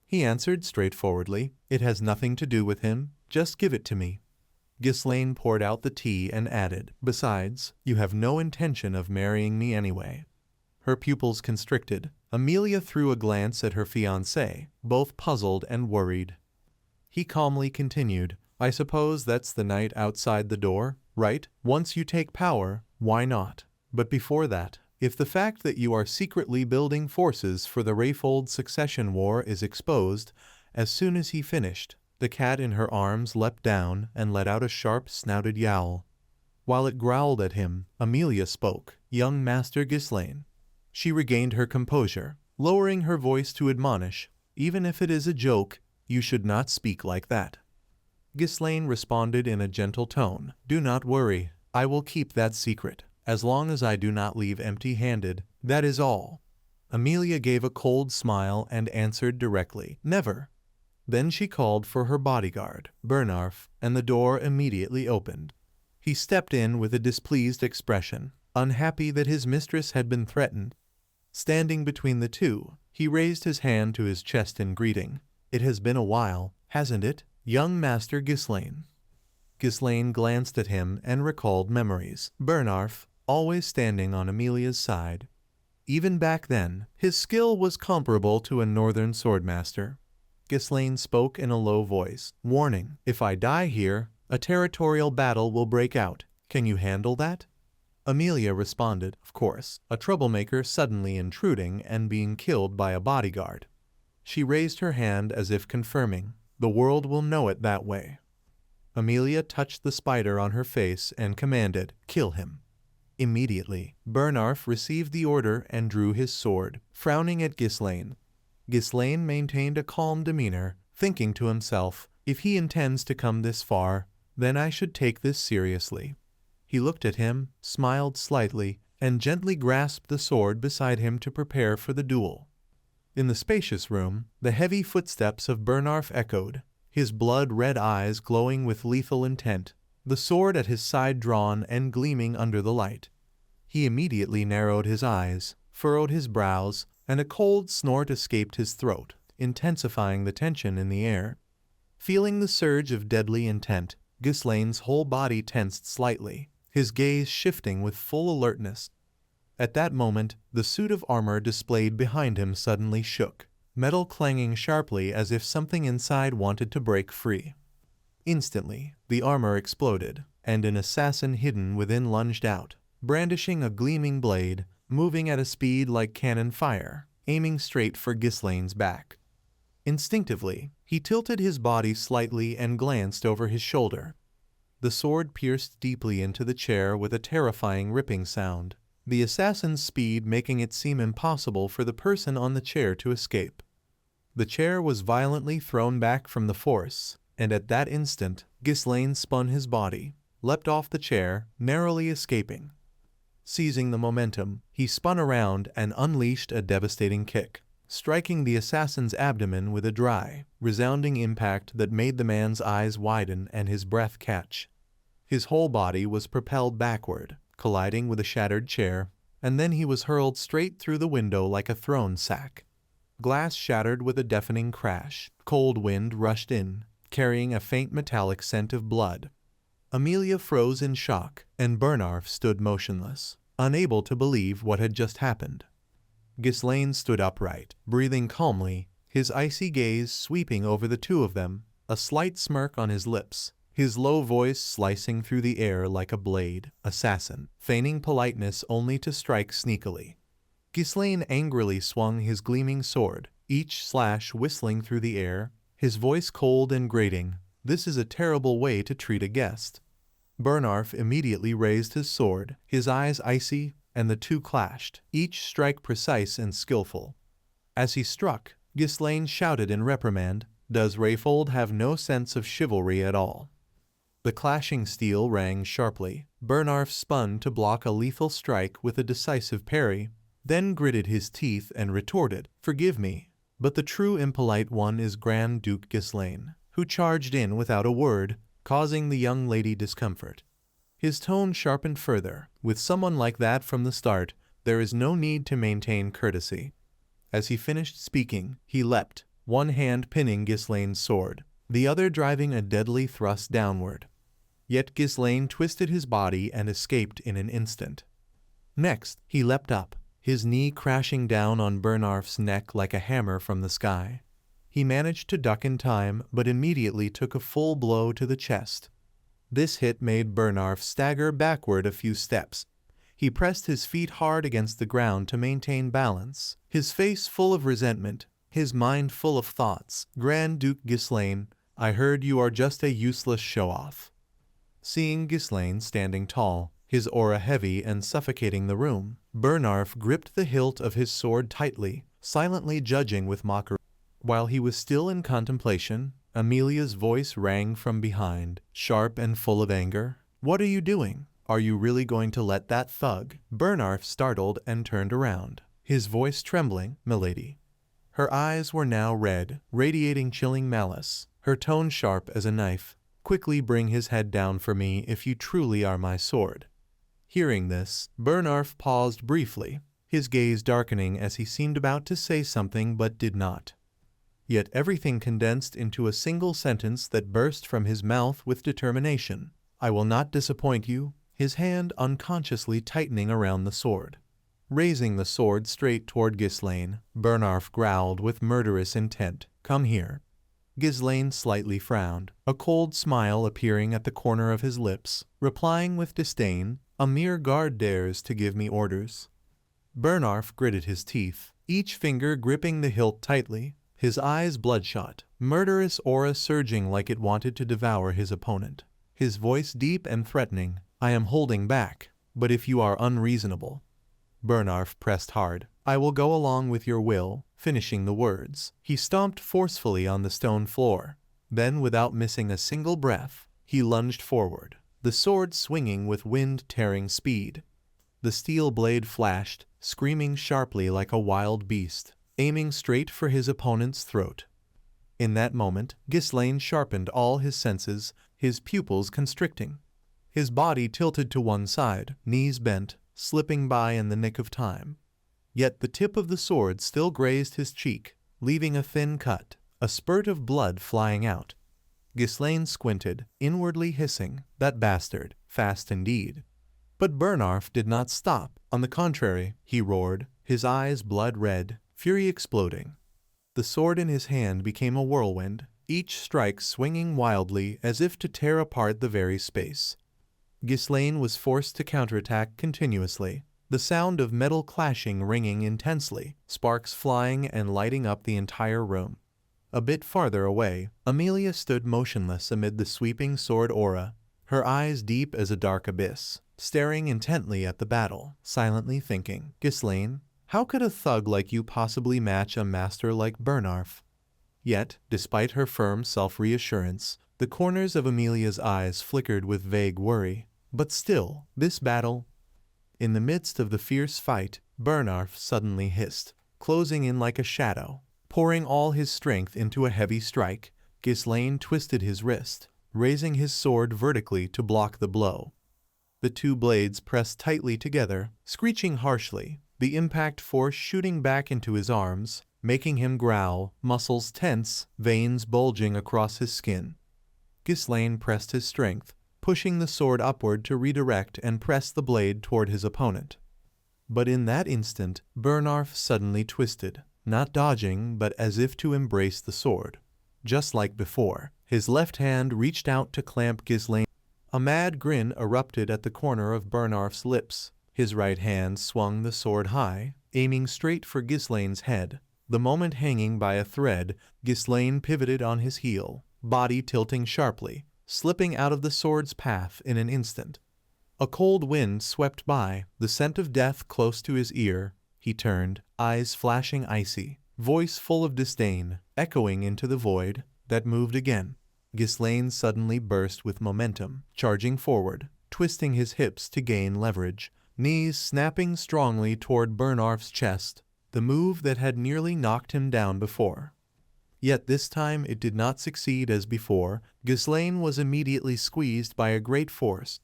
He answered straightforwardly, "It has nothing to do with him. Just give it to me." Ghislaine poured out the tea and added, "Besides, you have no intention of marrying me anyway." Her pupils constricted. Amelia threw a glance at her fiancé, both puzzled and worried. He calmly continued, "I suppose that's the night outside the door, right? Once you take power, why not? But before that, if the fact that you are secretly building forces for the Rayfold succession war is exposed," as soon as he finished, the cat in her arms leapt down and let out a sharp-snouted yowl. While it growled at him, Amelia spoke, "Young Master Ghislaine." She regained her composure, lowering her voice to admonish, "Even if it is a joke, you should not speak like that." Ghislaine responded in a gentle tone, "Do not worry, I will keep that secret. As long as I do not leave empty-handed, that is all." Amelia gave a cold smile and answered directly, "Never." Then she called for her bodyguard, Bernarf, and the door immediately opened. He stepped in with a displeased expression, unhappy that his mistress had been threatened. Standing between the two, he raised his hand to his chest in greeting. "It has been a while, hasn't it, young Master Ghislaine?" Ghislaine glanced at him and recalled memories. Bernarf, always standing on Amelia's side. Even back then, his skill was comparable to a northern swordmaster. Ghislaine spoke in a low voice, warning, "If I die here, a territorial battle will break out. Can you handle that?" Amelia responded, "Of course," a troublemaker suddenly intruding and being killed by a bodyguard. She raised her hand as if confirming, "The world will know it that way." Amelia touched the spider on her face and commanded, "Kill him." Immediately, Bernarf received the order and drew his sword, frowning at Ghislaine. Ghislaine maintained a calm demeanor, thinking to himself, "If he intends to come this far, then I should take this seriously." He looked at him, smiled slightly, and gently grasped the sword beside him to prepare for the duel. In the spacious room, the heavy footsteps of Bernarf echoed, his blood-red eyes glowing with lethal intent, the sword at his side drawn and gleaming under the light. He immediately narrowed his eyes, furrowed his brows, and a cold snort escaped his throat, intensifying the tension in the air. Feeling the surge of deadly intent, Ghislaine's whole body tensed slightly, his gaze shifting with full alertness. At that moment, the suit of armor displayed behind him suddenly shook, metal clanging sharply as if something inside wanted to break free. Instantly, the armor exploded, and an assassin hidden within lunged out, brandishing a gleaming blade, moving at a speed like cannon fire, aiming straight for Ghislaine's back. Instinctively, he tilted his body slightly and glanced over his shoulder. The sword pierced deeply into the chair with a terrifying ripping sound, the assassin's speed making it seem impossible for the person on the chair to escape. The chair was violently thrown back from the force, and at that instant, Ghislaine spun his body, leapt off the chair, narrowly escaping. Seizing the momentum, he spun around and unleashed a devastating kick, striking the assassin's abdomen with a dry, resounding impact that made the man's eyes widen and his breath catch. His whole body was propelled backward, colliding with a shattered chair, and then he was hurled straight through the window like a thrown sack. Glass shattered with a deafening crash. Cold wind rushed in, carrying a faint metallic scent of blood. Amelia froze in shock, and Bernarf stood motionless, unable to believe what had just happened. Ghislaine stood upright, breathing calmly, his icy gaze sweeping over the two of them, a slight smirk on his lips, his low voice slicing through the air like a blade. "Assassin," feigning politeness only to strike sneakily. Ghislaine angrily swung his gleaming sword, each slash whistling through the air, his voice cold and grating. "This is a terrible way to treat a guest." Bernarf immediately raised his sword, his eyes icy, and the two clashed, each strike precise and skillful. As he struck, Ghislaine shouted in reprimand, "Does Rayfold have no sense of chivalry at all?" The clashing steel rang sharply. Bernarf spun to block a lethal strike with a decisive parry, then gritted his teeth and retorted, "Forgive me, but the true impolite one is Grand Duke Ghislaine, who charged in without a word, causing the young lady discomfort." His tone sharpened further. "With someone like that from the start, there is no need to maintain courtesy." As he finished speaking, he leapt, one hand pinning Ghislaine's sword. the other driving a deadly thrust downward. Yet Ghislaine twisted his body and escaped in an instant. Next, he leapt up, his knee crashing down on Bernarf's neck like a hammer from the sky. He managed to duck in time, but immediately took a full blow to the chest. This hit made Bernarf stagger backward a few steps. He pressed his feet hard against the ground to maintain balance, his face full of resentment, his mind full of thoughts. Grand Duke Ghislaine, I heard you are just a useless show-off. Seeing Ghislaine standing tall, his aura heavy and suffocating the room, Bernarf gripped the hilt of his sword tightly, silently judging with mockery. While he was still in contemplation, Amelia's voice rang from behind, sharp and full of anger. What are you doing? Are you really going to let that thug? Bernarf startled and turned around, his voice trembling. Milady. Her eyes were now red, radiating chilling malice, her tone sharp as a knife. Quickly bring his head down for me if you truly are my sword. Hearing this, Bernarf paused briefly, his gaze darkening as he seemed about to say something but did not. Yet everything condensed into a single sentence that burst from his mouth with determination. I will not disappoint you, his hand unconsciously tightening around the sword. Raising the sword straight toward Ghislaine, Bernarf growled with murderous intent. Come here. Ghislaine slightly frowned, a cold smile appearing at the corner of his lips, replying with disdain, a mere guard dares to give me orders. Bernarf gritted his teeth, each finger gripping the hilt tightly, his eyes bloodshot, murderous aura surging like it wanted to devour his opponent. His voice deep and threatening, I am holding back, but if you are unreasonable. Bernarf pressed hard. I will go along with your will. Finishing the words, he stomped forcefully on the stone floor. Then, without missing a single breath, he lunged forward, the sword swinging with wind-tearing speed. The steel blade flashed, screaming sharply like a wild beast, aiming straight for his opponent's throat. In that moment, Ghislaine sharpened all his senses, his pupils constricting. His body tilted to one side, knees bent, slipping by in the nick of time. Yet the tip of the sword still grazed his cheek, leaving a thin cut, a spurt of blood flying out. Ghislaine squinted, inwardly hissing, that bastard, fast indeed. But Bernarf did not stop. On the contrary, he roared, his eyes blood red, fury exploding. The sword in his hand became a whirlwind, each strike swinging wildly as if to tear apart the very space. Ghislaine was forced to counterattack continuously, the sound of metal clashing ringing intensely, sparks flying and lighting up the entire room. A bit farther away, Amelia stood motionless amid the sweeping sword aura, her eyes deep as a dark abyss, staring intently at the battle, silently thinking, Ghislaine, how could a thug like you possibly match a master like Bernarf? Yet, despite her firm self-reassurance, the corners of Amelia's eyes flickered with vague worry. But still, this battle... In the midst of the fierce fight, Bernarf suddenly hissed, closing in like a shadow. Pouring all his strength into a heavy strike, Ghislaine twisted his wrist, raising his sword vertically to block the blow. The two blades pressed tightly together, screeching harshly, the impact force shooting back into his arms, making him growl, muscles tense, veins bulging across his skin. Ghislaine pressed his strength, pushing the sword upward to redirect and press the blade toward his opponent. But in that instant, Bernarf suddenly twisted, not dodging but as if to embrace the sword. Just like before, his left hand reached out to clamp Ghislaine. A mad grin erupted at the corner of Bernarf's lips. His right hand swung the sword high, aiming straight for Ghislaine's head. The moment hanging by a thread, Ghislaine pivoted on his heel, body tilting sharply, slipping out of the sword's path in an instant. A cold wind swept by, the scent of death close to his ear. He turned, eyes flashing icy, voice full of disdain, echoing into the void, that moved again. Ghislaine suddenly burst with momentum, charging forward, twisting his hips to gain leverage, knees snapping strongly toward Bernarf's chest, the move that had nearly knocked him down before. Yet this time it did not succeed as before. Ghislaine was immediately squeezed by a great force.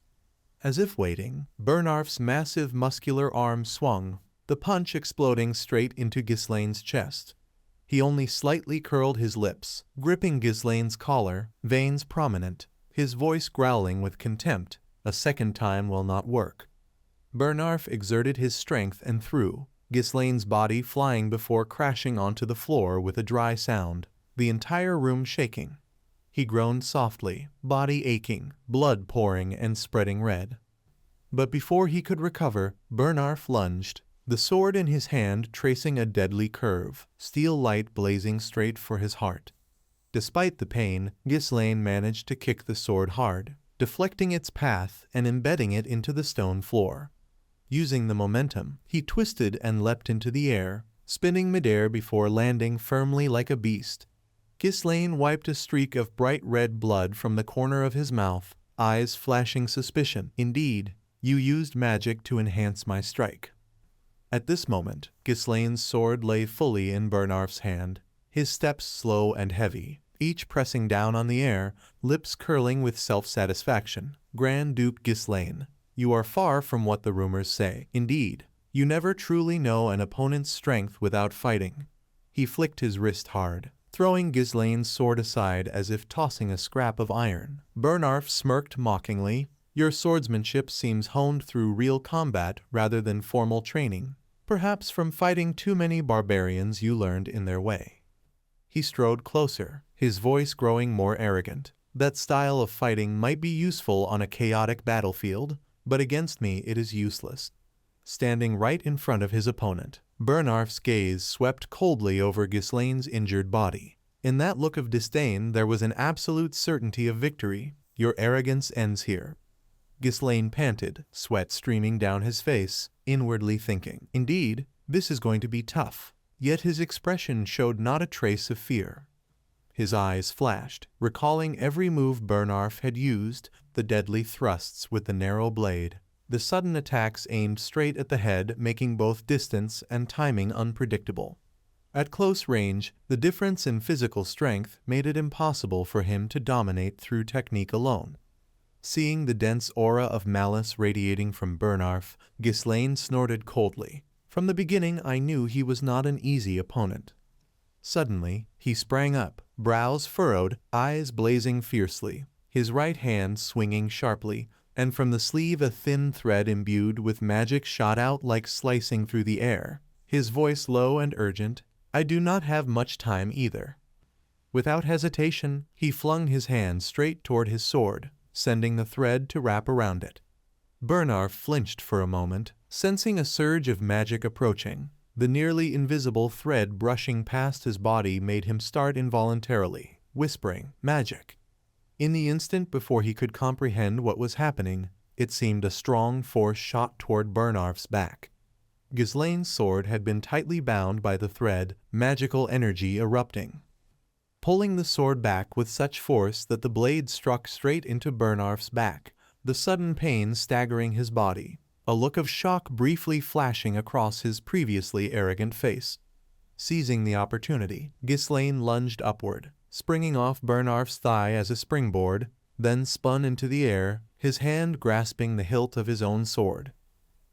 As if waiting, Bernarf's massive muscular arm swung, the punch exploding straight into Ghislaine's chest. He only slightly curled his lips, gripping Ghislaine's collar, veins prominent, his voice growling with contempt. A second time will not work. Bernarf exerted his strength and threw, Ghislaine's body flying before crashing onto the floor with a dry sound, the entire room shaking. He groaned softly, body aching, blood pouring and spreading red. But before he could recover, Bernarf lunged, the sword in his hand tracing a deadly curve, steel light blazing straight for his heart. Despite the pain, Ghislaine managed to kick the sword hard, deflecting its path and embedding it into the stone floor. Using the momentum, he twisted and leapt into the air, spinning midair before landing firmly like a beast. Ghislaine wiped a streak of bright red blood from the corner of his mouth, eyes flashing suspicion. Indeed, you used magic to enhance my strike. At this moment, Ghislaine's sword lay fully in Bernarf's hand, his steps slow and heavy, each pressing down on the air, lips curling with self-satisfaction. Grand Duke Ghislaine, you are far from what the rumors say. Indeed, you never truly know an opponent's strength without fighting. He flicked his wrist hard, throwing Ghislaine's sword aside as if tossing a scrap of iron. Bernarf smirked mockingly. Your swordsmanship seems honed through real combat rather than formal training. Perhaps from fighting too many barbarians you learned in their way. He strode closer, his voice growing more arrogant. That style of fighting might be useful on a chaotic battlefield, but against me it is useless. Standing right in front of his opponent, Bernarf's gaze swept coldly over Ghislaine's injured body. In that look of disdain there was an absolute certainty of victory. Your arrogance ends here. Ghislaine panted, sweat streaming down his face, inwardly thinking, indeed, this is going to be tough. Yet his expression showed not a trace of fear. His eyes flashed, recalling every move Bernarf had used, the deadly thrusts with the narrow blade, the sudden attacks aimed straight at the head, making both distance and timing unpredictable. At close range, the difference in physical strength made it impossible for him to dominate through technique alone. Seeing the dense aura of malice radiating from Bernarf, Ghislaine snorted coldly. From the beginning I knew he was not an easy opponent. Suddenly, he sprang up, brows furrowed, eyes blazing fiercely, his right hand swinging sharply, and from the sleeve a thin thread imbued with magic shot out like slicing through the air. His voice low and urgent, I do not have much time either. Without hesitation, he flung his hand straight toward his sword, sending the thread to wrap around it. Bernarf flinched for a moment, sensing a surge of magic approaching. The nearly invisible thread brushing past his body made him start involuntarily, whispering, magic. In the instant before he could comprehend what was happening, it seemed a strong force shot toward Bernarf's back. Ghislaine's sword had been tightly bound by the thread, magical energy erupting. Pulling the sword back with such force that the blade struck straight into Bernarf's back, the sudden pain staggering his body, a look of shock briefly flashing across his previously arrogant face. Seizing the opportunity, Ghislaine lunged upward, springing off Bernarf's thigh as a springboard, then spun into the air, his hand grasping the hilt of his own sword.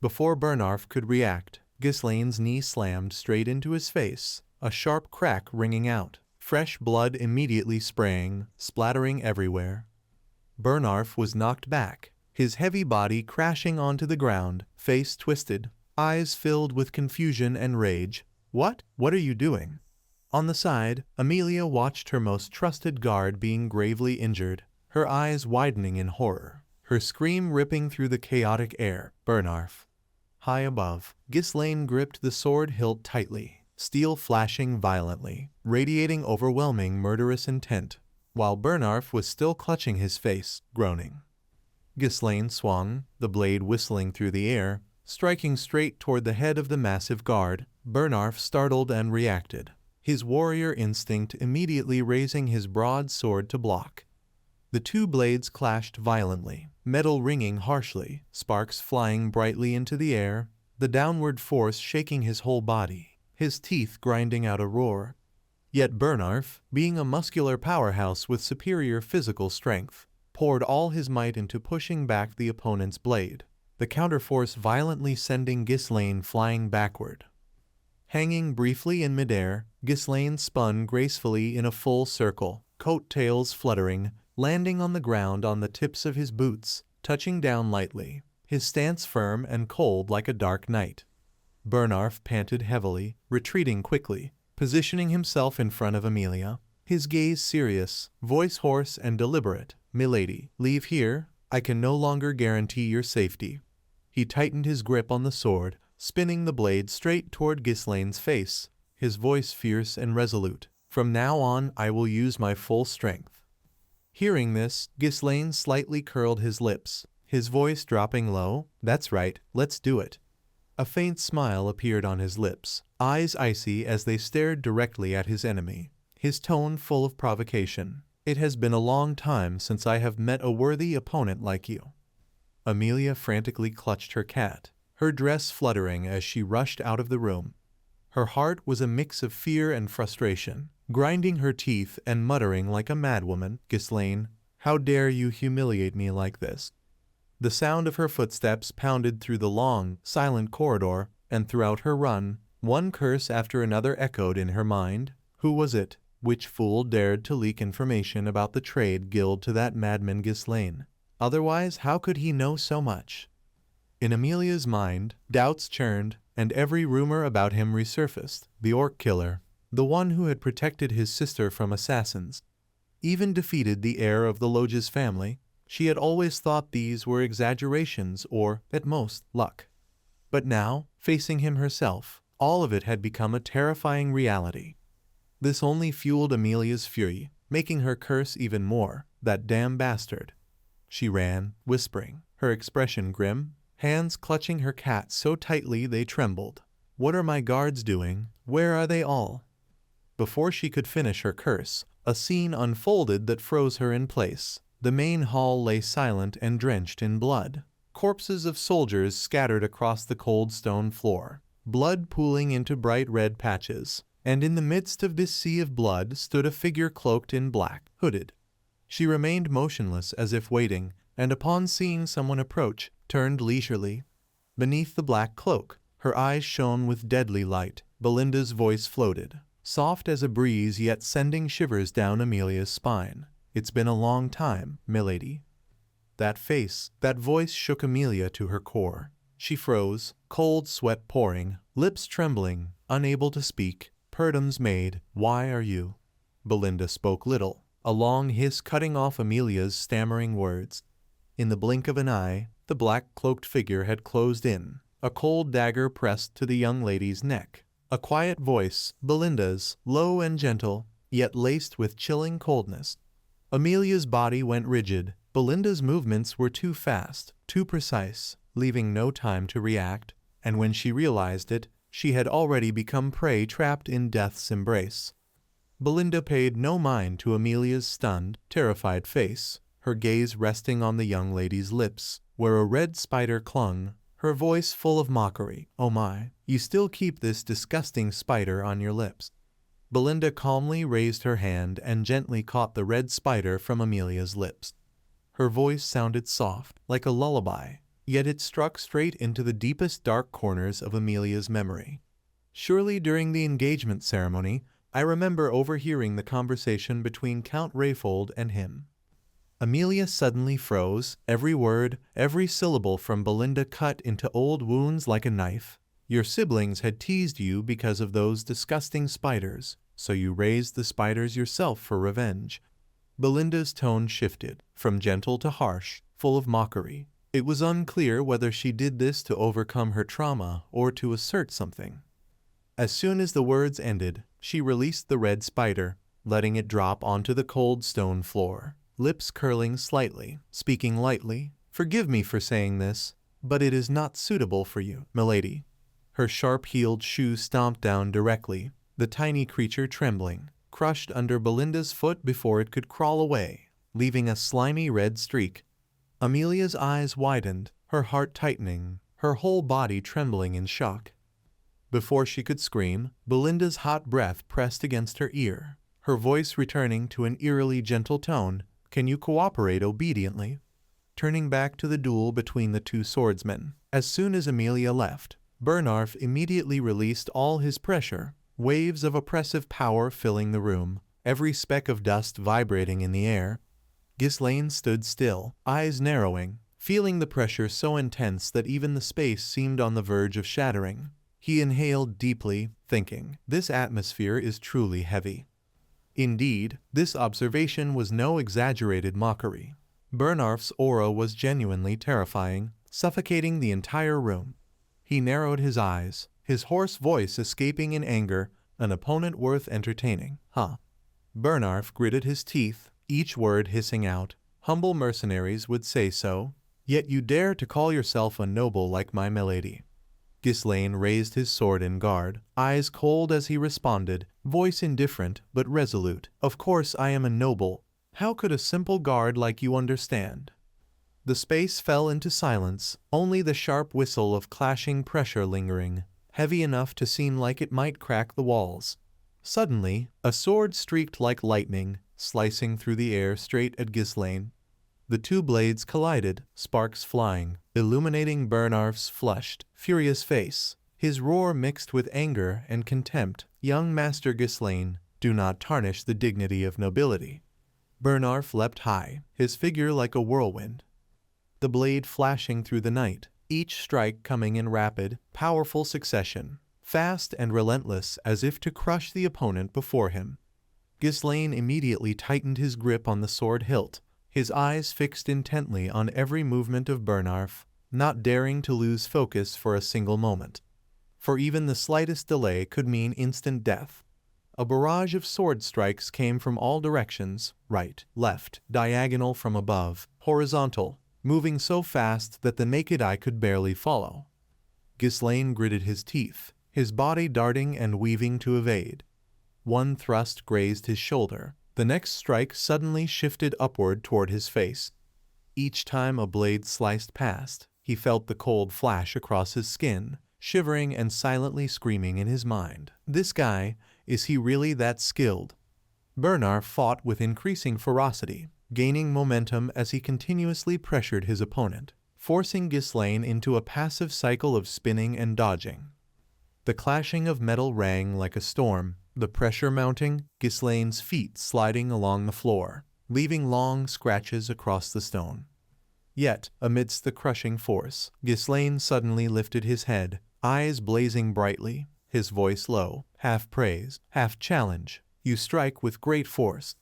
Before Bernarf could react, Ghislaine's knee slammed straight into his face, a sharp crack ringing out, fresh blood immediately spraying, splattering everywhere. Bernarf was knocked back, his heavy body crashing onto the ground, face twisted, eyes filled with confusion and rage. What are you doing? On the side, Amelia watched her most trusted guard being gravely injured, her eyes widening in horror, her scream ripping through the chaotic air. Bernarf. High above, Ghislaine gripped the sword hilt tightly, steel flashing violently, radiating overwhelming murderous intent, while Bernarf was still clutching his face, groaning. Ghislaine swung, the blade whistling through the air, striking straight toward the head of the massive guard. Bernarf startled and reacted, his warrior instinct immediately raising his broad sword to block. The two blades clashed violently, metal ringing harshly, sparks flying brightly into the air, the downward force shaking his whole body, his teeth grinding out a roar. Yet Bernarf, being a muscular powerhouse with superior physical strength, poured all his might into pushing back the opponent's blade, the counterforce violently sending Ghislaine flying backward. Hanging briefly in midair, Ghislaine spun gracefully in a full circle, coat-tails fluttering, landing on the ground on the tips of his boots, touching down lightly, his stance firm and cold like a dark night. Bernarf panted heavily, retreating quickly, positioning himself in front of Amelia, his gaze serious, voice hoarse and deliberate. "Milady, leave here. I can no longer guarantee your safety." He tightened his grip on the sword, spinning the blade straight toward Ghislaine's face, his voice fierce and resolute. "From now on, I will use my full strength." Hearing this, Ghislaine slightly curled his lips, his voice dropping low. "That's right, let's do it." A faint smile appeared on his lips, eyes icy as they stared directly at his enemy, his tone full of provocation. "It has been a long time since I have met a worthy opponent like you." Amelia frantically clutched her cat, her dress fluttering as she rushed out of the room. Her heart was a mix of fear and frustration, grinding her teeth and muttering like a madwoman. "Ghislaine, how dare you humiliate me like this?" The sound of her footsteps pounded through the long, silent corridor, and throughout her run, one curse after another echoed in her mind. Who was it? Which fool dared to leak information about the trade guild to that madman Ghislaine? Otherwise, how could he know so much? In Amelia's mind, doubts churned, and every rumor about him resurfaced. The orc killer, the one who had protected his sister from assassins, even defeated the heir of the Lodge's family. She had always thought these were exaggerations or, at most, luck. But now, facing him herself, all of it had become a terrifying reality. This only fueled Amelia's fury, making her curse even more. "That damn bastard." She ran, whispering, her expression grim, hands clutching her cat so tightly they trembled. "What are my guards doing? Where are they all?" Before she could finish her curse, a scene unfolded that froze her in place. The main hall lay silent and drenched in blood. Corpses of soldiers scattered across the cold stone floor, blood pooling into bright red patches. And in the midst of this sea of blood stood a figure cloaked in black, hooded. She remained motionless as if waiting, and upon seeing someone approach, turned leisurely. Beneath the black cloak, her eyes shone with deadly light. Belinda's voice floated, soft as a breeze yet sending shivers down Amelia's spine. "It's been a long time, milady." That face, that voice shook Amelia to her core. She froze, cold sweat pouring, lips trembling, unable to speak. "Purdam's maid, why are you?" Belinda spoke little, a long hiss cutting off Amelia's stammering words. In the blink of an eye, the black-cloaked figure had closed in, a cold dagger pressed to the young lady's neck. A quiet voice, Belinda's, low and gentle, yet laced with chilling coldness. Amelia's body went rigid. Belinda's movements were too fast, too precise, leaving no time to react, and when she realized it, she had already become prey trapped in death's embrace. Belinda paid no mind to Amelia's stunned, terrified face, her gaze resting on the young lady's lips, where a red spider clung, her voice full of mockery. "Oh my, you still keep this disgusting spider on your lips." Belinda calmly raised her hand and gently caught the red spider from Amelia's lips. Her voice sounded soft, like a lullaby, yet it struck straight into the deepest dark corners of Amelia's memory. "Surely during the engagement ceremony, I remember overhearing the conversation between Count Rayfold and him." Amelia suddenly froze, every word, every syllable from Belinda cut into old wounds like a knife. "Your siblings had teased you because of those disgusting spiders, so you raised the spiders yourself for revenge." Belinda's tone shifted, from gentle to harsh, full of mockery. It was unclear whether she did this to overcome her trauma or to assert something. As soon as the words ended, she released the red spider, letting it drop onto the cold stone floor, lips curling slightly, speaking lightly. "Forgive me for saying this, but it is not suitable for you, milady." Her sharp-heeled shoe stomped down directly, the tiny creature trembling, crushed under Belinda's foot before it could crawl away, leaving a slimy red streak. Amelia's eyes widened, her heart tightening, her whole body trembling in shock. Before she could scream, Belinda's hot breath pressed against her ear, her voice returning to an eerily gentle tone. "Can you cooperate obediently?" Turning back to the duel between the two swordsmen. As soon as Amelia left, Bernarf immediately released all his pressure, waves of oppressive power filling the room, every speck of dust vibrating in the air. Ghislaine stood still, eyes narrowing, feeling the pressure so intense that even the space seemed on the verge of shattering. He inhaled deeply, thinking, "This atmosphere is truly heavy." Indeed, this observation was no exaggerated mockery. Bernarf's aura was genuinely terrifying, suffocating the entire room. He narrowed his eyes, his hoarse voice escaping in anger, "An opponent worth entertaining, huh?" Bernarf gritted his teeth, each word hissing out, "Humble mercenaries would say so, yet you dare to call yourself a noble like my milady." Ghislaine raised his sword in guard, eyes cold as he responded, voice indifferent but resolute, "Of course I am a noble. How could a simple guard like you understand?" The space fell into silence, only the sharp whistle of clashing pressure lingering, heavy enough to seem like it might crack the walls. Suddenly, a sword streaked like lightning, slicing through the air straight at Ghislaine. The two blades collided, sparks flying, illuminating Bernarf's flushed, furious face. His roar mixed with anger and contempt, "Young Master Ghislaine, do not tarnish the dignity of nobility." Bernarf leapt high, his figure like a whirlwind, the blade flashing through the night, each strike coming in rapid, powerful succession, fast and relentless as if to crush the opponent before him. Ghislaine immediately tightened his grip on the sword hilt, his eyes fixed intently on every movement of Bernarf, not daring to lose focus for a single moment. For even the slightest delay could mean instant death. A barrage of sword strikes came from all directions, right, left, diagonal from above, horizontal, moving so fast that the naked eye could barely follow. Ghislaine gritted his teeth, his body darting and weaving to evade. One thrust grazed his shoulder, the next strike suddenly shifted upward toward his face. Each time a blade sliced past, he felt the cold flash across his skin, shivering and silently screaming in his mind, "This guy, is he really that skilled?" Bernarf fought with increasing ferocity, gaining momentum as he continuously pressured his opponent, forcing Ghislaine into a passive cycle of spinning and dodging. The clashing of metal rang like a storm, the pressure mounting, Ghislaine's feet sliding along the floor, leaving long scratches across the stone. Yet, amidst the crushing force, Ghislaine suddenly lifted his head, eyes blazing brightly, his voice low, half praise, half challenge, "You strike with great force."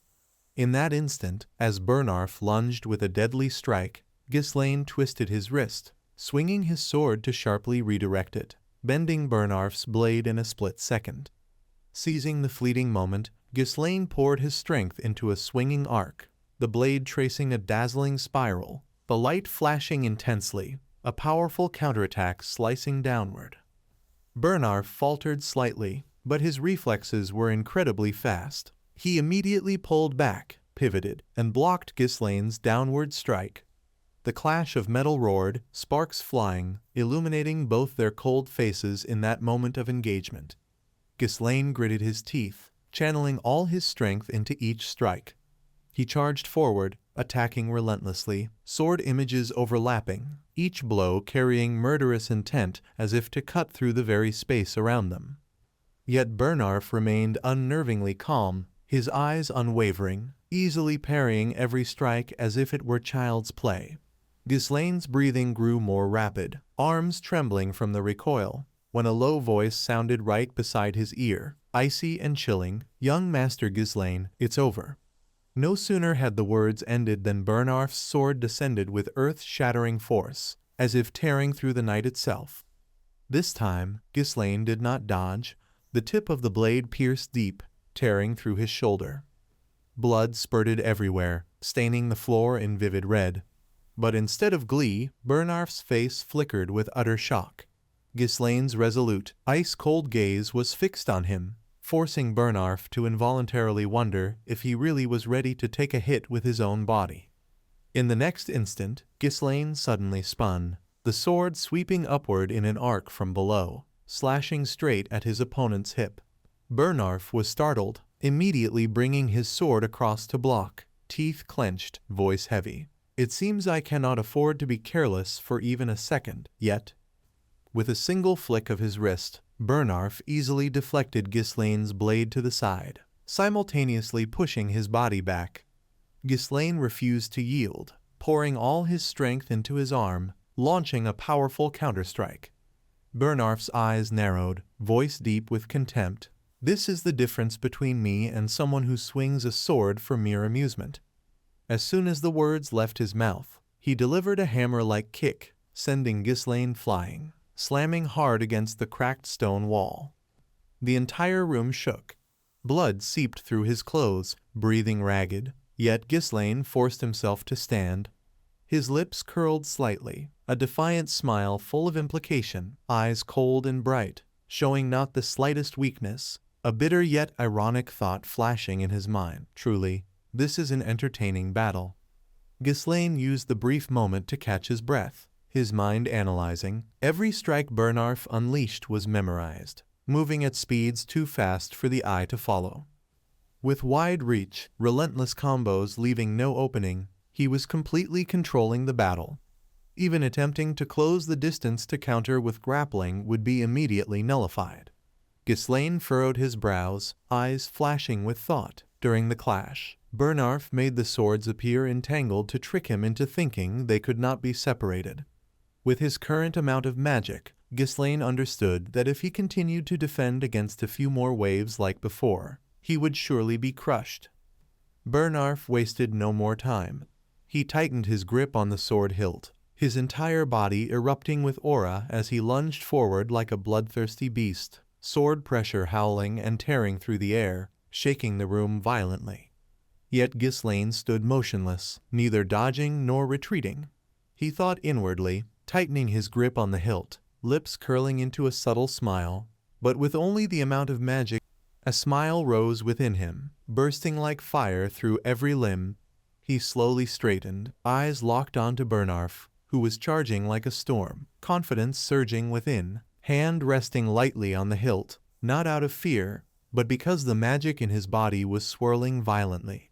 In that instant, as Bernarf lunged with a deadly strike, Ghislaine twisted his wrist, swinging his sword to sharply redirect it, bending Bernarf's blade in a split second. Seizing the fleeting moment, Ghislaine poured his strength into a swinging arc, the blade tracing a dazzling spiral, the light flashing intensely, a powerful counterattack slicing downward. Bernarf faltered slightly, but his reflexes were incredibly fast. He immediately pulled back, pivoted, and blocked Ghislaine's downward strike. The clash of metal roared, sparks flying, illuminating both their cold faces in that moment of engagement. Ghislaine gritted his teeth, channeling all his strength into each strike. He charged forward, attacking relentlessly, sword images overlapping, each blow carrying murderous intent as if to cut through the very space around them. Yet Bernarf remained unnervingly calm, his eyes unwavering, easily parrying every strike as if it were child's play. Ghislaine's breathing grew more rapid, arms trembling from the recoil, when a low voice sounded right beside his ear, icy and chilling, "Young Master Ghislaine, it's over." No sooner had the words ended than Bernarf's sword descended with earth-shattering force, as if tearing through the night itself. This time, Ghislaine did not dodge. The tip of the blade pierced deep, tearing through his shoulder. Blood spurted everywhere, staining the floor in vivid red. But instead of glee, Bernarf's face flickered with utter shock. Ghislaine's resolute, ice-cold gaze was fixed on him, forcing Bernarf to involuntarily wonder if he really was ready to take a hit with his own body. In the next instant, Ghislaine suddenly spun, the sword sweeping upward in an arc from below, slashing straight at his opponent's hip. Bernarf was startled, immediately bringing his sword across to block, teeth clenched, voice heavy. "It seems I cannot afford to be careless for even a second, yet." With a single flick of his wrist, Bernarf easily deflected Ghislaine's blade to the side, simultaneously pushing his body back. Ghislaine refused to yield, pouring all his strength into his arm, launching a powerful counterstrike. Bernarf's eyes narrowed, voice deep with contempt. This is the difference between me and someone who swings a sword for mere amusement. As soon as the words left his mouth, he delivered a hammer-like kick, sending Ghislaine flying, slamming hard against the cracked stone wall. The entire room shook. Blood seeped through his clothes, breathing ragged, yet Ghislaine forced himself to stand. His lips curled slightly, a defiant smile full of implication, eyes cold and bright, showing not the slightest weakness, a bitter yet ironic thought flashing in his mind. Truly, this is an entertaining battle. Ghislaine used the brief moment to catch his breath, his mind analyzing. Every strike Bernarf unleashed was memorized, moving at speeds too fast for the eye to follow. With wide reach, relentless combos leaving no opening, he was completely controlling the battle. Even attempting to close the distance to counter with grappling would be immediately nullified. Ghislaine furrowed his brows, eyes flashing with thought. During the clash, Bernarf made the swords appear entangled to trick him into thinking they could not be separated. With his current amount of magic, Ghislaine understood that if he continued to defend against a few more waves like before, he would surely be crushed. Bernarf wasted no more time. He tightened his grip on the sword hilt, his entire body erupting with aura as he lunged forward like a bloodthirsty beast, sword pressure howling and tearing through the air, shaking the room violently. Yet Ghislaine stood motionless, neither dodging nor retreating. He thought inwardly, tightening his grip on the hilt, lips curling into a subtle smile, but with only the amount of magic. A smile rose within him, bursting like fire through every limb. He slowly straightened, eyes locked onto Bernarf, who was charging like a storm, confidence surging within, hand resting lightly on the hilt, not out of fear, but because the magic in his body was swirling violently.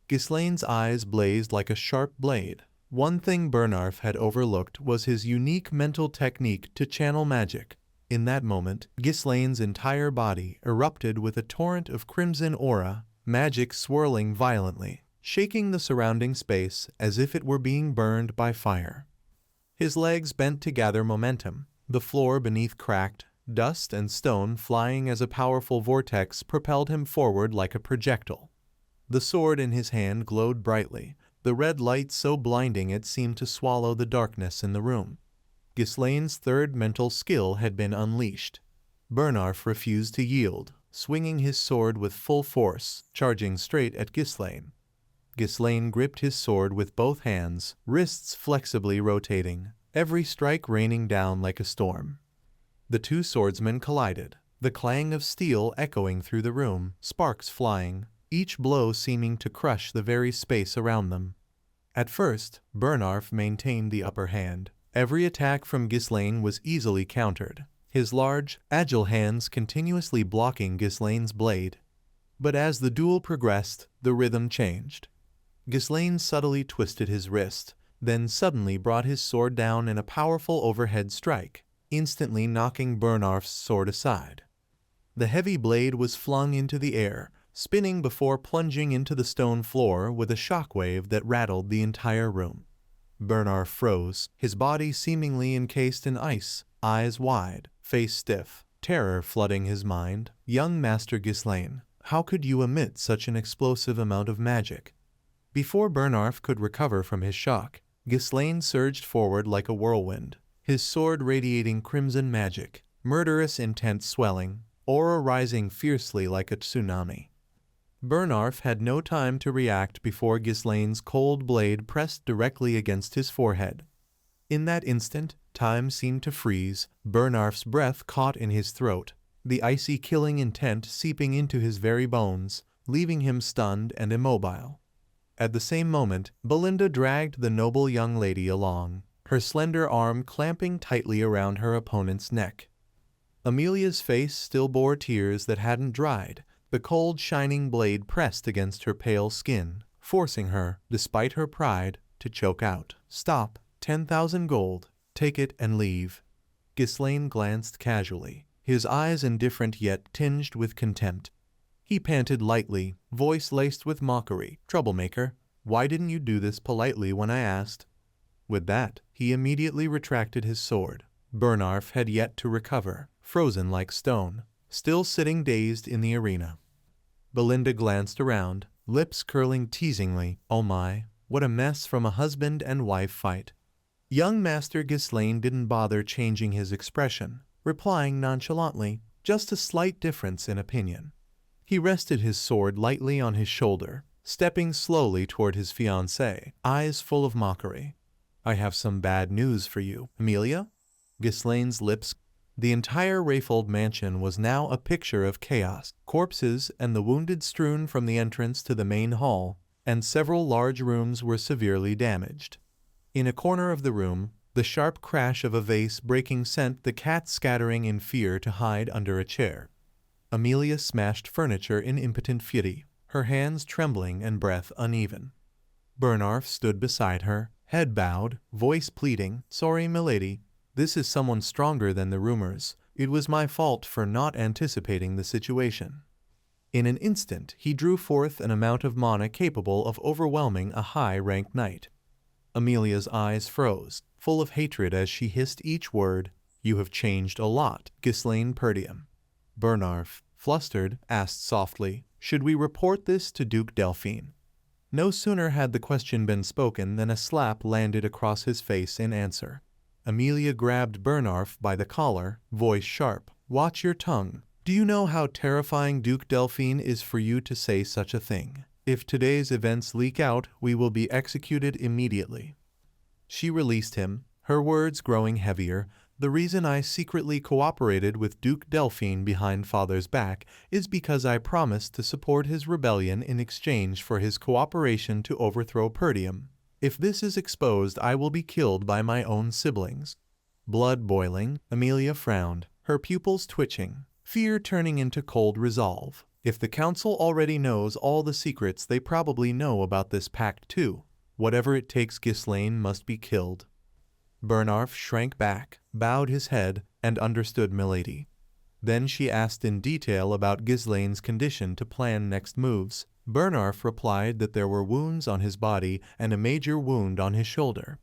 Ghislaine's eyes blazed like a sharp blade. One thing Bernarf had overlooked was his unique mental technique to channel magic. In that moment, Ghislaine's entire body erupted with a torrent of crimson aura, magic swirling violently, shaking the surrounding space as if it were being burned by fire. His legs bent to gather momentum, the floor beneath cracked, dust and stone flying as a powerful vortex propelled him forward like a projectile. The sword in his hand glowed brightly, the red light so blinding it seemed to swallow the darkness in the room. Ghislaine's third mental skill had been unleashed. Bernarf refused to yield, swinging his sword with full force, charging straight at Ghislaine. Ghislaine gripped his sword with both hands, wrists flexibly rotating, every strike raining down like a storm. The two swordsmen collided, the clang of steel echoing through the room, sparks flying, each blow seeming to crush the very space around them. At first, Bernarf maintained the upper hand. Every attack from Ghislaine was easily countered, his large, agile hands continuously blocking Ghislaine's blade. But as the duel progressed, the rhythm changed. Ghislaine subtly twisted his wrist, then suddenly brought his sword down in a powerful overhead strike, instantly knocking Bernarf's sword aside. The heavy blade was flung into the air, spinning before plunging into the stone floor with a shockwave that rattled the entire room. Bernarf froze, his body seemingly encased in ice, eyes wide, face stiff, terror flooding his mind. Young Master Ghislaine, how could you emit such an explosive amount of magic? Before Bernarf could recover from his shock, Ghislaine surged forward like a whirlwind, his sword radiating crimson magic, murderous intent swelling, aura rising fiercely like a tsunami. Bernarf had no time to react before Ghislaine's cold blade pressed directly against his forehead. In that instant, time seemed to freeze, Bernarf's breath caught in his throat, the icy killing intent seeping into his very bones, leaving him stunned and immobile. At the same moment, Belinda dragged the noble young lady along, her slender arm clamping tightly around her opponent's neck. Amelia's face still bore tears that hadn't dried. The cold, shining blade pressed against her pale skin, forcing her, despite her pride, to choke out. "Stop, 10,000 gold. Take it and leave." Ghislaine glanced casually, his eyes indifferent yet tinged with contempt. He panted lightly, voice laced with mockery. "Troublemaker, why didn't you do this politely when I asked?" With that, he immediately retracted his sword. Bernarf had yet to recover, frozen like stone, still sitting dazed in the arena. Belinda glanced around, lips curling teasingly. "Oh my, what a mess from a husband and wife fight." Young Master Ghislaine didn't bother changing his expression, replying nonchalantly, "Just a slight difference in opinion." He rested his sword lightly on his shoulder, stepping slowly toward his fiancée, eyes full of mockery. "I have some bad news for you, Amelia." Ghislaine's lips. The entire Rayfold mansion was now a picture of chaos. Corpses and the wounded strewn from the entrance to the main hall, and several large rooms were severely damaged. In a corner of the room, the sharp crash of a vase breaking sent the cat scattering in fear to hide under a chair. Amelia smashed furniture in impotent fury, her hands trembling and breath uneven. Bernarf stood beside her, head bowed, voice pleading. "Sorry, milady. This is someone stronger than the rumors. It was my fault for not anticipating the situation." In an instant, he drew forth an amount of mana capable of overwhelming a high-ranked knight. Amelia's eyes froze, full of hatred as she hissed each word. "You have changed a lot, Ghislaine Perdium." Bernarf, flustered, asked softly, "Should we report this to Duke Delphine?" No sooner had the question been spoken than a slap landed across his face in answer. Amelia grabbed Bernarf by the collar, voice sharp. "Watch your tongue. Do you know how terrifying Duke Delphine is for you to say such a thing? If today's events leak out, we will be executed immediately." She released him, her words growing heavier. "The reason I secretly cooperated with Duke Delphine behind father's back is because I promised to support his rebellion in exchange for his cooperation to overthrow Perdium. If this is exposed, I will be killed by my own siblings." Blood boiling, Amelia frowned, her pupils twitching, fear turning into cold resolve. If the council already knows all the secrets, they probably know about this pact too. Whatever it takes, Ghislaine must be killed. Bernarf shrank back, bowed his head, and understood milady. Then she asked in detail about Ghislaine's condition to plan next moves. Bernarf replied that there were wounds on his body and a major wound on his shoulder.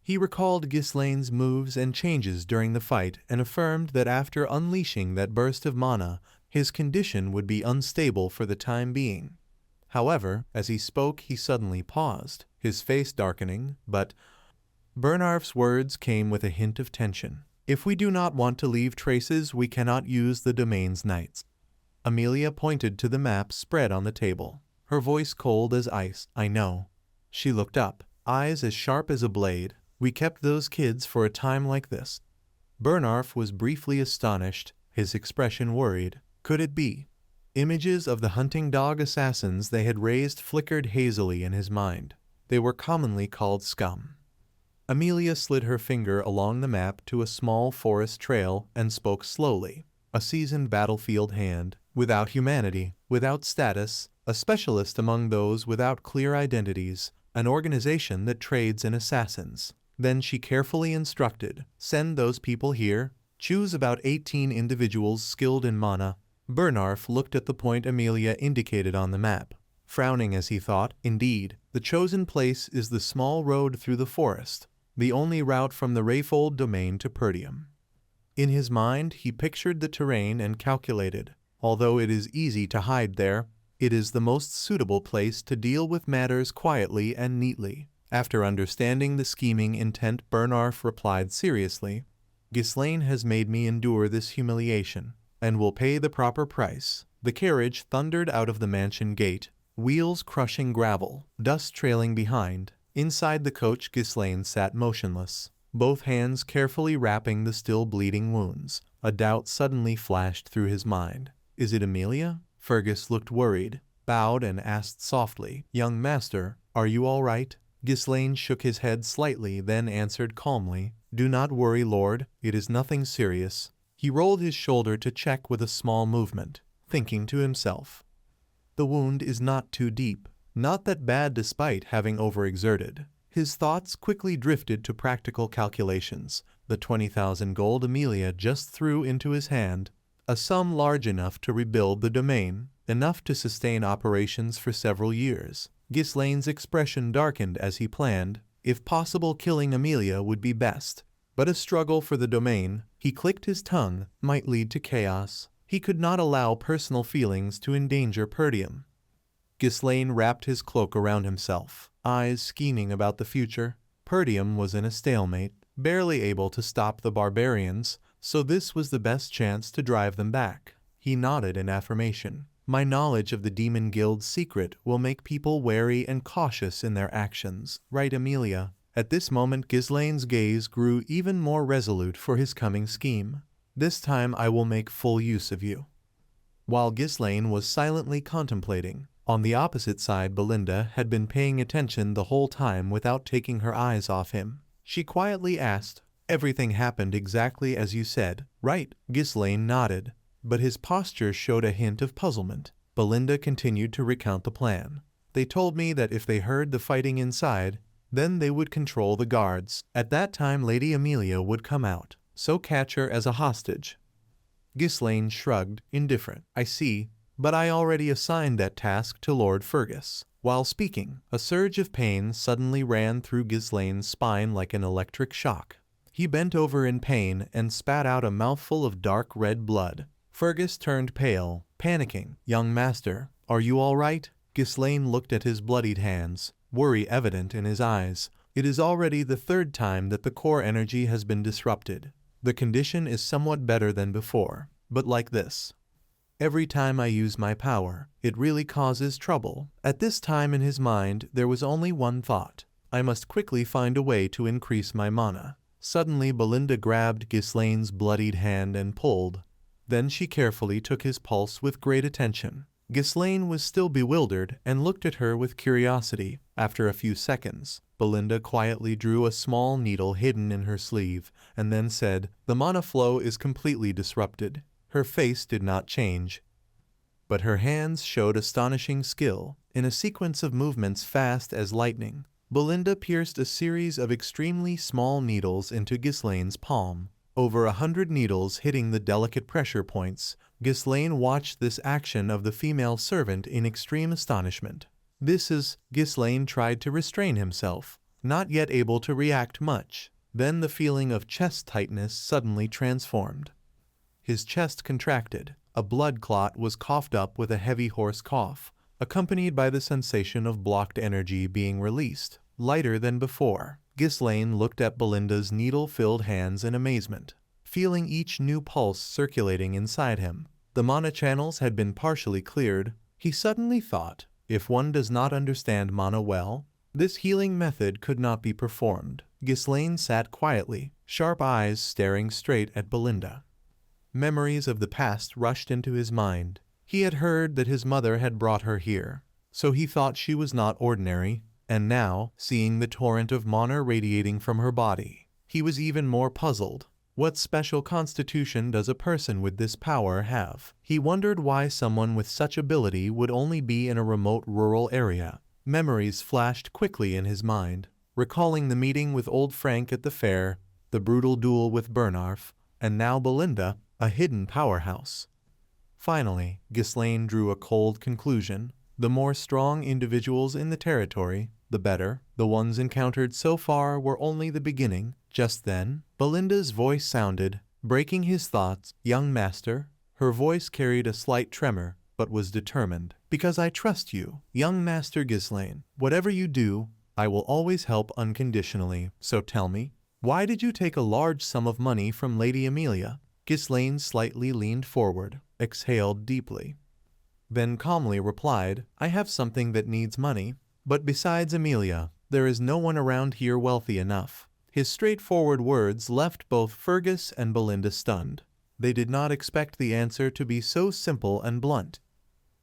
He recalled Ghislaine's moves and changes during the fight and affirmed that after unleashing that burst of mana, his condition would be unstable for the time being. However, as he spoke, he suddenly paused, his face darkening, but Bernarf's words came with a hint of tension. "If we do not want to leave traces, we cannot use the domain's knights." Amelia pointed to the map spread on the table, her voice cold as ice. "I know." She looked up, eyes as sharp as a blade. "We kept those kids for a time like this." Bernarf was briefly astonished, his expression worried. Could it be? Images of the hunting dog assassins they had raised flickered hazily in his mind. They were commonly called scum. Amelia slid her finger along the map to a small forest trail and spoke slowly. A seasoned battlefield hand, without humanity, without status, a specialist among those without clear identities, an organization that trades in assassins. Then she carefully instructed, "Send those people here. Choose about 18 individuals skilled in mana." Bernarf looked at the point Amelia indicated on the map, frowning as he thought. Indeed, the chosen place is the small road through the forest, the only route from the Rayfold domain to Perdium. In his mind, he pictured the terrain and calculated, although it is easy to hide there, it is the most suitable place to deal with matters quietly and neatly. After understanding the scheming intent, Bernarf replied seriously, "Ghislaine has made me endure this humiliation, and will pay the proper price." The carriage thundered out of the mansion gate, wheels crushing gravel, dust trailing behind. Inside the coach, Ghislaine sat motionless, both hands carefully wrapping the still bleeding wounds. A doubt suddenly flashed through his mind. "Is it Amelia?" Fergus looked worried, bowed and asked softly, "Young master, are you all right?" Ghislaine shook his head slightly, then answered calmly, "Do not worry, lord, it is nothing serious." He rolled his shoulder to check with a small movement, thinking to himself, "The wound is not too deep, not that bad despite having overexerted." His thoughts quickly drifted to practical calculations. The 20,000 gold Amelia just threw into his hand, a sum large enough to rebuild the domain, enough to sustain operations for several years. Ghislaine's expression darkened as he planned. If possible, killing Amelia would be best. But a struggle for the domain, he clicked his tongue, might lead to chaos. He could not allow personal feelings to endanger Perdium. Ghislaine wrapped his cloak around himself, eyes scheming about the future. Perdium was in a stalemate, barely able to stop the barbarians, so this was the best chance to drive them back. He nodded in affirmation. My knowledge of the Demon Guild's secret will make people wary and cautious in their actions, right, Amelia? At this moment Ghislaine's gaze grew even more resolute for his coming scheme. This time I will make full use of you. While Ghislaine was silently contemplating, on the opposite side Belinda had been paying attention the whole time without taking her eyes off him. She quietly asked, "Everything happened exactly as you said, right?" Ghislaine nodded, but his posture showed a hint of puzzlement. Belinda continued to recount the plan. They told me that if they heard the fighting inside, then they would control the guards. At that time Lady Amelia would come out, so catch her as a hostage. Ghislaine shrugged, indifferent. I see, but I already assigned that task to Lord Fergus. While speaking, a surge of pain suddenly ran through Ghislaine's spine like an electric shock. He bent over in pain and spat out a mouthful of dark red blood. Fergus turned pale, panicking. Young master, are you all right? Ghislaine looked at his bloodied hands, worry evident in his eyes. It is already the third time that the core energy has been disrupted. The condition is somewhat better than before, but like this. Every time I use my power, it really causes trouble. At this time in his mind, there was only one thought. I must quickly find a way to increase my mana. Suddenly Belinda grabbed Ghislaine's bloodied hand and pulled. Then she carefully took his pulse with great attention. Ghislaine was still bewildered and looked at her with curiosity. After a few seconds, Belinda quietly drew a small needle hidden in her sleeve and then said, "The mana flow is completely disrupted." Her face did not change, but her hands showed astonishing skill. In a sequence of movements fast as lightning, Belinda pierced a series of extremely small needles into Ghislaine's palm. Over 100 needles hitting the delicate pressure points. Ghislaine watched this action of the female servant in extreme astonishment. Ghislaine tried to restrain himself, not yet able to react much. Then the feeling of chest tightness suddenly transformed. His chest contracted. A blood clot was coughed up with a heavy hoarse cough, accompanied by the sensation of blocked energy being released, lighter than before. Ghislaine looked at Belinda's needle-filled hands in amazement, feeling each new pulse circulating inside him. The mana channels had been partially cleared. He suddenly thought, if one does not understand mana well, this healing method could not be performed. Ghislaine sat quietly, sharp eyes staring straight at Belinda. Memories of the past rushed into his mind. He had heard that his mother had brought her here, so he thought she was not ordinary, and now, seeing the torrent of mana radiating from her body, he was even more puzzled. What special constitution does a person with this power have? He wondered why someone with such ability would only be in a remote rural area. Memories flashed quickly in his mind, recalling the meeting with old Frank at the fair, the brutal duel with Bernarf, and now Belinda, a hidden powerhouse. Finally, Ghislaine drew a cold conclusion. The more strong individuals in the territory, the better. The ones encountered so far were only the beginning. Just then, Belinda's voice sounded, breaking his thoughts. Young master. Her voice carried a slight tremor, but was determined. Because I trust you, young master Ghislaine. Whatever you do, I will always help unconditionally. So tell me, why did you take a large sum of money from Lady Amelia? Ghislaine slightly leaned forward, exhaled deeply, then calmly replied, I have something that needs money, but besides Amelia, there is no one around here wealthy enough. His straightforward words left both Fergus and Belinda stunned. They did not expect the answer to be so simple and blunt.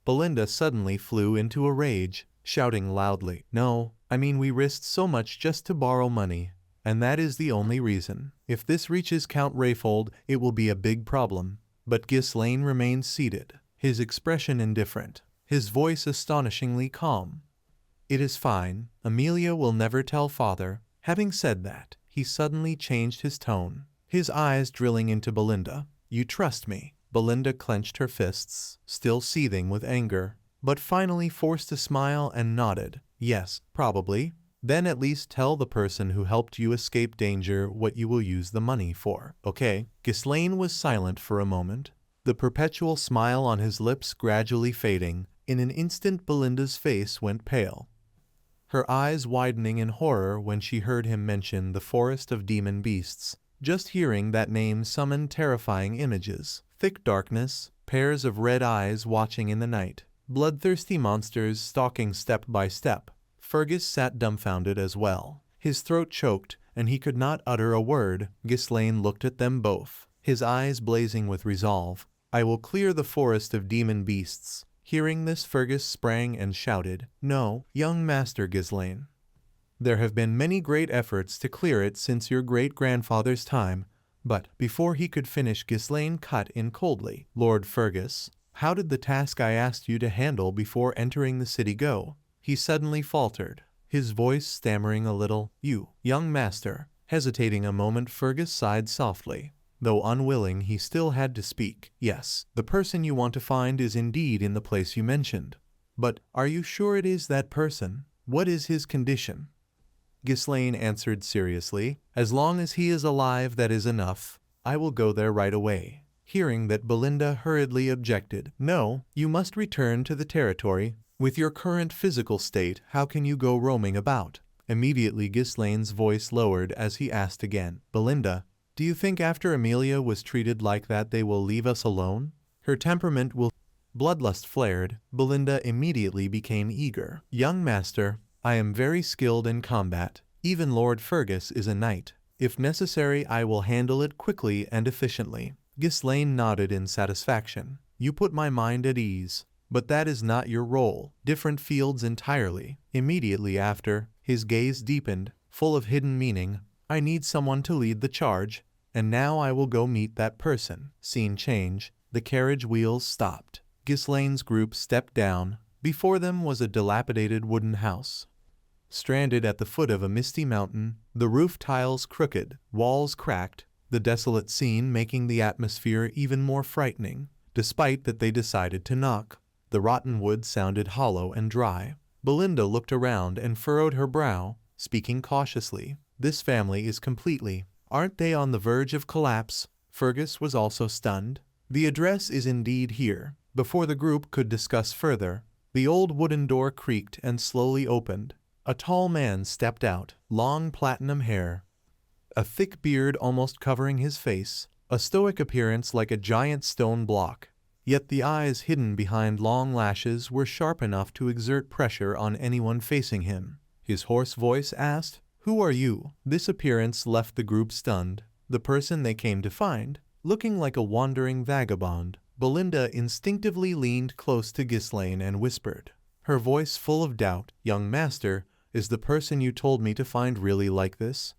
Belinda suddenly flew into a rage, shouting loudly, No, I mean we risked so much just to borrow money. And that is the only reason. If this reaches Count Rayfold, it will be a big problem. But Ghislaine remained seated, his expression indifferent, his voice astonishingly calm. It is fine. Amelia will never tell father. Having said that, he suddenly changed his tone, his eyes drilling into Belinda. You trust me? Belinda clenched her fists, still seething with anger, but finally forced a smile and nodded. Yes, probably. Then at least tell the person who helped you escape danger what you will use the money for, okay? Ghislaine was silent for a moment, the perpetual smile on his lips gradually fading. In an instant Belinda's face went pale, her eyes widening in horror when she heard him mention the forest of demon beasts. Just hearing that name summoned terrifying images. Thick darkness, pairs of red eyes watching in the night, bloodthirsty monsters stalking step by step. Fergus sat dumbfounded as well. His throat choked, and he could not utter a word. Ghislaine looked at them both, his eyes blazing with resolve. I will clear the forest of demon beasts. Hearing this, Fergus sprang and shouted, No, young Master Ghislaine. There have been many great efforts to clear it since your great-grandfather's time, but before he could finish, Ghislaine cut in coldly. Lord Fergus, how did the task I asked you to handle before entering the city go? He suddenly faltered, his voice stammering a little. You, young master. Hesitating a moment, Fergus sighed softly. Though unwilling, he still had to speak. Yes, the person you want to find is indeed in the place you mentioned. But are you sure it is that person? What is his condition? Ghislaine answered seriously, As long as he is alive, that is enough. I will go there right away. Hearing that, Belinda hurriedly objected. No, you must return to the territory. With your current physical state, how can you go roaming about? Immediately Ghislaine's voice lowered as he asked again, Belinda, do you think after Amelia was treated like that they will leave us alone? Her temperament will... Bloodlust flared. Belinda immediately became eager. Young master, I am very skilled in combat. Even Lord Fergus is a knight. If necessary, I will handle it quickly and efficiently. Ghislaine nodded in satisfaction. You put my mind at ease. But that is not your role. Different fields entirely. Immediately after, his gaze deepened, full of hidden meaning. I need someone to lead the charge, and now I will go meet that person. Scene change. The carriage wheels stopped. Ghislaine's group stepped down. Before them was a dilapidated wooden house, stranded at the foot of a misty mountain, the roof tiles crooked, walls cracked, the desolate scene making the atmosphere even more frightening. Despite that they decided to knock. The rotten wood sounded hollow and dry. Belinda looked around and furrowed her brow, speaking cautiously. This family is completely... Aren't they on the verge of collapse? Fergus was also stunned. The address is indeed here. Before the group could discuss further, the old wooden door creaked and slowly opened. A tall man stepped out, long platinum hair, a thick beard almost covering his face, a stoic appearance like a giant stone block. Yet the eyes hidden behind long lashes were sharp enough to exert pressure on anyone facing him. His hoarse voice asked, Who are you? This appearance left the group stunned. The person they came to find, looking like a wandering vagabond. Belinda instinctively leaned close to Ghislaine and whispered, her voice full of doubt, Young master, is the person you told me to find really like this?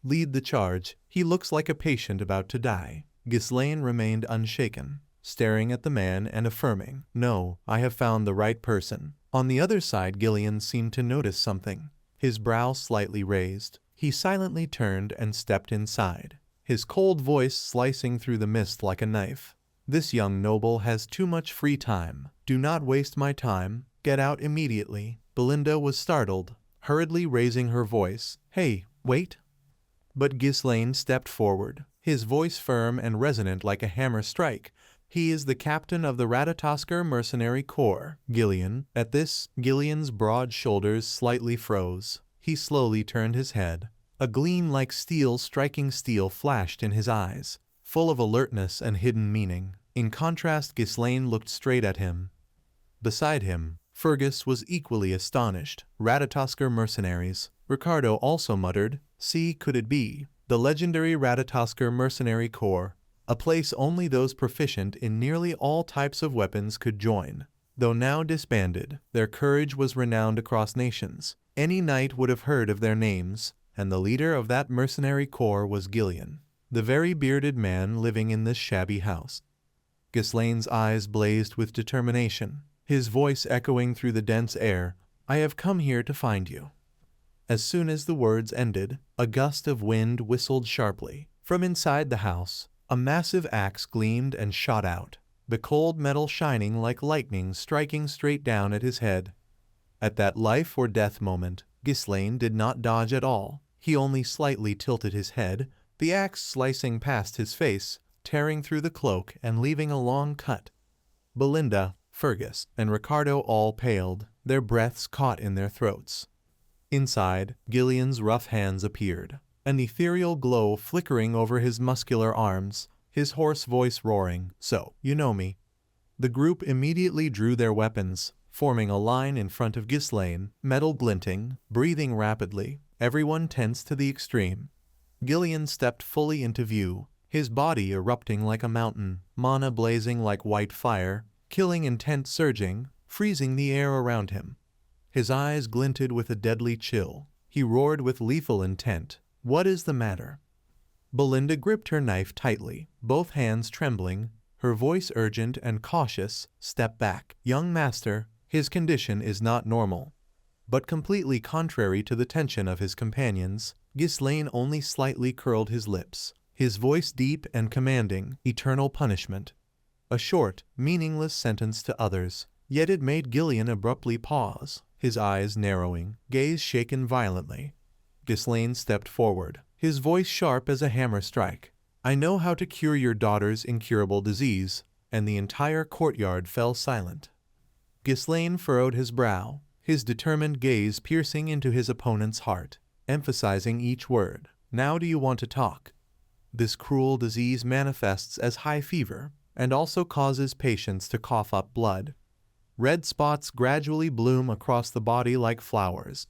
Lead the charge. He looks like a patient about to die. Ghislaine remained unshaken, staring at the man and affirming, No, I have found the right person. On the other side, Gillian seemed to notice something. His brow slightly raised. He silently turned and stepped inside, his cold voice slicing through the mist like a knife. This young noble has too much free time. Do not waste my time. Get out immediately. Belinda was startled, hurriedly raising her voice. Hey, wait. But Ghislaine stepped forward, his voice firm and resonant like a hammer strike. He is the captain of the Ratatoskr Mercenary Corps. Gillian. At this, Gillian's broad shoulders slightly froze. He slowly turned his head. A gleam like steel striking steel flashed in his eyes, full of alertness and hidden meaning. In contrast, Ghislaine looked straight at him. Beside him, Fergus was equally astonished. Ratatoskr mercenaries. Ricardo also muttered, See, could it be? The legendary Ratatoskr Mercenary Corps. A place only those proficient in nearly all types of weapons could join. Though now disbanded, their courage was renowned across nations. Any knight would have heard of their names, and the leader of that mercenary corps was Gillian, the very bearded man living in this shabby house. Ghislaine's eyes blazed with determination, his voice echoing through the dense air. I have come here to find you." As soon as the words ended, a gust of wind whistled sharply. From inside the house, a massive axe gleamed and shot out, the cold metal shining like lightning striking straight down at his head. At that life or death moment, Ghislaine did not dodge at all. He only slightly tilted his head, the axe slicing past his face, tearing through the cloak and leaving a long cut. Belinda, Fergus, and Ricardo all paled, their breaths caught in their throats. Inside, Gillian's rough hands appeared, an ethereal glow flickering over his muscular arms, his hoarse voice roaring, "So, you know me." The group immediately drew their weapons, forming a line in front of Ghislaine, metal glinting, breathing rapidly, everyone tense to the extreme. Gillian stepped fully into view, his body erupting like a mountain, mana blazing like white fire, killing intent surging, freezing the air around him. His eyes glinted with a deadly chill. He roared with lethal intent. "What is the matter?" Belinda gripped her knife tightly, both hands trembling, her voice urgent and cautious. "Step back, young master. His condition is not normal." But completely contrary to the tension of his companions, Ghislaine only slightly curled his lips, his voice deep and commanding. "Eternal punishment." A short, meaningless sentence to others, yet it made Gillian abruptly pause, his eyes narrowing, gaze shaken violently. Ghislaine stepped forward, his voice sharp as a hammer strike. "I know how to cure your daughter's incurable disease," and the entire courtyard fell silent. Ghislaine furrowed his brow, his determined gaze piercing into his opponent's heart, emphasizing each word. "Now do you want to talk? This cruel disease manifests as high fever, and also causes patients to cough up blood. Red spots gradually bloom across the body like flowers.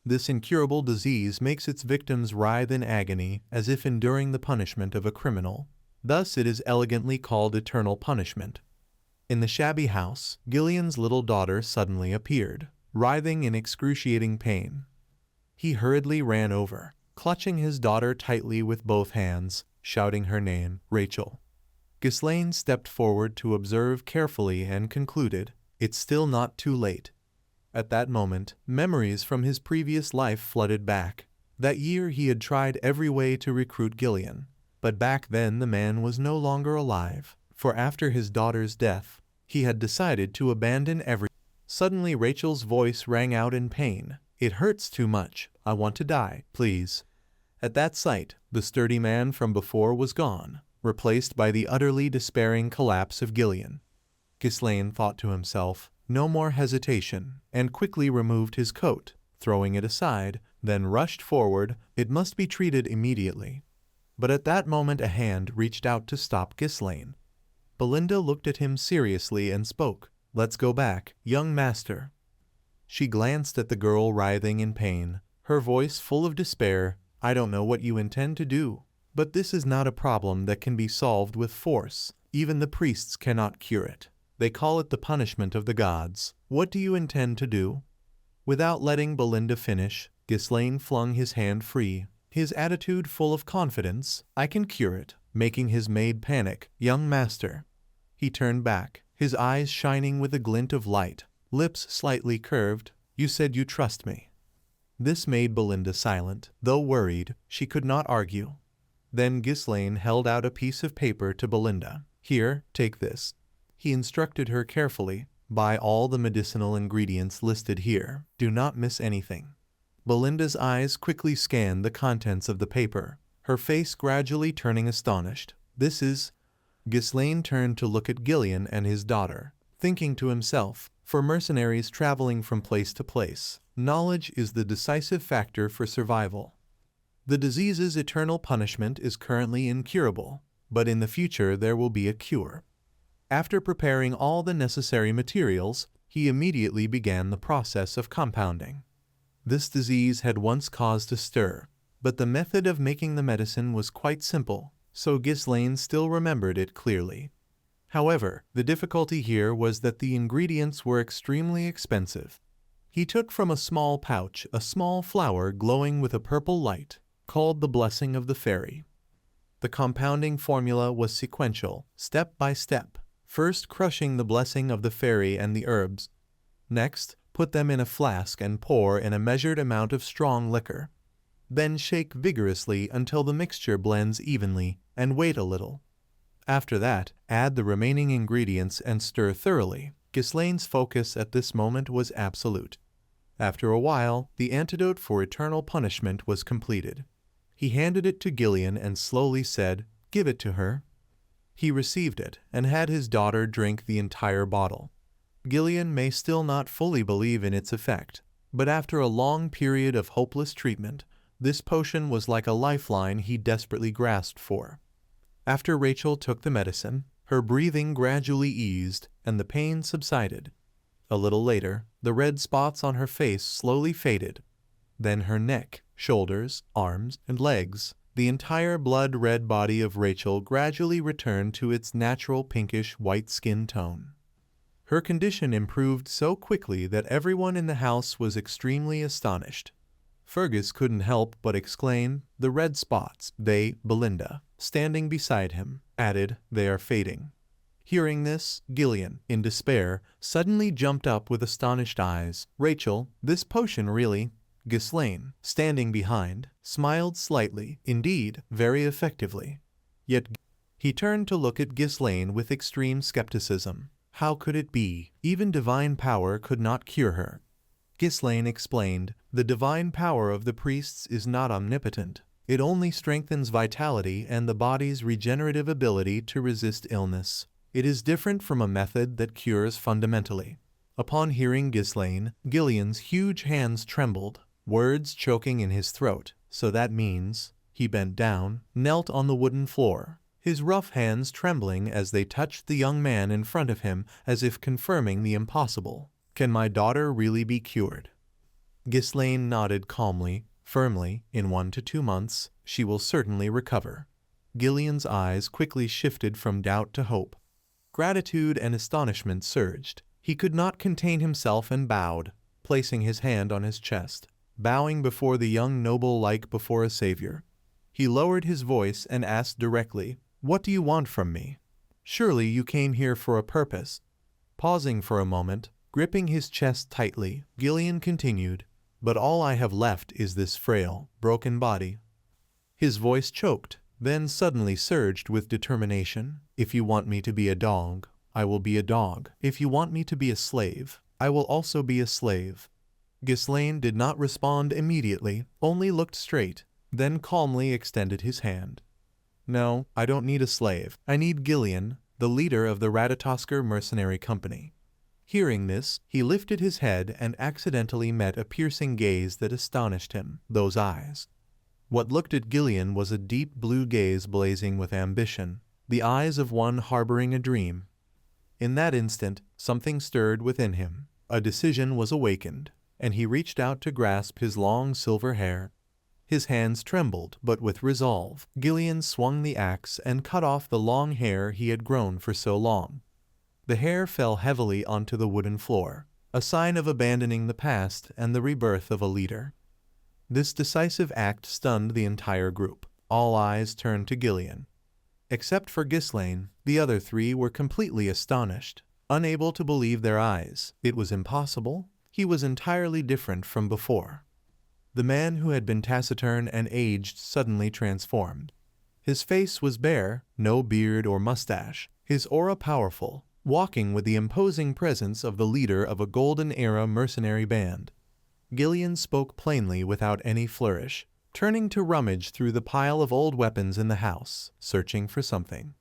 This incurable disease makes its victims writhe in agony as if enduring the punishment of a criminal. Thus it is elegantly called eternal punishment." In the shabby house, Gillian's little daughter suddenly appeared, writhing in excruciating pain. He hurriedly ran over, clutching his daughter tightly with both hands, shouting her name, "Rachel." Ghislaine stepped forward to observe carefully and concluded, "It's still not too late." At that moment, memories from his previous life flooded back. That year he had tried every way to recruit Gillian, but back then the man was no longer alive, for after his daughter's death, he had decided to abandon everything. Suddenly Rachel's voice rang out in pain. "It hurts too much. I want to die, please." At that sight, the sturdy man from before was gone, replaced by the utterly despairing collapse of Gillian. Ghislaine thought to himself, "No more hesitation," and quickly removed his coat, throwing it aside, then rushed forward. It must be treated immediately. But at that moment a hand reached out to stop Ghislaine. Belinda looked at him seriously and spoke, "Let's go back, young master." She glanced at the girl writhing in pain, her voice full of despair. "I don't know what you intend to do, but this is not a problem that can be solved with force. Even the priests cannot cure it. They call it the punishment of the gods. What do you intend to do?" Without letting Belinda finish, Ghislaine flung his hand free, his attitude full of confidence. "I can cure it," making his maid panic. "Young master." He turned back, his eyes shining with a glint of light, lips slightly curved. "You said you trust me." This made Belinda silent. Though worried, she could not argue. Then Ghislaine held out a piece of paper to Belinda. "Here, take this." He instructed her carefully. "Buy all the medicinal ingredients listed here. Do not miss anything." Belinda's eyes quickly scanned the contents of the paper, her face gradually turning astonished. "This is—" Ghislaine turned to look at Gillian and his daughter, thinking to himself, for mercenaries traveling from place to place, knowledge is the decisive factor for survival. The disease's eternal punishment is currently incurable, but in the future there will be a cure. After preparing all the necessary materials, he immediately began the process of compounding. This disease had once caused a stir, but the method of making the medicine was quite simple, so Ghislaine still remembered it clearly. However, the difficulty here was that the ingredients were extremely expensive. He took from a small pouch a small flower glowing with a purple light, called the Blessing of the Fairy. The compounding formula was sequential, step by step. First crushing the blessing of the fairy and the herbs. Next, Put them in a flask and pour in a measured amount of strong liquor. Then shake vigorously until the mixture blends evenly, and wait a little. After that, add the remaining ingredients and stir thoroughly. Ghislaine's focus at this moment was absolute. After a while, the antidote for eternal punishment was completed. He handed it to Gillian and slowly said, "Give it to her." He received it and had his daughter drink the entire bottle. Gillian may still not fully believe in its effect, but after a long period of hopeless treatment, this potion was like a lifeline he desperately grasped for. After Rachel took the medicine, her breathing gradually eased and the pain subsided. A little later, the red spots on her face slowly faded. Then her neck, shoulders, arms, and legs, the entire blood-red body of Rachel gradually returned to its natural pinkish white skin tone. Her condition improved so quickly that everyone in the house was extremely astonished. Fergus couldn't help but exclaim, "The red spots," Belinda, standing beside him, added, "They are fading." Hearing this, Gillian, in despair, suddenly jumped up with astonished eyes. "Rachel, this potion really—" Ghislaine, standing behind, smiled slightly, indeed, very effectively. Yet he turned to look at Ghislaine with extreme skepticism. How could it be? Even divine power could not cure her. Ghislaine explained, "The divine power of the priests is not omnipotent. It only strengthens vitality and the body's regenerative ability to resist illness. It is different from a method that cures fundamentally." Upon hearing Ghislaine, Gillian's huge hands trembled, words choking in his throat. "So that means—" He bent down, knelt on the wooden floor, his rough hands trembling as they touched the young man in front of him as if confirming the impossible. "Can my daughter really be cured?" Ghislaine nodded calmly, firmly. "In 1 to 2 months, she will certainly recover." Gillian's eyes quickly shifted from doubt to hope. Gratitude and astonishment surged. He could not contain himself and bowed, placing his hand on his chest, bowing before the young noble like before a savior. He lowered his voice and asked directly, "What do you want from me? Surely you came here for a purpose." Pausing for a moment, gripping his chest tightly, Gillian continued, "But all I have left is this frail, broken body." His voice choked, then suddenly surged with determination. "If you want me to be a dog, I will be a dog. If you want me to be a slave, I will also be a slave." Ghislaine did not respond immediately, only looked straight, then calmly extended his hand. "No, I don't need a slave. I need Gillian, the leader of the Ratatoskr Mercenary Company." Hearing this, he lifted his head and accidentally met a piercing gaze that astonished him. Those eyes. What looked at Gillian was a deep blue gaze blazing with ambition, the eyes of one harboring a dream. In that instant, something stirred within him. A decision was awakened, and he reached out to grasp his long silver hair. His hands trembled, but with resolve, Gillian swung the axe and cut off the long hair he had grown for so long. The hair fell heavily onto the wooden floor, a sign of abandoning the past and the rebirth of a leader. This decisive act stunned the entire group. All eyes turned to Gillian. Except for Ghislaine, the other three were completely astonished, unable to believe their eyes. It was impossible. He was entirely different from before. The man who had been taciturn and aged suddenly transformed. His face was bare, no beard or mustache, his aura powerful, walking with the imposing presence of the leader of a Golden Era mercenary band. Gillian spoke plainly without any flourish, turning to rummage through the pile of old weapons in the house, searching for something.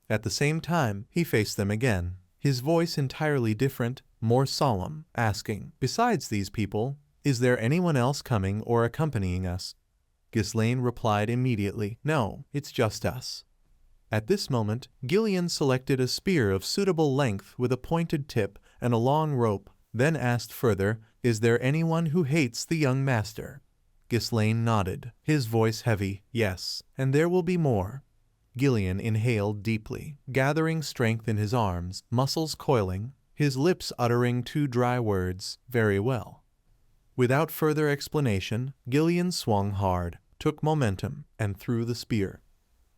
At the same time, he faced them again, his voice entirely different, more solemn, asking, "Besides these people, is there anyone else coming or accompanying us?" Ghislaine replied immediately, "No, it's just us." At this moment, Gillian selected a spear of suitable length with a pointed tip and a long rope, then asked further, "Is there anyone who hates the young master?" Ghislaine nodded, his voice heavy, "Yes, and there will be more." Gillian inhaled deeply, gathering strength in his arms, muscles coiling, his lips uttering two dry words, "Very well." Without further explanation, Gillian swung hard, took momentum, and threw the spear.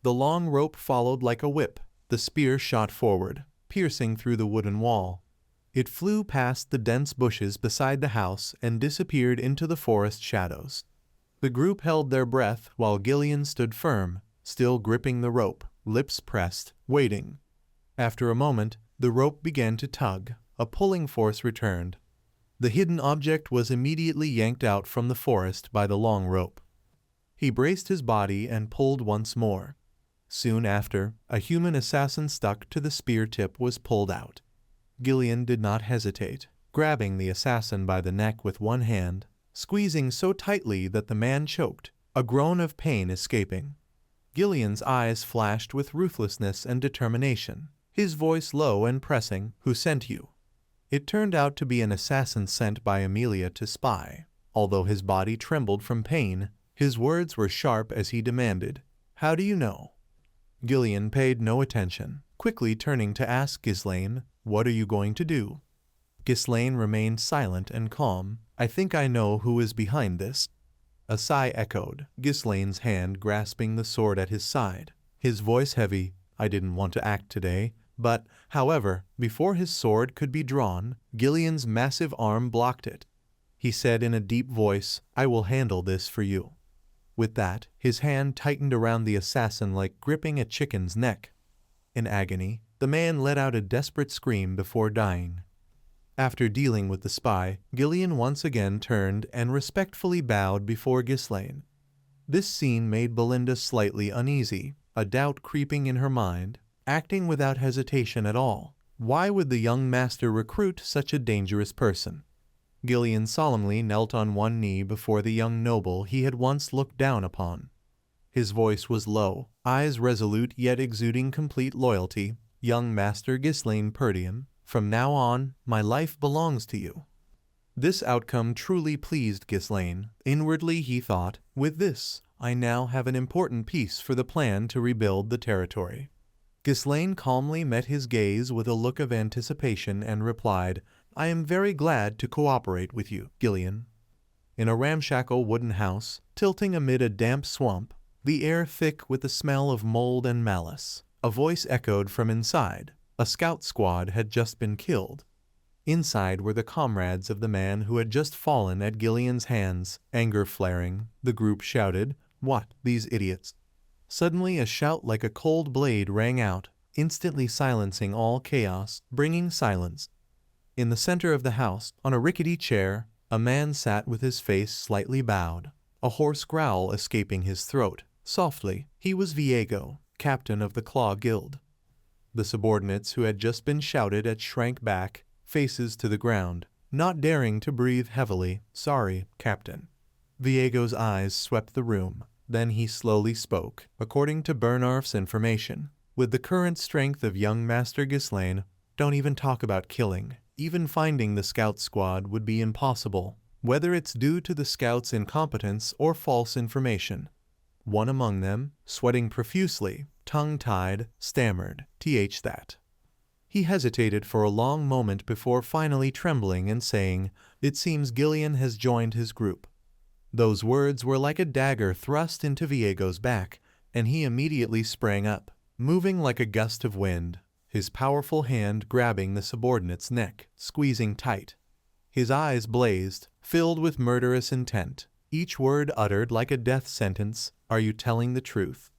The long rope followed like a whip. The spear shot forward, piercing through the wooden wall. It flew past the dense bushes beside the house and disappeared into the forest shadows. The group held their breath while Gillian stood firm, still gripping the rope, lips pressed, waiting. After a moment, the rope began to tug. A pulling force returned. The hidden object was immediately yanked out from the forest by the long rope. He braced his body and pulled once more. Soon after, a human assassin stuck to the spear tip was pulled out. Gillian did not hesitate, grabbing the assassin by the neck with one hand, squeezing so tightly that the man choked, a groan of pain escaping. Gillian's eyes flashed with ruthlessness and determination, his voice low and pressing, "Who sent you?" It turned out to be an assassin sent by Amelia to spy. Although his body trembled from pain, his words were sharp as he demanded, "How do you know?" Gillian paid no attention, quickly turning to ask Ghislaine, "What are you going to do?" Ghislaine remained silent and calm. "I think I know who is behind this." A sigh echoed, Ghislaine's hand grasping the sword at his side, his voice heavy. "I didn't want to act today, but, however," before his sword could be drawn, Gillian's massive arm blocked it. He said in a deep voice, "I will handle this for you." With that, his hand tightened around the assassin like gripping a chicken's neck. In agony, the man let out a desperate scream before dying. After dealing with the spy, Gillian once again turned and respectfully bowed before Ghislaine. This scene made Belinda slightly uneasy, a doubt creeping in her mind, acting without hesitation at all. Why would the young master recruit such a dangerous person? Gillian solemnly knelt on one knee before the young noble he had once looked down upon. His voice was low, eyes resolute yet exuding complete loyalty. "Young Master Ghislaine Perdian, from now on, my life belongs to you." This outcome truly pleased Ghislaine. Inwardly he thought, "With this, I now have an important piece for the plan to rebuild the territory." Ghislaine calmly met his gaze with a look of anticipation and replied, "I am very glad to cooperate with you, Gillian." In a ramshackle wooden house, tilting amid a damp swamp, the air thick with the smell of mold and malice, a voice echoed from inside. A scout squad had just been killed. Inside were the comrades of the man who had just fallen at Gillian's hands. Anger flaring, the group shouted, "What, these idiots!" Suddenly a shout like a cold blade rang out, instantly silencing all chaos, bringing silence. In the center of the house, on a rickety chair, a man sat with his face slightly bowed, a hoarse growl escaping his throat. Softly, he was Viego, captain of the Claw Guild. The subordinates who had just been shouted at shrank back, faces to the ground, not daring to breathe heavily. "Sorry, Captain." Viego's eyes swept the room. Then he slowly spoke. "According to Bernarf's information, with the current strength of young Master Ghislaine, don't even talk about killing. Even finding the scout squad would be impossible, whether it's due to the scouts' incompetence or false information." One among them, sweating profusely, tongue-tied, stammered, that." He hesitated for a long moment before finally trembling and saying, "It seems Gillian has joined his group." Those words were like a dagger thrust into Viego's back, and he immediately sprang up, moving like a gust of wind, his powerful hand grabbing the subordinate's neck, squeezing tight. His eyes blazed, filled with murderous intent, each word uttered like a death sentence. "Are you telling the truth?"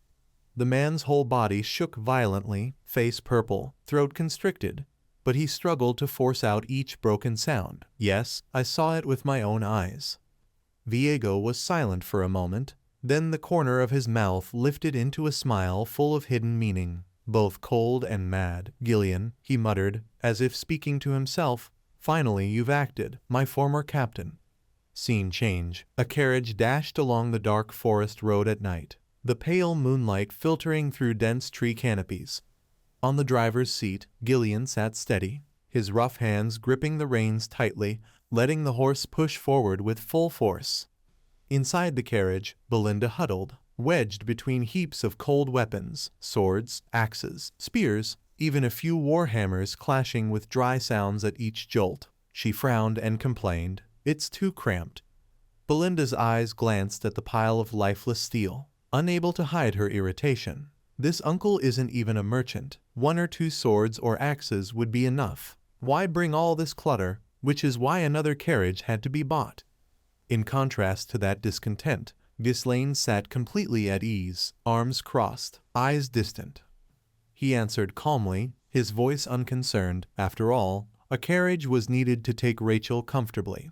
The man's whole body shook violently, face purple, throat constricted, but he struggled to force out each broken sound. "Yes, I saw it with my own eyes." Viego was silent for a moment, then the corner of his mouth lifted into a smile full of hidden meaning, both cold and mad. "Gillian," he muttered, as if speaking to himself, "finally you've acted, my former captain." Scene change. A carriage dashed along the dark forest road at night, the pale moonlight filtering through dense tree canopies. On the driver's seat, Gillian sat steady, his rough hands gripping the reins tightly, letting the horse push forward with full force. Inside the carriage, Belinda huddled, wedged between heaps of cold weapons, swords, axes, spears, even a few war hammers clashing with dry sounds at each jolt. She frowned and complained, "It's too cramped." Belinda's eyes glanced at the pile of lifeless steel, unable to hide her irritation. "This uncle isn't even a merchant. 1 or 2 swords or axes would be enough." Why bring all this clutter, which is why another carriage had to be bought? In contrast to that discontent, Ghislaine sat completely at ease, arms crossed, eyes distant. He answered calmly, his voice unconcerned. After all, a carriage was needed to take Rachel comfortably.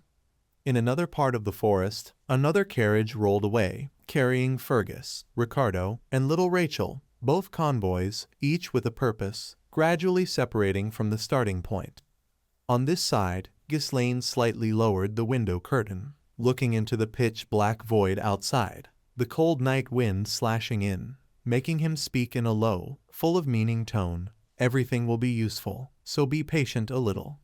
In another part of the forest, another carriage rolled away, carrying Fergus, Ricardo, and little Rachel, both convoys, each with a purpose, gradually separating from the starting point. On this side, Ghislaine slightly lowered the window curtain, looking into the pitch-black void outside, the cold night wind slashing in, making him speak in a low, full of meaning tone. Everything will be useful, so be patient a little.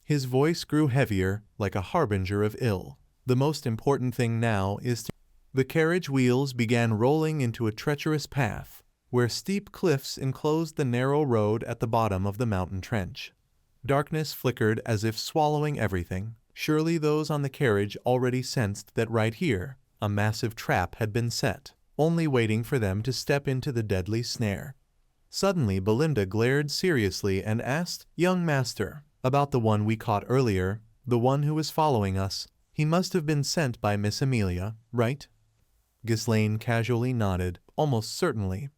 His voice grew heavier, like a harbinger of ill. The most important thing now is to... The carriage wheels began rolling into a treacherous path, where steep cliffs enclosed the narrow road at the bottom of the mountain trench. Darkness flickered as if swallowing everything. Surely those on the carriage already sensed that right here, a massive trap had been set, only waiting for them to step into the deadly snare. Suddenly Belinda glared seriously and asked, "Young master, about the one we caught earlier, the one who was following us. He must have been sent by Miss Amelia, right?" Ghislaine casually nodded, almost certainly.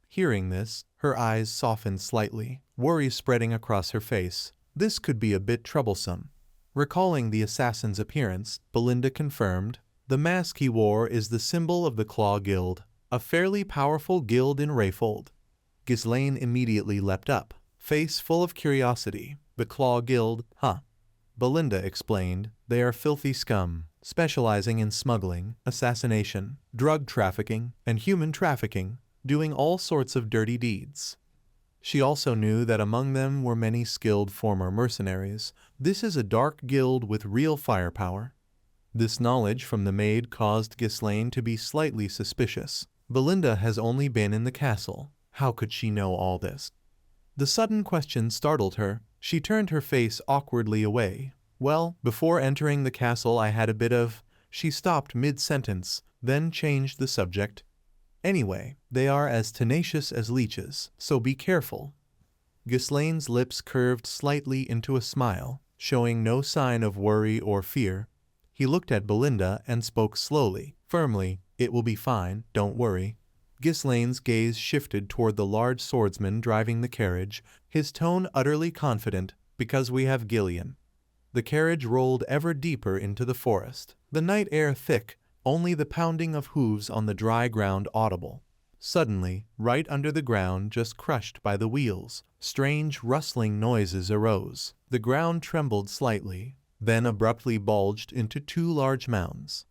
Hearing this, her eyes softened slightly, worry spreading across her face. This could be a bit troublesome. Recalling the assassin's appearance, Belinda confirmed, "The mask he wore is the symbol of the Claw Guild, a fairly powerful guild in Rayfold." Ghislaine immediately leapt up, face full of curiosity. "The Claw Guild, huh?" Belinda explained, "They are filthy scum, specializing in smuggling, assassination, drug trafficking, and human trafficking, doing all sorts of dirty deeds." She also knew that among them were many skilled former mercenaries. This is a dark guild with real firepower. This knowledge from the maid caused Ghislaine to be slightly suspicious. Belinda has only been in the castle. How could she know all this? The sudden question startled her. She turned her face awkwardly away. "Well, before entering the castle I had a bit of..." She stopped mid-sentence, then changed the subject. "Anyway, they are as tenacious as leeches, so be careful." Ghislaine's lips curved slightly into a smile, showing no sign of worry or fear. He looked at Belinda and spoke slowly, firmly, "It will be fine, don't worry." Ghislaine's gaze shifted toward the large swordsman driving the carriage, his tone utterly confident, "Because we have Gillian." The carriage rolled ever deeper into the forest, the night air thick, only the pounding of hooves on the dry ground audible. Suddenly, right under the ground just crushed by the wheels, strange rustling noises arose. The ground trembled slightly, then abruptly bulged into two large mounds.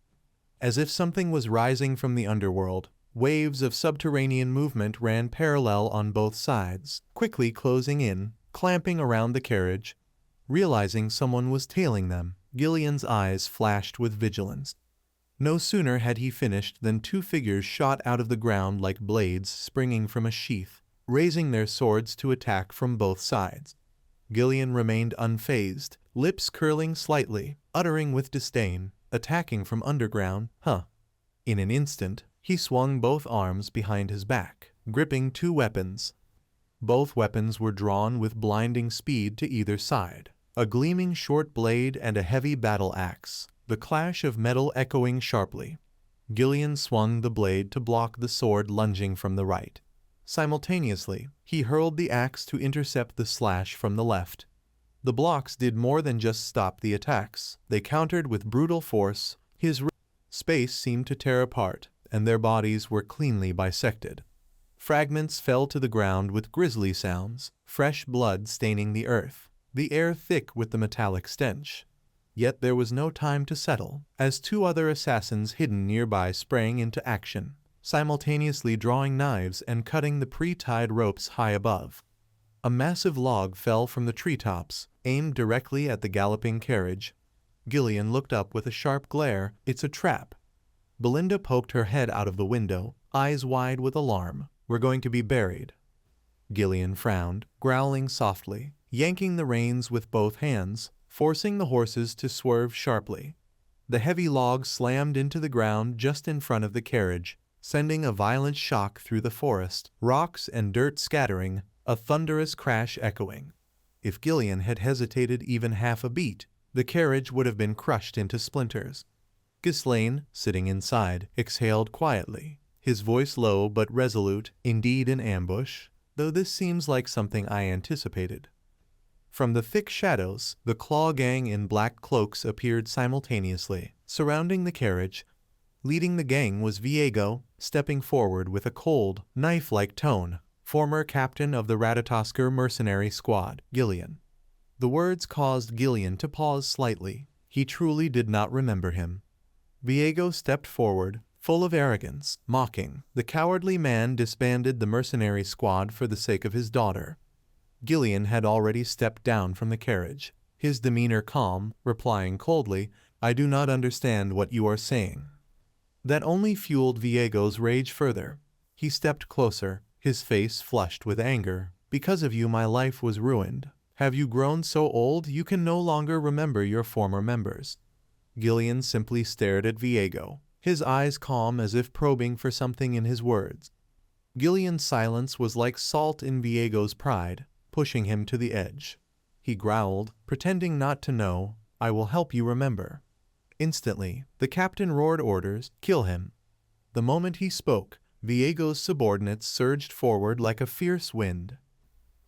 As if something was rising from the underworld, waves of subterranean movement ran parallel on both sides, quickly closing in, clamping around the carriage. Realizing someone was tailing them, Gillian's eyes flashed with vigilance. No sooner had he finished than two figures shot out of the ground like blades springing from a sheath, raising their swords to attack from both sides. Gillian remained unfazed, lips curling slightly, uttering with disdain, "Attacking from underground, huh?" In an instant, he swung both arms behind his back, gripping two weapons. Both weapons were drawn with blinding speed to either side, a gleaming short blade and a heavy battle axe, the clash of metal echoing sharply. Gillian swung the blade to block the sword lunging from the right. Simultaneously, he hurled the axe to intercept the slash from the left. The blocks did more than just stop the attacks. They countered with brutal force. Space seemed to tear apart, and their bodies were cleanly bisected. Fragments fell to the ground with grisly sounds, fresh blood staining the earth, the air thick with the metallic stench. Yet there was no time to settle, as two other assassins hidden nearby sprang into action, simultaneously drawing knives and cutting the pre-tied ropes high above. A massive log fell from the treetops, aimed directly at the galloping carriage. Gillian looked up with a sharp glare. "It's a trap." Belinda poked her head out of the window, eyes wide with alarm. "We're going to be buried." Gillian frowned, growling softly, yanking the reins with both hands, forcing the horses to swerve sharply. The heavy log slammed into the ground just in front of the carriage, sending a violent shock through the forest, rocks and dirt scattering, a thunderous crash echoing. If Gillian had hesitated even half a beat, the carriage would have been crushed into splinters. Ghislaine, sitting inside, exhaled quietly, his voice low but resolute. Indeed an ambush, though this seems like something I anticipated. From the thick shadows, the Claw gang in black cloaks appeared simultaneously, surrounding the carriage. Leading the gang was Viego, stepping forward with a cold, knife-like tone, former captain of the Ratatoskr mercenary squad, Gillian. The words caused Gillian to pause slightly. He truly did not remember him. Viego stepped forward, full of arrogance, mocking. The cowardly man disbanded the mercenary squad for the sake of his daughter. Gillian had already stepped down from the carriage, his demeanor calm, replying coldly, "I do not understand what you are saying." That only fueled Viego's rage further. He stepped closer, his face flushed with anger. "Because of you my life was ruined. Have you grown so old you can no longer remember your former members?" Gillian simply stared at Viego, his eyes calm as if probing for something in his words. Gillian's silence was like salt in Viego's pride, pushing him to the edge. He growled, pretending not to know, "I will help you remember." Instantly, the captain roared orders, "Kill him." The moment he spoke, Viego's subordinates surged forward like a fierce wind.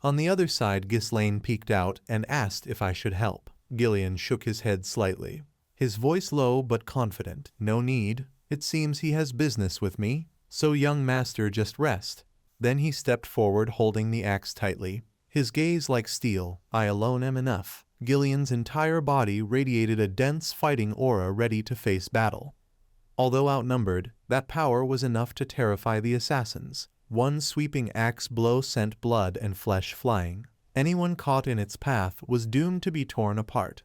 On the other side, Ghislaine peeked out and asked if I should help. Gillian shook his head slightly, his voice low but confident. "No need. It seems he has business with me. So young master, just rest." Then he stepped forward holding the axe tightly, his gaze like steel. "I alone am enough." Gillian's entire body radiated a dense fighting aura ready to face battle. Although outnumbered, that power was enough to terrify the assassins. One sweeping axe blow sent blood and flesh flying. Anyone caught in its path was doomed to be torn apart.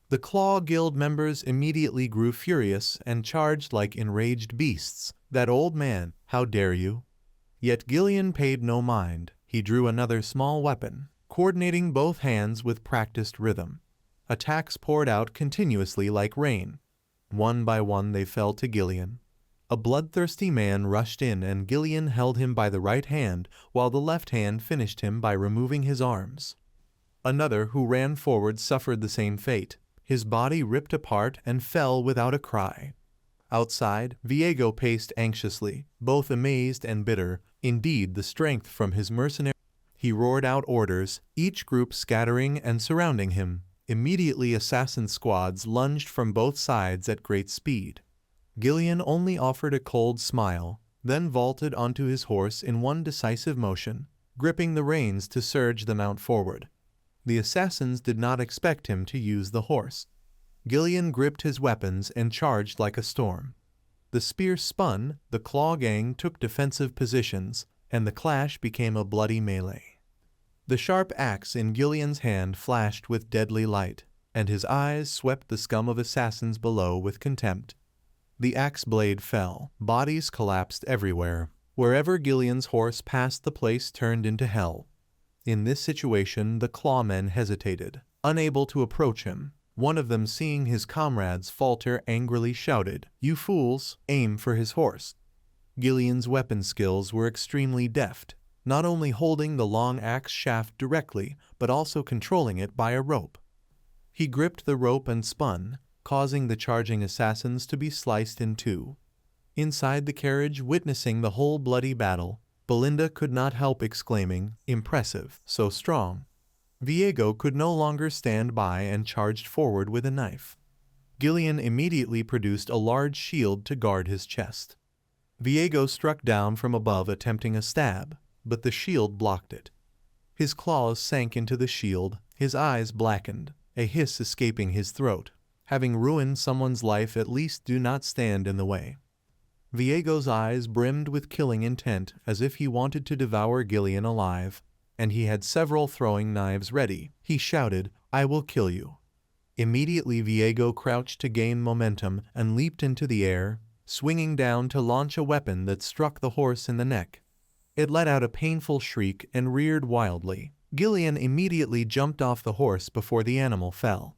The Claw Guild members immediately grew furious and charged like enraged beasts. "That old man, how dare you?" Yet Gillian paid no mind. He drew another small weapon, coordinating both hands with practiced rhythm. Attacks poured out continuously like rain. One by one they fell to Gillian. A bloodthirsty man rushed in and Gillian held him by the right hand while the left hand finished him by removing his arms. Another who ran forward suffered the same fate. His body ripped apart and fell without a cry. Outside, Viego paced anxiously, both amazed and bitter. Indeed, the strength from his mercenary. He roared out orders, each group scattering and surrounding him. Immediately assassin squads lunged from both sides at great speed. Gillian only offered a cold smile, then vaulted onto his horse in one decisive motion, gripping the reins to surge the mount forward. The assassins did not expect him to use the horse. Gillian gripped his weapons and charged like a storm. The spear spun, the Claw gang took defensive positions, and the clash became a bloody melee. The sharp axe in Gillian's hand flashed with deadly light, and his eyes swept the scum of assassins below with contempt. The axe blade fell, bodies collapsed everywhere. Wherever Gillian's horse passed, the place turned into hell. In this situation, the clawmen hesitated, unable to approach him. One of them, seeing his comrades falter, angrily shouted, "You fools, aim for his horse." Gillian's weapon skills were extremely deft, not only holding the long axe shaft directly, but also controlling it by a rope. He gripped the rope and spun, causing the charging assassins to be sliced in two. Inside the carriage, witnessing the whole bloody battle, Belinda could not help exclaiming, "Impressive, so strong." Viego could no longer stand by and charged forward with a knife. Gillian immediately produced a large shield to guard his chest. Viego struck down from above attempting a stab, but the shield blocked it. His claws sank into the shield, his eyes blackened, a hiss escaping his throat. Having ruined someone's life, at least do not stand in the way. Viego's eyes brimmed with killing intent, as if he wanted to devour Gillian alive, and he had several throwing knives ready. He shouted, "I will kill you." Immediately Viego crouched to gain momentum and leaped into the air, swinging down to launch a weapon that struck the horse in the neck. It let out a painful shriek and reared wildly. Gillian immediately jumped off the horse before the animal fell.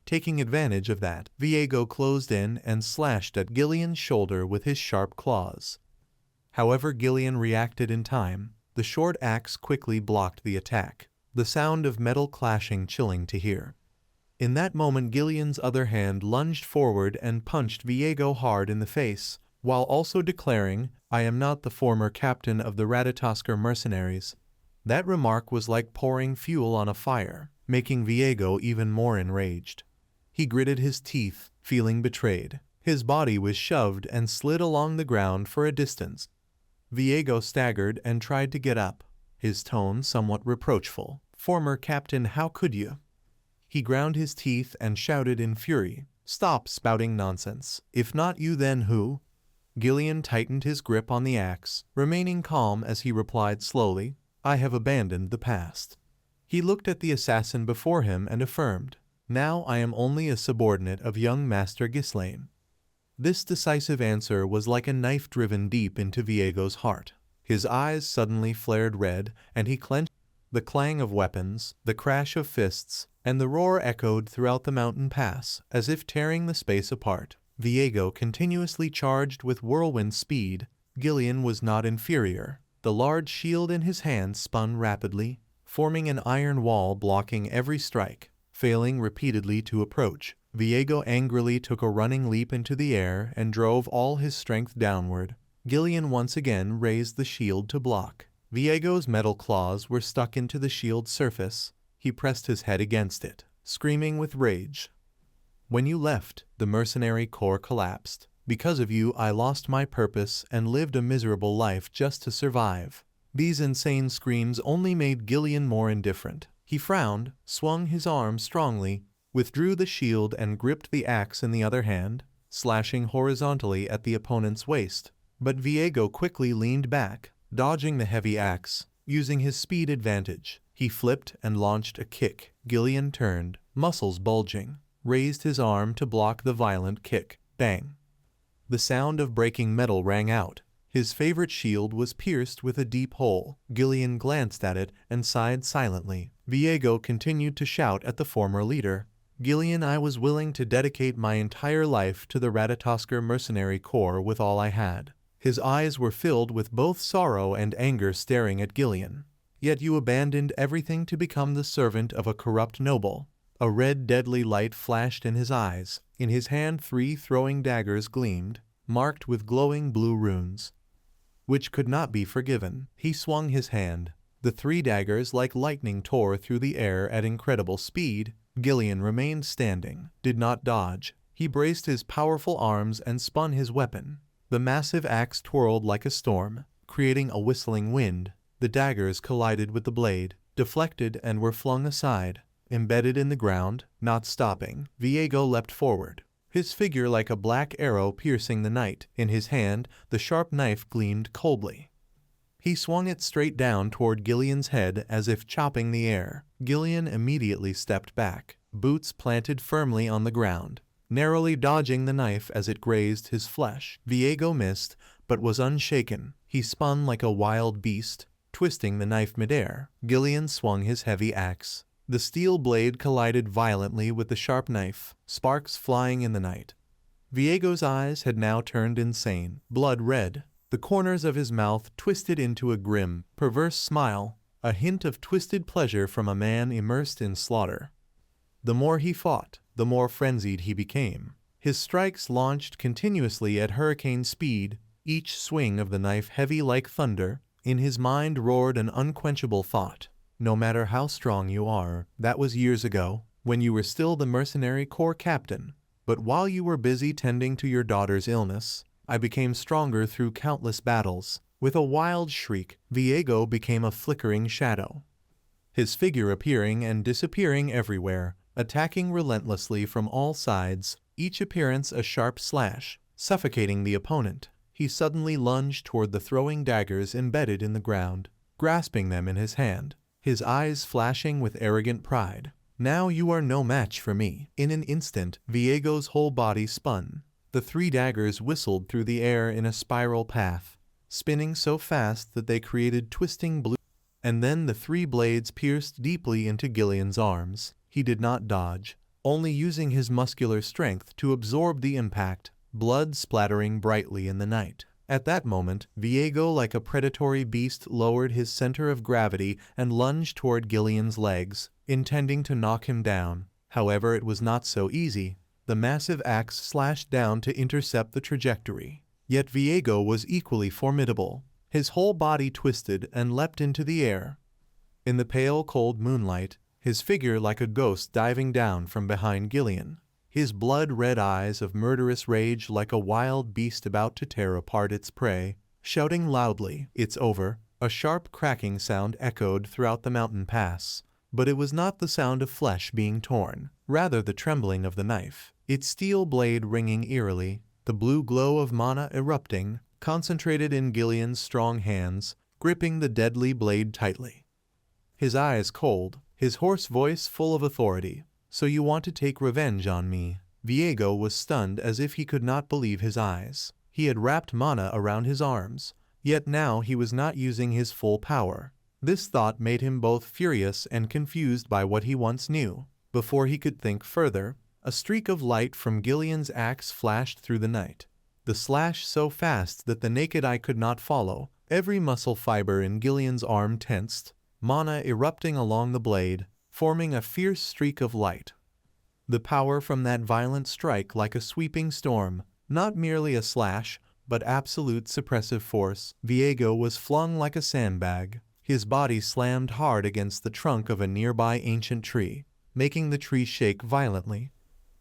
Taking advantage of that, Viego closed in and slashed at Gillian's shoulder with his sharp claws. However, Gillian reacted in time. The short axe quickly blocked the attack. the sound of metal clashing chilling to hear. In that moment Gillian's other hand lunged forward and punched Viego hard in the face, while also declaring, "I am not the former captain of the Ratatoskr mercenaries." That remark was like pouring fuel on a fire, making Viego even more enraged. He gritted his teeth, feeling betrayed. His body was shoved and slid along the ground for a distance. Viego staggered and tried to get up, his tone somewhat reproachful. "Former captain, how could you?" He ground his teeth and shouted in fury, "Stop spouting nonsense. If not you, then who?" Gillian tightened his grip on the axe, remaining calm as he replied slowly, "I have abandoned the past." He looked at the assassin before him and affirmed, "Now I am only a subordinate of young Master Ghislaine." This decisive answer was like a knife driven deep into Viego's heart. His eyes suddenly flared red, and he clenched. The clang of weapons, the crash of fists, and the roar echoed throughout the mountain pass, as if tearing the space apart. Viego continuously charged with whirlwind speed. Gillian was not inferior. The large shield in his hand spun rapidly, forming an iron wall blocking every strike. Failing repeatedly to approach, Viego angrily took a running leap into the air and drove all his strength downward. Gillian once again raised the shield to block. Viego's metal claws were stuck into the shield's surface. He pressed his head against it, screaming with rage. "When you left, the mercenary corps collapsed. Because of you, I lost my purpose and lived a miserable life just to survive." These insane screams only made Gillian more indifferent. He frowned, swung his arm strongly, withdrew the shield and gripped the axe in the other hand, slashing horizontally at the opponent's waist. But Viego quickly leaned back, dodging the heavy axe. Using his speed advantage, he flipped and launched a kick. Gillian turned, muscles bulging, raised his arm to block the violent kick. Bang! The sound of breaking metal rang out. His favorite shield was pierced with a deep hole. Gillian glanced at it and sighed silently. Viego continued to shout at the former leader, "Gillian, I was willing to dedicate my entire life to the Ratatoskr mercenary corps with all I had." His eyes were filled with both sorrow and anger staring at Gillian. "Yet you abandoned everything to become the servant of a corrupt noble." A red deadly light flashed in his eyes. In his hand 3 throwing daggers gleamed, marked with glowing blue runes, which could not be forgiven. He swung his hand. The 3 daggers like lightning tore through the air at incredible speed. Gillian remained standing, did not dodge. He braced his powerful arms and spun his weapon. The massive axe twirled like a storm, creating a whistling wind. The daggers collided with the blade, deflected and were flung aside. Embedded in the ground, not stopping, Viego leapt forward, his figure like a black arrow piercing the night. In his hand, the sharp knife gleamed coldly. He swung it straight down toward Gillian's head as if chopping the air. Gillian immediately stepped back, boots planted firmly on the ground, narrowly dodging the knife as it grazed his flesh. Viego missed, but was unshaken. He spun like a wild beast, twisting the knife midair. Gillian swung his heavy axe. The steel blade collided violently with the sharp knife, sparks flying in the night. Viego's eyes had now turned insane, blood red. The corners of his mouth twisted into a grim, perverse smile, a hint of twisted pleasure from a man immersed in slaughter. The more he fought, the more frenzied he became. His strikes launched continuously at hurricane speed, each swing of the knife heavy like thunder. In his mind roared an unquenchable thought. No matter how strong you are, that was years ago, when you were still the mercenary corps captain. But while you were busy tending to your daughter's illness, I became stronger through countless battles. With a wild shriek, Viego became a flickering shadow, his figure appearing and disappearing everywhere, attacking relentlessly from all sides, each appearance a sharp slash, suffocating the opponent. He suddenly lunged toward the throwing daggers embedded in the ground, grasping them in his hand, his eyes flashing with arrogant pride. "Now you are no match for me." In an instant, Viego's whole body spun. The 3 daggers whistled through the air in a spiral path, spinning so fast that they created twisting blue. And then the 3 blades pierced deeply into Gillian's arms. He did not dodge, only using his muscular strength to absorb the impact, blood splattering brightly in the night. At that moment, Viego, like a predatory beast, lowered his center of gravity and lunged toward Gillian's legs, intending to knock him down. However, it was not so easy. The massive axe slashed down to intercept the trajectory. Yet Viego was equally formidable. His whole body twisted and leapt into the air. In the pale, cold moonlight, his figure like a ghost diving down from behind Gillian. His blood-red eyes of murderous rage like a wild beast about to tear apart its prey, shouting loudly, "It's over." A sharp cracking sound echoed throughout the mountain pass. But it was not the sound of flesh being torn, rather the trembling of the knife, its steel blade ringing eerily, the blue glow of mana erupting, concentrated in Gillian's strong hands, gripping the deadly blade tightly. His eyes cold, his hoarse voice full of authority. "So you want to take revenge on me?" Viego was stunned as if he could not believe his eyes. He had wrapped mana around his arms, yet now he was not using his full power. This thought made him both furious and confused by what he once knew. Before he could think further, a streak of light from Gillian's axe flashed through the night. The slash so fast that the naked eye could not follow. Every muscle fiber in Gillian's arm tensed, mana erupting along the blade, forming a fierce streak of light. The power from that violent strike like a sweeping storm, not merely a slash, but absolute suppressive force. Viego was flung like a sandbag. His body slammed hard against the trunk of a nearby ancient tree, making the tree shake violently.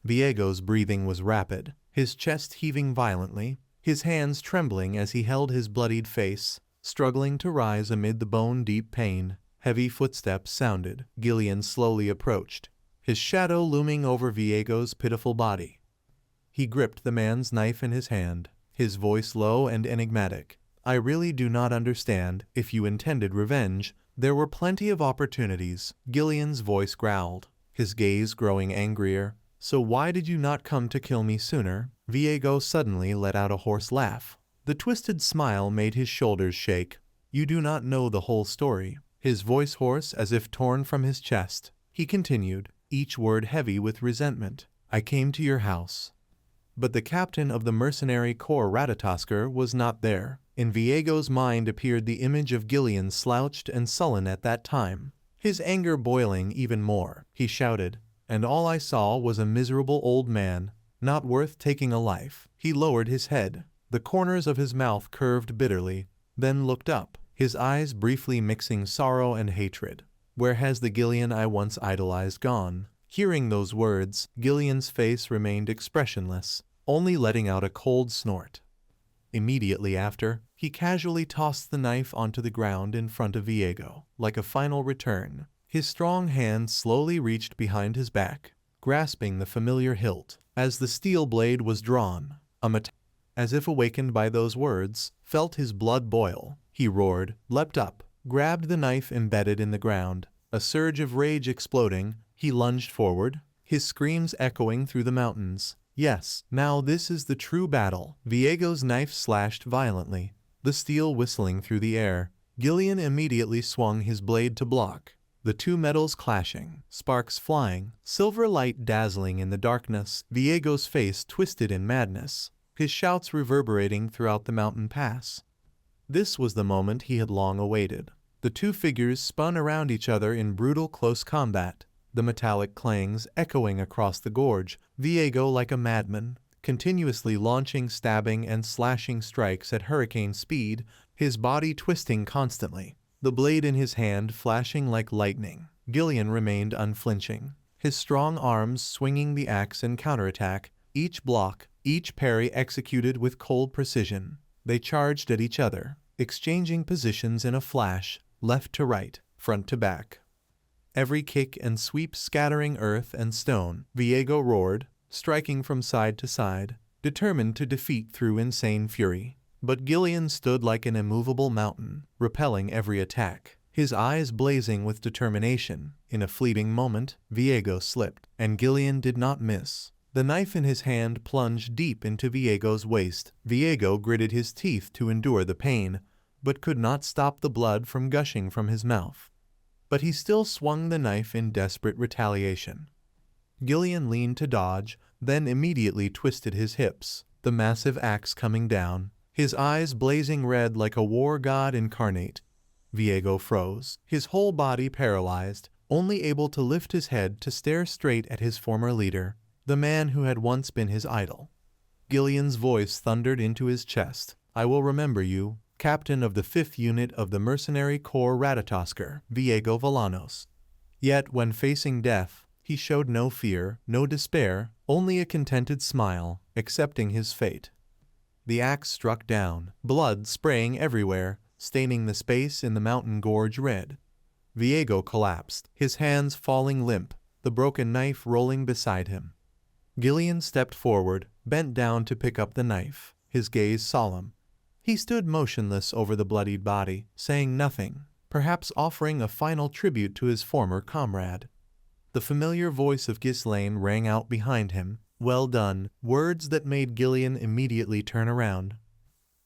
Viego's breathing was rapid, his chest heaving violently, his hands trembling as he held his bloodied face, struggling to rise amid the bone-deep pain. Heavy footsteps sounded. Gillian slowly approached, his shadow looming over Viego's pitiful body. He gripped the man's knife in his hand, his voice low and enigmatic. "I really do not understand. If you intended revenge, there were plenty of opportunities." Gillian's voice growled, his gaze growing angrier. "So why did you not come to kill me sooner?" Viego suddenly let out a hoarse laugh. The twisted smile made his shoulders shake. "You do not know the whole story." His voice hoarse as if torn from his chest, he continued, each word heavy with resentment. "I came to your house. But the captain of the mercenary corps Ratatosker was not there." In Viego's mind appeared the image of Gillian slouched and sullen at that time. His anger boiling even more, he shouted, "And all I saw was a miserable old man, not worth taking a life." He lowered his head, the corners of his mouth curved bitterly, then looked up, his eyes briefly mixing sorrow and hatred. "Where has the Gillian I once idolized gone?" Hearing those words, Gillian's face remained expressionless, only letting out a cold snort. Immediately after, he casually tossed the knife onto the ground in front of Viego, like a final return. His strong hand slowly reached behind his back, grasping the familiar hilt. As the steel blade was drawn, as if awakened by those words, felt his blood boil. He roared, leapt up, grabbed the knife embedded in the ground. A surge of rage exploding, he lunged forward, his screams echoing through the mountains. Yes, now this is the true battle. Viego's knife slashed violently, the steel whistling through the air. Gillian immediately swung his blade to block, the two metals clashing, sparks flying, silver light dazzling in the darkness. Viego's face twisted in madness, his shouts reverberating throughout the mountain pass. This was the moment he had long awaited. The two figures spun around each other in brutal close combat, the metallic clangs echoing across the gorge. Viego, like a madman, continuously launching stabbing and slashing strikes at hurricane speed, his body twisting constantly, the blade in his hand flashing like lightning. Gillian remained unflinching, his strong arms swinging the axe in counterattack, each block, each parry executed with cold precision. They charged at each other, exchanging positions in a flash, left to right, front to back. Every kick and sweep scattering earth and stone. Viego roared, striking from side to side, determined to defeat through insane fury. But Gillian stood like an immovable mountain, repelling every attack, his eyes blazing with determination. In a fleeting moment, Viego slipped, and Gillian did not miss. The knife in his hand plunged deep into Viego's waist. Viego gritted his teeth to endure the pain, but could not stop the blood from gushing from his mouth. But he still swung the knife in desperate retaliation. Gillian leaned to dodge, then immediately twisted his hips, the massive axe coming down. his eyes blazing red like a war god incarnate. Viego froze, his whole body paralyzed, only able to lift his head to stare straight at his former leader, the man who had once been his idol. Gillian's voice thundered into his chest. I will remember you, captain of the 5th Unit of the Mercenary Corps Ratatosker, Viego Valanos. Yet when facing death, he showed no fear, no despair, only a contented smile, accepting his fate. The axe struck down, blood spraying everywhere, staining the space in the mountain gorge red. Viego collapsed, his hands falling limp, the broken knife rolling beside him. Gillian stepped forward, bent down to pick up the knife, his gaze solemn. He stood motionless over the bloodied body, saying nothing, perhaps offering a final tribute to his former comrade. The familiar voice of Ghislaine rang out behind him. Well done, words that made Gillian immediately turn around.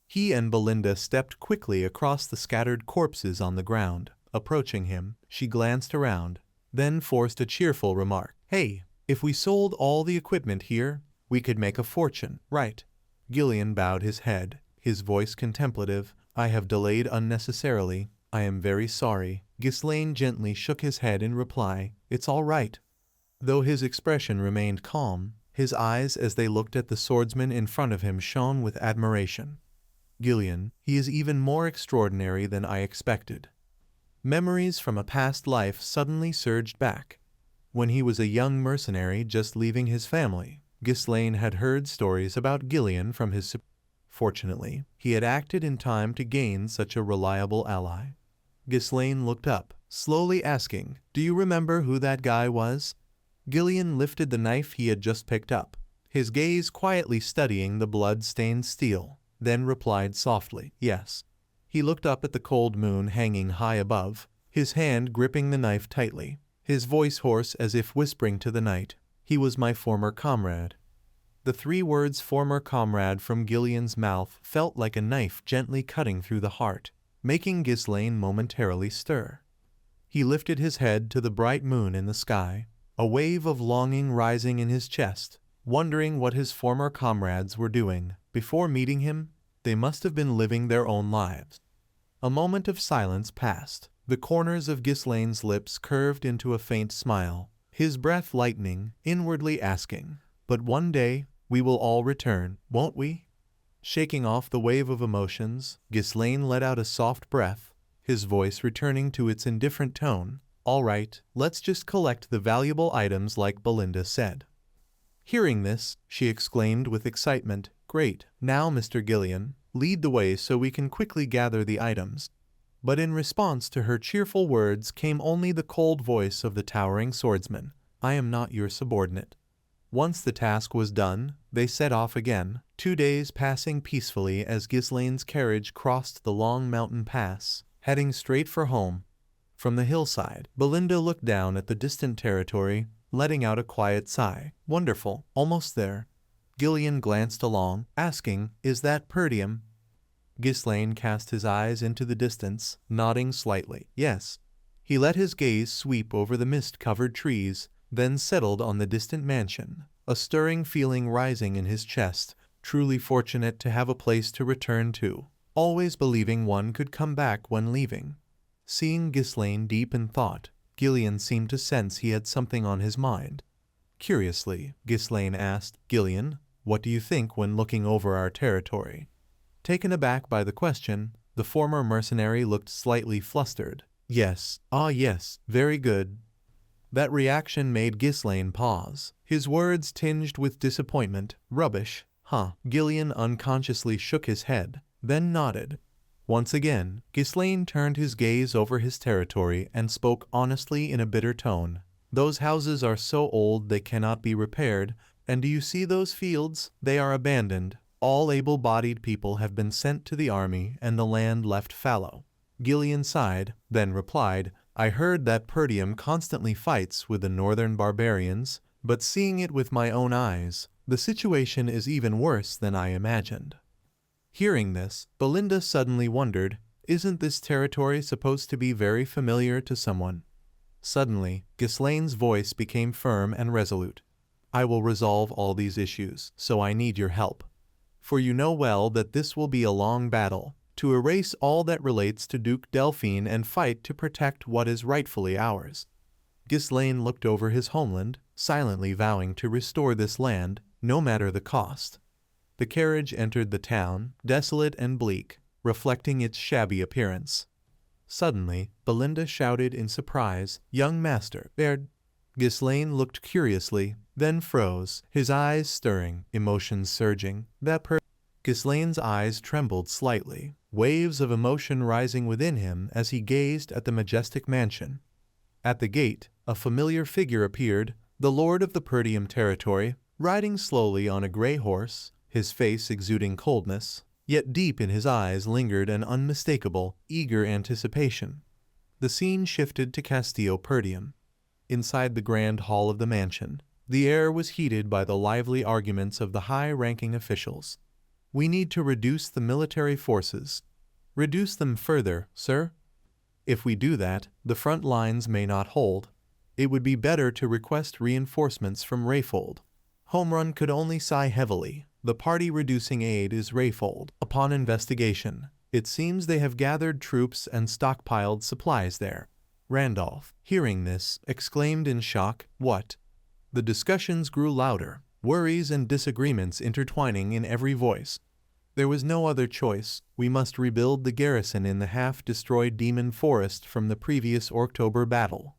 He and Belinda stepped quickly across the scattered corpses on the ground. Approaching him, she glanced around, then forced a cheerful remark. Hey, if we sold all the equipment here, we could make a fortune, right? Gillian bowed his head, his voice contemplative. I have delayed unnecessarily. I am very sorry. Ghislaine gently shook his head in reply. It's all right. Though his expression remained calm, his eyes as they looked at the swordsman in front of him shone with admiration. Gillian, he is even more extraordinary than I expected. Memories from a past life suddenly surged back. When he was a young mercenary just leaving his family, Ghislaine had heard stories about Gillian from his Fortunately, he had acted in time to gain such a reliable ally. Ghislaine looked up, slowly asking, Do you remember who that guy was? Gillian lifted the knife he had just picked up, his gaze quietly studying the blood-stained steel, then replied softly, Yes. He looked up at the cold moon hanging high above, his hand gripping the knife tightly, his voice hoarse as if whispering to the night. He was my former comrade. The 3 words former comrade from Gillian's mouth felt like a knife gently cutting through the heart, making Ghislaine momentarily stir. He lifted his head to the bright moon in the sky, a wave of longing rising in his chest, wondering what his former comrades were doing. Before meeting him, they must have been living their own lives. A moment of silence passed. The corners of Ghislaine's lips curved into a faint smile, his breath lightening, inwardly asking, But one day, we will all return, won't we? Shaking off the wave of emotions, Ghislaine let out a soft breath, his voice returning to its indifferent tone. All right, let's just collect the valuable items like Belinda said. Hearing this, she exclaimed with excitement, Great, now Mr. Gillian, lead the way so we can quickly gather the items. But in response to her cheerful words came only the cold voice of the towering swordsman. I am not your subordinate. Once the task was done, they set off again, 2 days passing peacefully as Ghislaine's carriage crossed the long mountain pass, heading straight for home. From the hillside, Belinda looked down at the distant territory, letting out a quiet sigh. Wonderful, almost there. Gillian glanced along, asking, Is that Perdium? Ghislaine cast his eyes into the distance, nodding slightly. Yes. He let his gaze sweep over the mist-covered trees, then settled on the distant mansion, a stirring feeling rising in his chest, truly fortunate to have a place to return to, always believing one could come back when leaving. Seeing Ghislaine deep in thought, Gillian seemed to sense he had something on his mind. Curiously, Ghislaine asked, Gillian, what do you think when looking over our territory? Taken aback by the question, the former mercenary looked slightly flustered. Yes, yes, very good. That reaction made Ghislaine pause, his words tinged with disappointment. Rubbish, huh? Gillian unconsciously shook his head, then nodded. Once again, Ghislaine turned his gaze over his territory and spoke honestly in a bitter tone. Those houses are so old they cannot be repaired, and do you see those fields? They are abandoned. All able-bodied people have been sent to the army and the land left fallow. Gillian sighed, then replied, I heard that Perdium constantly fights with the northern barbarians, but seeing it with my own eyes, the situation is even worse than I imagined. Hearing this, Belinda suddenly wondered, isn't this territory supposed to be very familiar to someone? Suddenly, Ghislaine's voice became firm and resolute. I will resolve all these issues, so I need your help. For you know well that this will be a long battle, to erase all that relates to Duke Delphine and fight to protect what is rightfully ours." Ghislaine looked over his homeland, silently vowing to restore this land, no matter the cost. The carriage entered the town, desolate and bleak, reflecting its shabby appearance. Suddenly, Belinda shouted in surprise, "Young master, Baird!" Ghislaine looked curiously, then froze, his eyes stirring, emotions surging. Ghislaine's eyes trembled slightly, waves of emotion rising within him as he gazed at the majestic mansion. At the gate, a familiar figure appeared, the lord of the Perdium territory, riding slowly on a gray horse, his face exuding coldness, yet deep in his eyes lingered an unmistakable, eager anticipation. The scene shifted to Castillo Perdium. Inside the grand hall of the mansion, the air was heated by the lively arguments of the high-ranking officials. "We need to reduce the military forces." "Reduce them further, sir?" "If we do that, the front lines may not hold. It would be better to request reinforcements from Rayfold." Homerun could only sigh heavily. The party reducing aid is Rayfold. Upon investigation, it seems they have gathered troops and stockpiled supplies there. Randolph, hearing this, exclaimed in shock, "What?" The discussions grew louder, worries and disagreements intertwining in every voice. There was no other choice. We must rebuild the garrison in the half-destroyed Demon Forest from the previous October battle,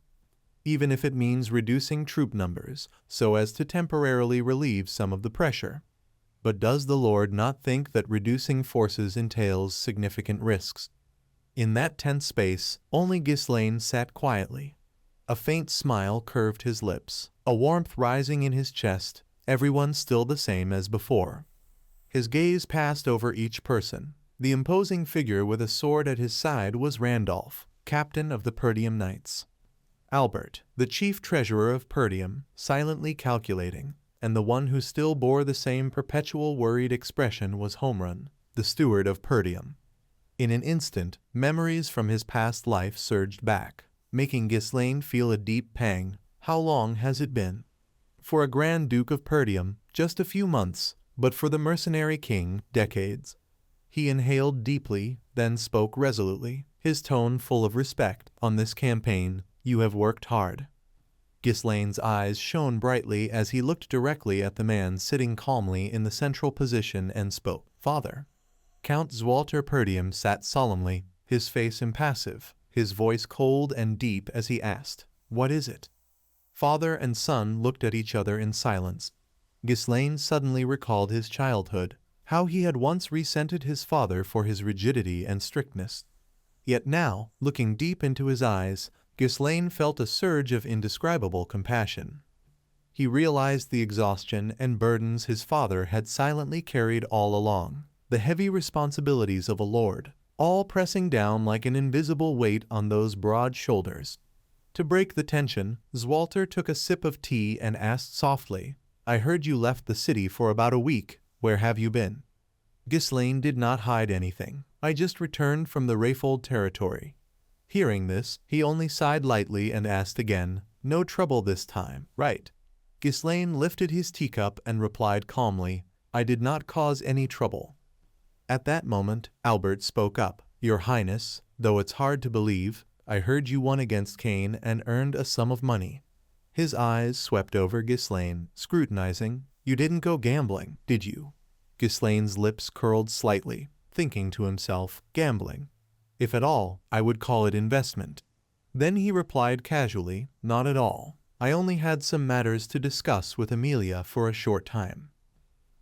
even if it means reducing troop numbers so as to temporarily relieve some of the pressure. But does the Lord not think that reducing forces entails significant risks? In that tense space, only Ghislaine sat quietly. A faint smile curved his lips, a warmth rising in his chest, everyone still the same as before. His gaze passed over each person. The imposing figure with a sword at his side was Randolph, captain of the Perdium Knights. Albert, the chief treasurer of Perdium, silently calculating, and the one who still bore the same perpetual worried expression was Homerun, the steward of Perdium. In an instant, memories from his past life surged back, making Ghislaine feel a deep pang. How long has it been? For a Grand Duke of Perdium, just a few months, but for the Mercenary King, decades. He inhaled deeply, then spoke resolutely, his tone full of respect. "On this campaign, you have worked hard." Ghislaine's eyes shone brightly as he looked directly at the man sitting calmly in the central position and spoke. "Father." Count Zwalter Perdium sat solemnly, his face impassive, his voice cold and deep as he asked, "What is it?" Father and son looked at each other in silence. Ghislaine suddenly recalled his childhood, how he had once resented his father for his rigidity and strictness. Yet now, looking deep into his eyes, Ghislaine felt a surge of indescribable compassion. He realized the exhaustion and burdens his father had silently carried all along, the heavy responsibilities of a lord, all pressing down like an invisible weight on those broad shoulders. To break the tension, Zwalter took a sip of tea and asked softly, "I heard you left the city for about a week. Where have you been?" Ghislaine did not hide anything. "I just returned from the Rayfold territory." Hearing this, he only sighed lightly and asked again, "No trouble this time, right?" Ghislaine lifted his teacup and replied calmly, "I did not cause any trouble." At that moment, Albert spoke up, "Your Highness, though it's hard to believe, I heard you won against Cain and earned a sum of money." His eyes swept over Ghislaine, scrutinizing. "You didn't go gambling, did you?" Ghislaine's lips curled slightly, thinking to himself, "Gambling? If at all, I would call it investment." Then he replied casually, "Not at all. I only had some matters to discuss with Amelia for a short time."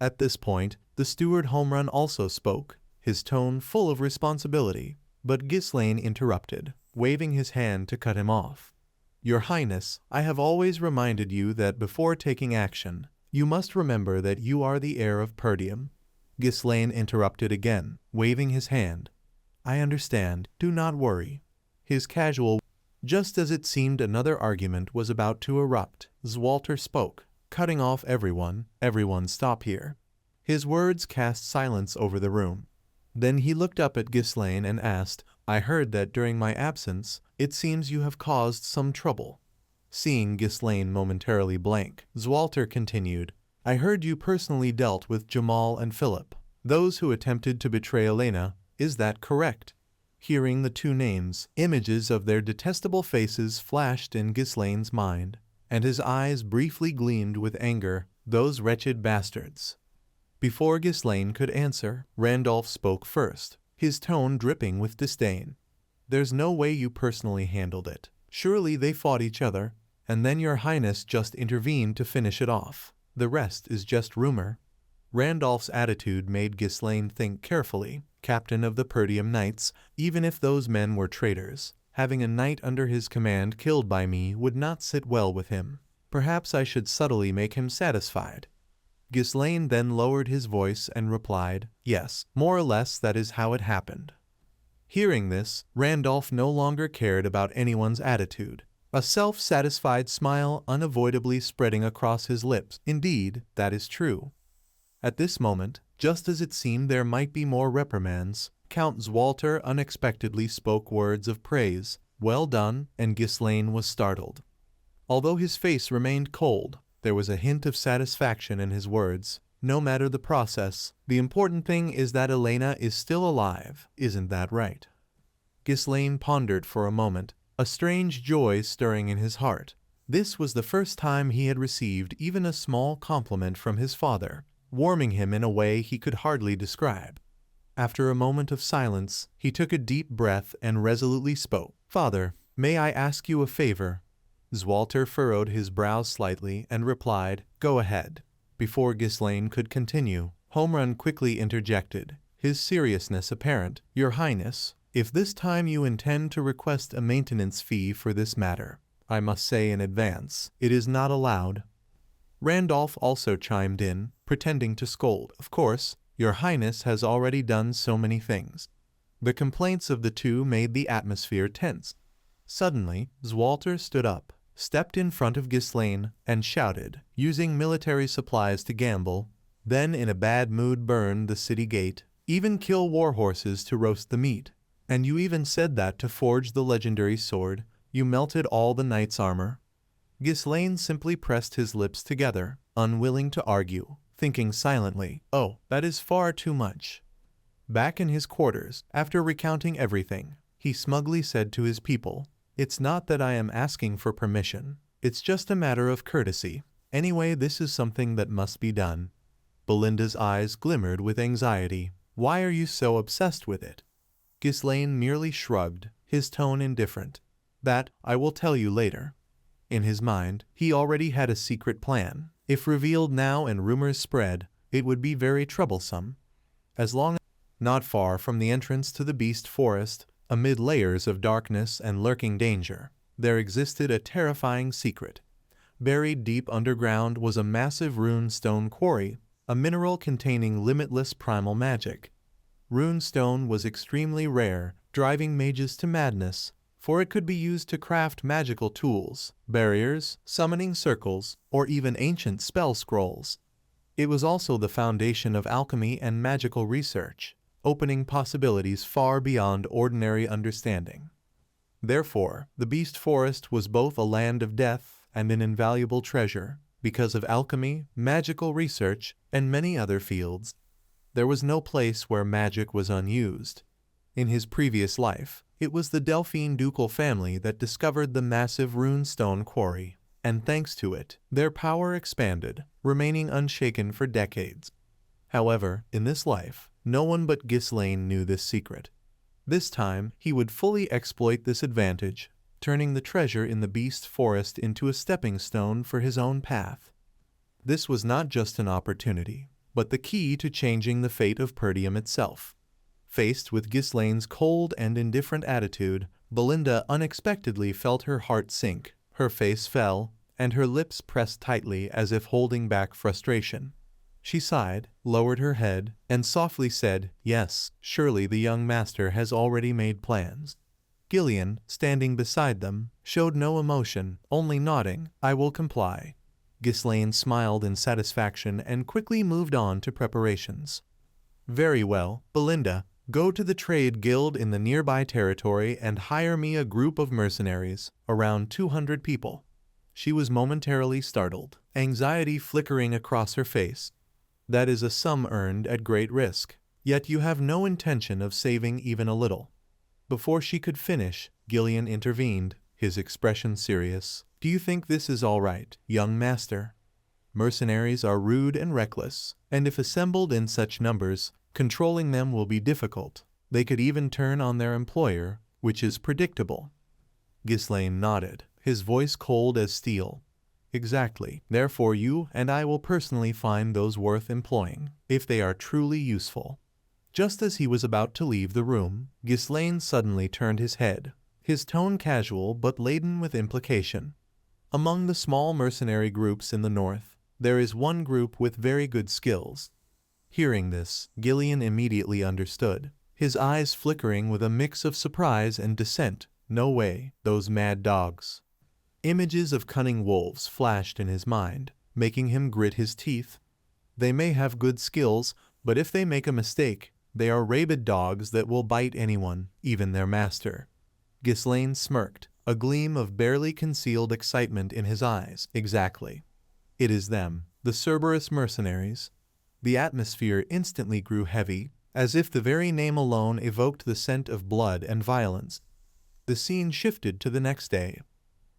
At this point, the steward Homerun also spoke, his tone full of responsibility, but Ghislaine interrupted, waving his hand to cut him off. "Your Highness, I have always reminded you that before taking action, you must remember that you are the heir of Perdium." Ghislaine interrupted again, waving his hand. "I understand. Do not worry." His casual, just as it seemed another argument was about to erupt, Zwalter spoke, cutting off everyone. "Everyone stop here." His words cast silence over the room. Then he looked up at Ghislaine and asked, "I heard that during my absence, it seems you have caused some trouble." Seeing Ghislaine momentarily blank, Zwalter continued, "I heard you personally dealt with Jamal and Philip. Those who attempted to betray Elena, is that correct? Hearing the two names, images of their detestable faces flashed in Ghislaine's mind, and his eyes briefly gleamed with anger. Those wretched bastards. Before Ghislaine could answer, Randolph spoke first, his tone dripping with disdain. There's no way you personally handled it. Surely they fought each other, and then your highness just intervened to finish it off. The rest is just rumor. Randolph's attitude made Ghislaine think carefully. Captain of the Perdium Knights, even if those men were traitors, having a knight under his command killed by me would not sit well with him. Perhaps I should subtly make him satisfied. Ghislaine then lowered his voice and replied, yes, more or less that is how it happened. Hearing this, Randolph no longer cared about anyone's attitude. A self-satisfied smile unavoidably spreading across his lips. Indeed, that is true. At this moment, just as it seemed there might be more reprimands, Count Zwalter unexpectedly spoke words of praise. Well done, and Ghislaine was startled. Although his face remained cold, there was a hint of satisfaction in his words. No matter the process, the important thing is that Elena is still alive, isn't that right? Ghislaine pondered for a moment, a strange joy stirring in his heart. This was the first time he had received even a small compliment from his father, warming him in a way he could hardly describe. After a moment of silence, he took a deep breath and resolutely spoke. Father, may I ask you a favor? Zwalter furrowed his brows slightly and replied, go ahead. Before Ghislaine could continue, Homerun quickly interjected, his seriousness apparent. Your Highness, if this time you intend to request a maintenance fee for this matter, I must say in advance, it is not allowed. Randolph also chimed in, pretending to scold. Of course, Your Highness has already done so many things. The complaints of the two made the atmosphere tense. Suddenly, Zwalter stood up, stepped in front of Ghislaine, and shouted, using military supplies to gamble, then in a bad mood burn the city gate, even kill war horses to roast the meat. And you even said that to forge the legendary sword, you melted all the knight's armor. Ghislaine simply pressed his lips together, unwilling to argue, thinking silently, oh, that is far too much. Back in his quarters, after recounting everything, he smugly said to his people, it's not that I am asking for permission, it's just a matter of courtesy. Anyway, this is something that must be done. Belinda's eyes glimmered with anxiety. Why are you so obsessed with it? Ghislaine merely shrugged, his tone indifferent. That, I will tell you later. In his mind, he already had a secret plan. If revealed now and rumors spread, it would be very troublesome. As long as not far from the entrance to the Beast Forest, amid layers of darkness and lurking danger, there existed a terrifying secret. Buried deep underground was a massive rune stone quarry, a mineral containing limitless primal magic. Rune stone was extremely rare, driving mages to madness, for it could be used to craft magical tools, barriers, summoning circles, or even ancient spell scrolls. It was also the foundation of alchemy and magical research, opening possibilities far beyond ordinary understanding. Therefore, the Beast Forest was both a land of death and an invaluable treasure, because of alchemy, magical research, and many other fields. There was no place where magic was unused. In his previous life, it was the Delphine ducal family that discovered the massive runestone quarry, and thanks to it, their power expanded, remaining unshaken for decades. However, in this life, no one but Ghislaine knew this secret. This time, he would fully exploit this advantage, turning the treasure in the Beast Forest into a stepping stone for his own path. This was not just an opportunity, but the key to changing the fate of Perdium itself. Faced with Ghislaine's cold and indifferent attitude, Belinda unexpectedly felt her heart sink, her face fell, and her lips pressed tightly as if holding back frustration. She sighed, lowered her head, and softly said, yes, surely the young master has already made plans. Gillian, standing beside them, showed no emotion, only nodding. I will comply. Ghislaine smiled in satisfaction and quickly moved on to preparations. Very well, Belinda, go to the trade guild in the nearby territory and hire me a group of mercenaries, around 200 people. She was momentarily startled, anxiety flickering across her face. That is a sum earned at great risk. Yet you have no intention of saving even a little. Before she could finish, Gillian intervened, his expression serious. Do you think this is all right, young master? Mercenaries are rude and reckless, and if assembled in such numbers, controlling them will be difficult. They could even turn on their employer, which is predictable. Ghislaine nodded, his voice cold as steel. Exactly. Therefore you and I will personally find those worth employing, if they are truly useful. Just as he was about to leave the room, Ghislaine suddenly turned his head, his tone casual but laden with implication. Among the small mercenary groups in the north, there is one group with very good skills. Hearing this, Gillian immediately understood, his eyes flickering with a mix of surprise and dissent. No way, those mad dogs. Images of cunning wolves flashed in his mind, making him grit his teeth. They may have good skills, but if they make a mistake, they are rabid dogs that will bite anyone, even their master. Ghislaine smirked, a gleam of barely concealed excitement in his eyes. Exactly. It is them, the Cerberus mercenaries. The atmosphere instantly grew heavy, as if the very name alone evoked the scent of blood and violence. The scene shifted to the next day.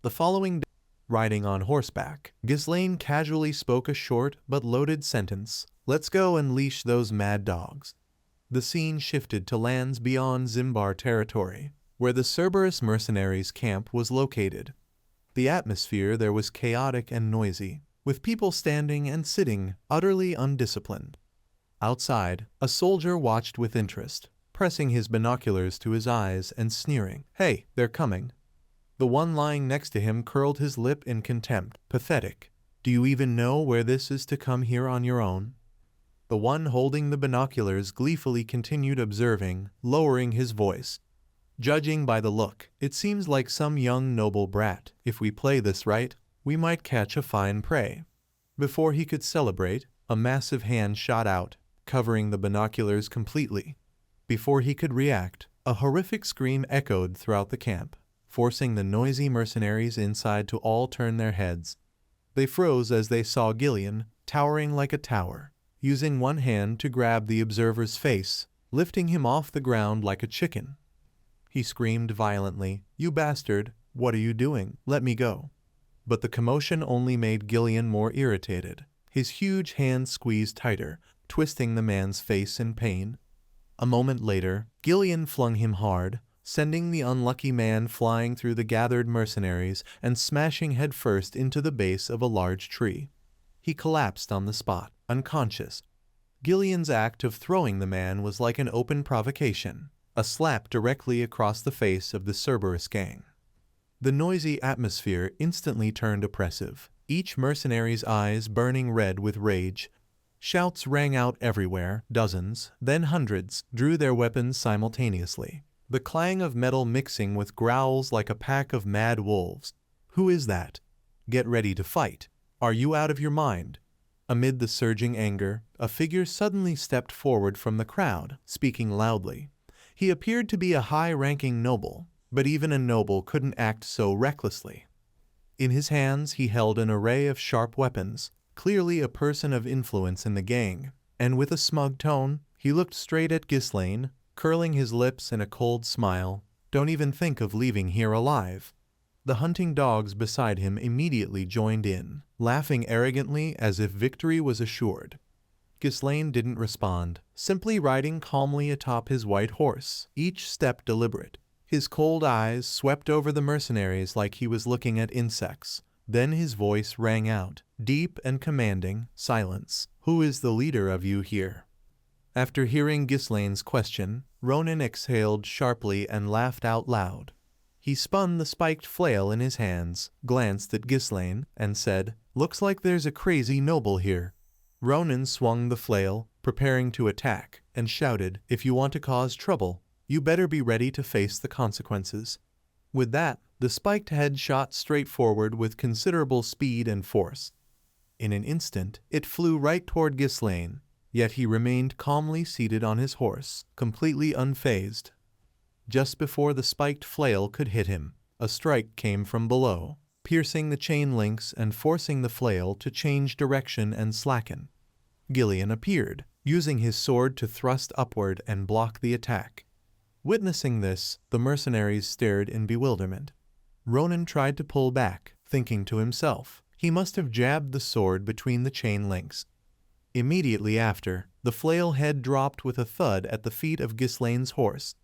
The following day, riding on horseback, Ghislaine casually spoke a short but loaded sentence. Let's go and leash those mad dogs. The scene shifted to lands beyond Zimbar territory, where the Cerberus mercenaries' camp was located. The atmosphere there was chaotic and noisy, with people standing and sitting, utterly undisciplined. Outside, a soldier watched with interest, pressing his binoculars to his eyes and sneering. Hey, they're coming. The one lying next to him curled his lip in contempt. Pathetic. Do you even know where this is to come here on your own? The one holding the binoculars gleefully continued observing, lowering his voice. Judging by the look, it seems like some young noble brat. If we play this right, we might catch a fine prey. Before he could celebrate, a massive hand shot out, covering the binoculars completely. Before he could react, a horrific scream echoed throughout the camp, forcing the noisy mercenaries inside to all turn their heads. They froze as they saw Gillian, towering like a tower, using one hand to grab the observer's face, lifting him off the ground like a chicken. He screamed violently, "You bastard, what are you doing? Let me go." But the commotion only made Gillian more irritated. His huge hand squeezed tighter, twisting the man's face in pain. A moment later, Gillian flung him hard, sending the unlucky man flying through the gathered mercenaries and smashing headfirst into the base of a large tree. He collapsed on the spot, unconscious. Gillian's act of throwing the man was like an open provocation, a slap directly across the face of the Cerberus gang. The noisy atmosphere instantly turned oppressive, each mercenary's eyes burning red with rage. Shouts rang out everywhere. Dozens, then hundreds, drew their weapons simultaneously, the clang of metal mixing with growls like a pack of mad wolves. Who is that? Get ready to fight. Are you out of your mind? Amid the surging anger, a figure suddenly stepped forward from the crowd, speaking loudly. He appeared to be a high-ranking noble, but even a noble couldn't act so recklessly. In his hands he held an array of sharp weapons, clearly a person of influence in the gang, and with a smug tone, he looked straight at Ghislaine, curling his lips in a cold smile. Don't even think of leaving here alive. The hunting dogs beside him immediately joined in, laughing arrogantly as if victory was assured. Ghislaine didn't respond, simply riding calmly atop his white horse, each step deliberate. His cold eyes swept over the mercenaries like he was looking at insects. Then his voice rang out, deep and commanding. Silence. Who is the leader of you here? After hearing Ghislaine's question, Ronan exhaled sharply and laughed out loud. He spun the spiked flail in his hands, glanced at Ghislaine, and said, "Looks like there's a crazy noble here." Ronan swung the flail, preparing to attack, and shouted, "If you want to cause trouble, you better be ready to face the consequences." With that, the spiked head shot straight forward with considerable speed and force. In an instant, it flew right toward Ghislaine, yet he remained calmly seated on his horse, completely unfazed. Just before the spiked flail could hit him, a strike came from below, piercing the chain links and forcing the flail to change direction and slacken. Gillian appeared, using his sword to thrust upward and block the attack. Witnessing this, the mercenaries stared in bewilderment. Ronan tried to pull back, thinking to himself, he must have jabbed the sword between the chain links. Immediately after, the flail head dropped with a thud at the feet of Ghislaine's horse.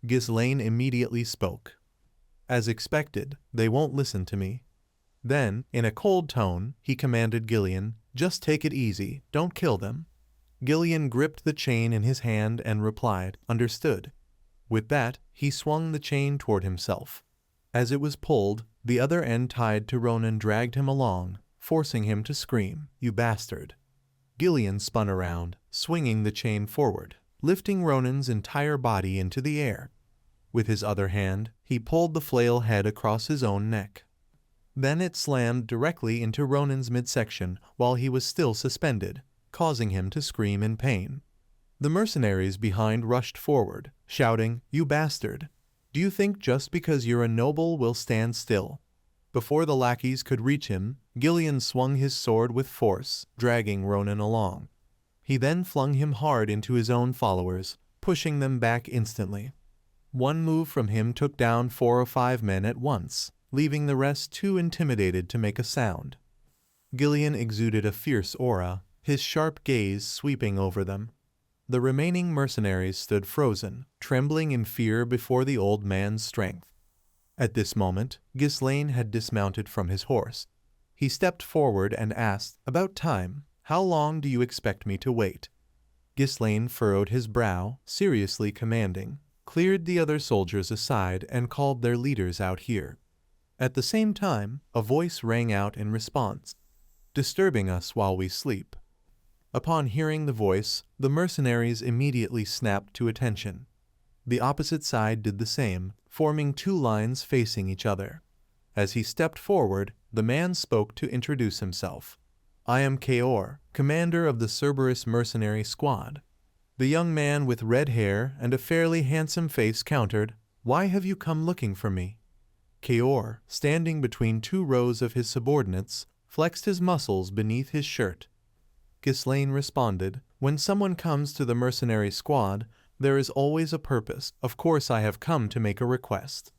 Ghislaine immediately spoke. As expected, they won't listen to me. Then, in a cold tone, he commanded Gillian, just take it easy, don't kill them. Gillian gripped the chain in his hand and replied, understood. With that, he swung the chain toward himself. As it was pulled, the other end tied to Ronan dragged him along, forcing him to scream, you bastard. Gillian spun around, swinging the chain forward, lifting Ronan's entire body into the air. With his other hand, he pulled the flail head across his own neck. Then it slammed directly into Ronan's midsection while he was still suspended, causing him to scream in pain. The mercenaries behind rushed forward, shouting, you bastard! Do you think just because you're a noble will stand still? Before the lackeys could reach him, Gillian swung his sword with force, dragging Ronan along. He then flung him hard into his own followers, pushing them back instantly. One move from him took down 4 or 5 men at once, leaving the rest too intimidated to make a sound. Gillian exuded a fierce aura, his sharp gaze sweeping over them. The remaining mercenaries stood frozen, trembling in fear before the old man's strength. At this moment, Ghislaine had dismounted from his horse. He stepped forward and asked, about time, how long do you expect me to wait? Ghislaine furrowed his brow, seriously commanding, cleared the other soldiers aside and called their leaders out here. At the same time, a voice rang out in response, disturbing us while we sleep. Upon hearing the voice, the mercenaries immediately snapped to attention. The opposite side did the same, forming 2 lines facing each other. As he stepped forward, the man spoke to introduce himself. I am Kaor, commander of the Cerberus mercenary squad. The young man with red hair and a fairly handsome face countered, why have you come looking for me? Kaor, standing between 2 rows of his subordinates, flexed his muscles beneath his shirt. Ghislaine responded, when someone comes to the mercenary squad, there is always a purpose. Of course I have come to make a request.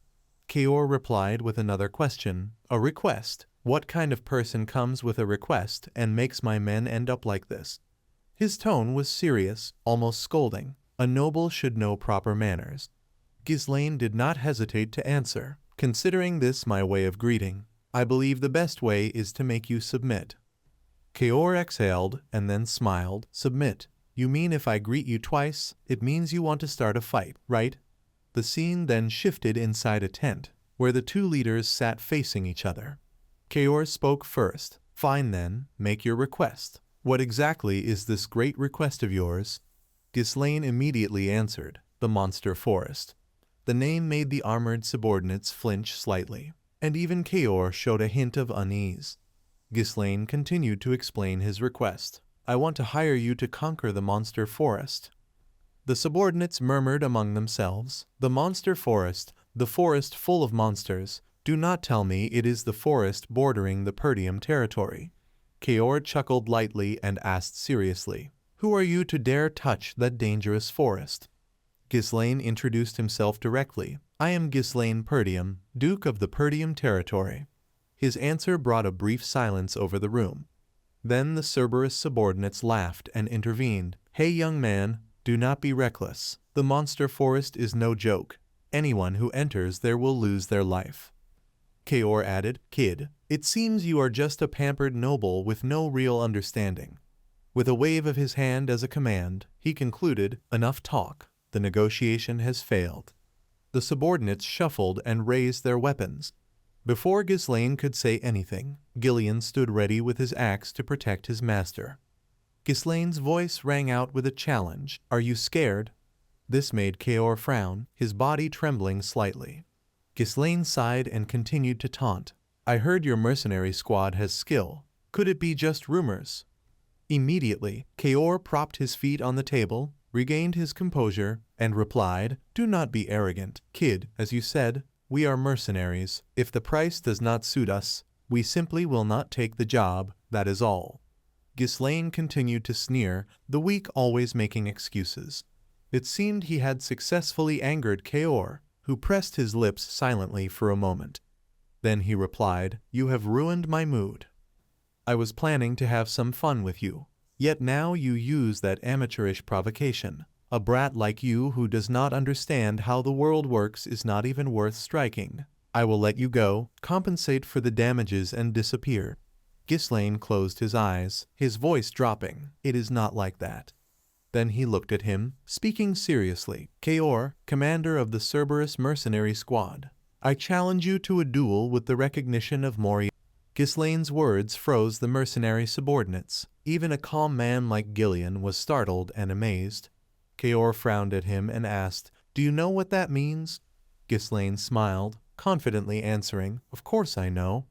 Kaor replied with another question. A request? What kind of person comes with a request and makes my men end up like this? His tone was serious, almost scolding. A noble should know proper manners. Ghislaine did not hesitate to answer. Considering this my way of greeting, I believe the best way is to make you submit. Kaor exhaled and then smiled. Submit? You mean if I greet you twice, it means you want to start a fight, right? The scene then shifted inside a tent, where the 2 leaders sat facing each other. Kaor spoke first. Fine then, make your request. What exactly is this great request of yours? Ghislaine immediately answered, the monster forest. The name made the armored subordinates flinch slightly, and even Kaor showed a hint of unease. Ghislaine continued to explain his request. I want to hire you to conquer the monster forest. The subordinates murmured among themselves, the monster forest, the forest full of monsters. Do not tell me it is the forest bordering the Perdium territory. Kaor chuckled lightly and asked seriously, who are you to dare touch that dangerous forest? Ghislaine introduced himself directly. I am Ghislaine Perdium, Duke of the Perdium territory. His answer brought a brief silence over the room. Then the Cerberus subordinates laughed and intervened. Hey young man, do not be reckless. The monster forest is no joke. Anyone who enters there will lose their life. Kaor added, Kid, it seems you are just a pampered noble with no real understanding. With a wave of his hand as a command, he concluded, enough talk. The negotiation has failed. The subordinates shuffled and raised their weapons. Before Ghislaine could say anything, Gillian stood ready with his axe to protect his master. Ghislaine's voice rang out with a challenge. Are you scared? This made Kaor frown, his body trembling slightly. Ghislaine sighed and continued to taunt. I heard your mercenary squad has skill. Could it be just rumors? Immediately, Kaor propped his feet on the table, regained his composure, and replied, do not be arrogant. Kid, as you said, we are mercenaries. If the price does not suit us, we simply will not take the job, that is all. Ghislaine continued to sneer, the weak always making excuses. It seemed he had successfully angered Kaor, who pressed his lips silently for a moment. Then he replied, "You have ruined my mood. I was planning to have some fun with you. Yet now you use that amateurish provocation. A brat like you who does not understand how the world works is not even worth striking. I will let you go, compensate for the damages and disappear." Ghislaine closed his eyes, his voice dropping. "It is not like that." Then he looked at him, speaking seriously. "Kaor, commander of the Cerberus mercenary squad, I challenge you to a duel with the recognition of Mori." Ghislaine's words froze the mercenary subordinates. Even a calm man like Gillian was startled and amazed. Kaor frowned at him and asked, "Do you know what that means?" Ghislaine smiled, confidently answering, "Of course I know.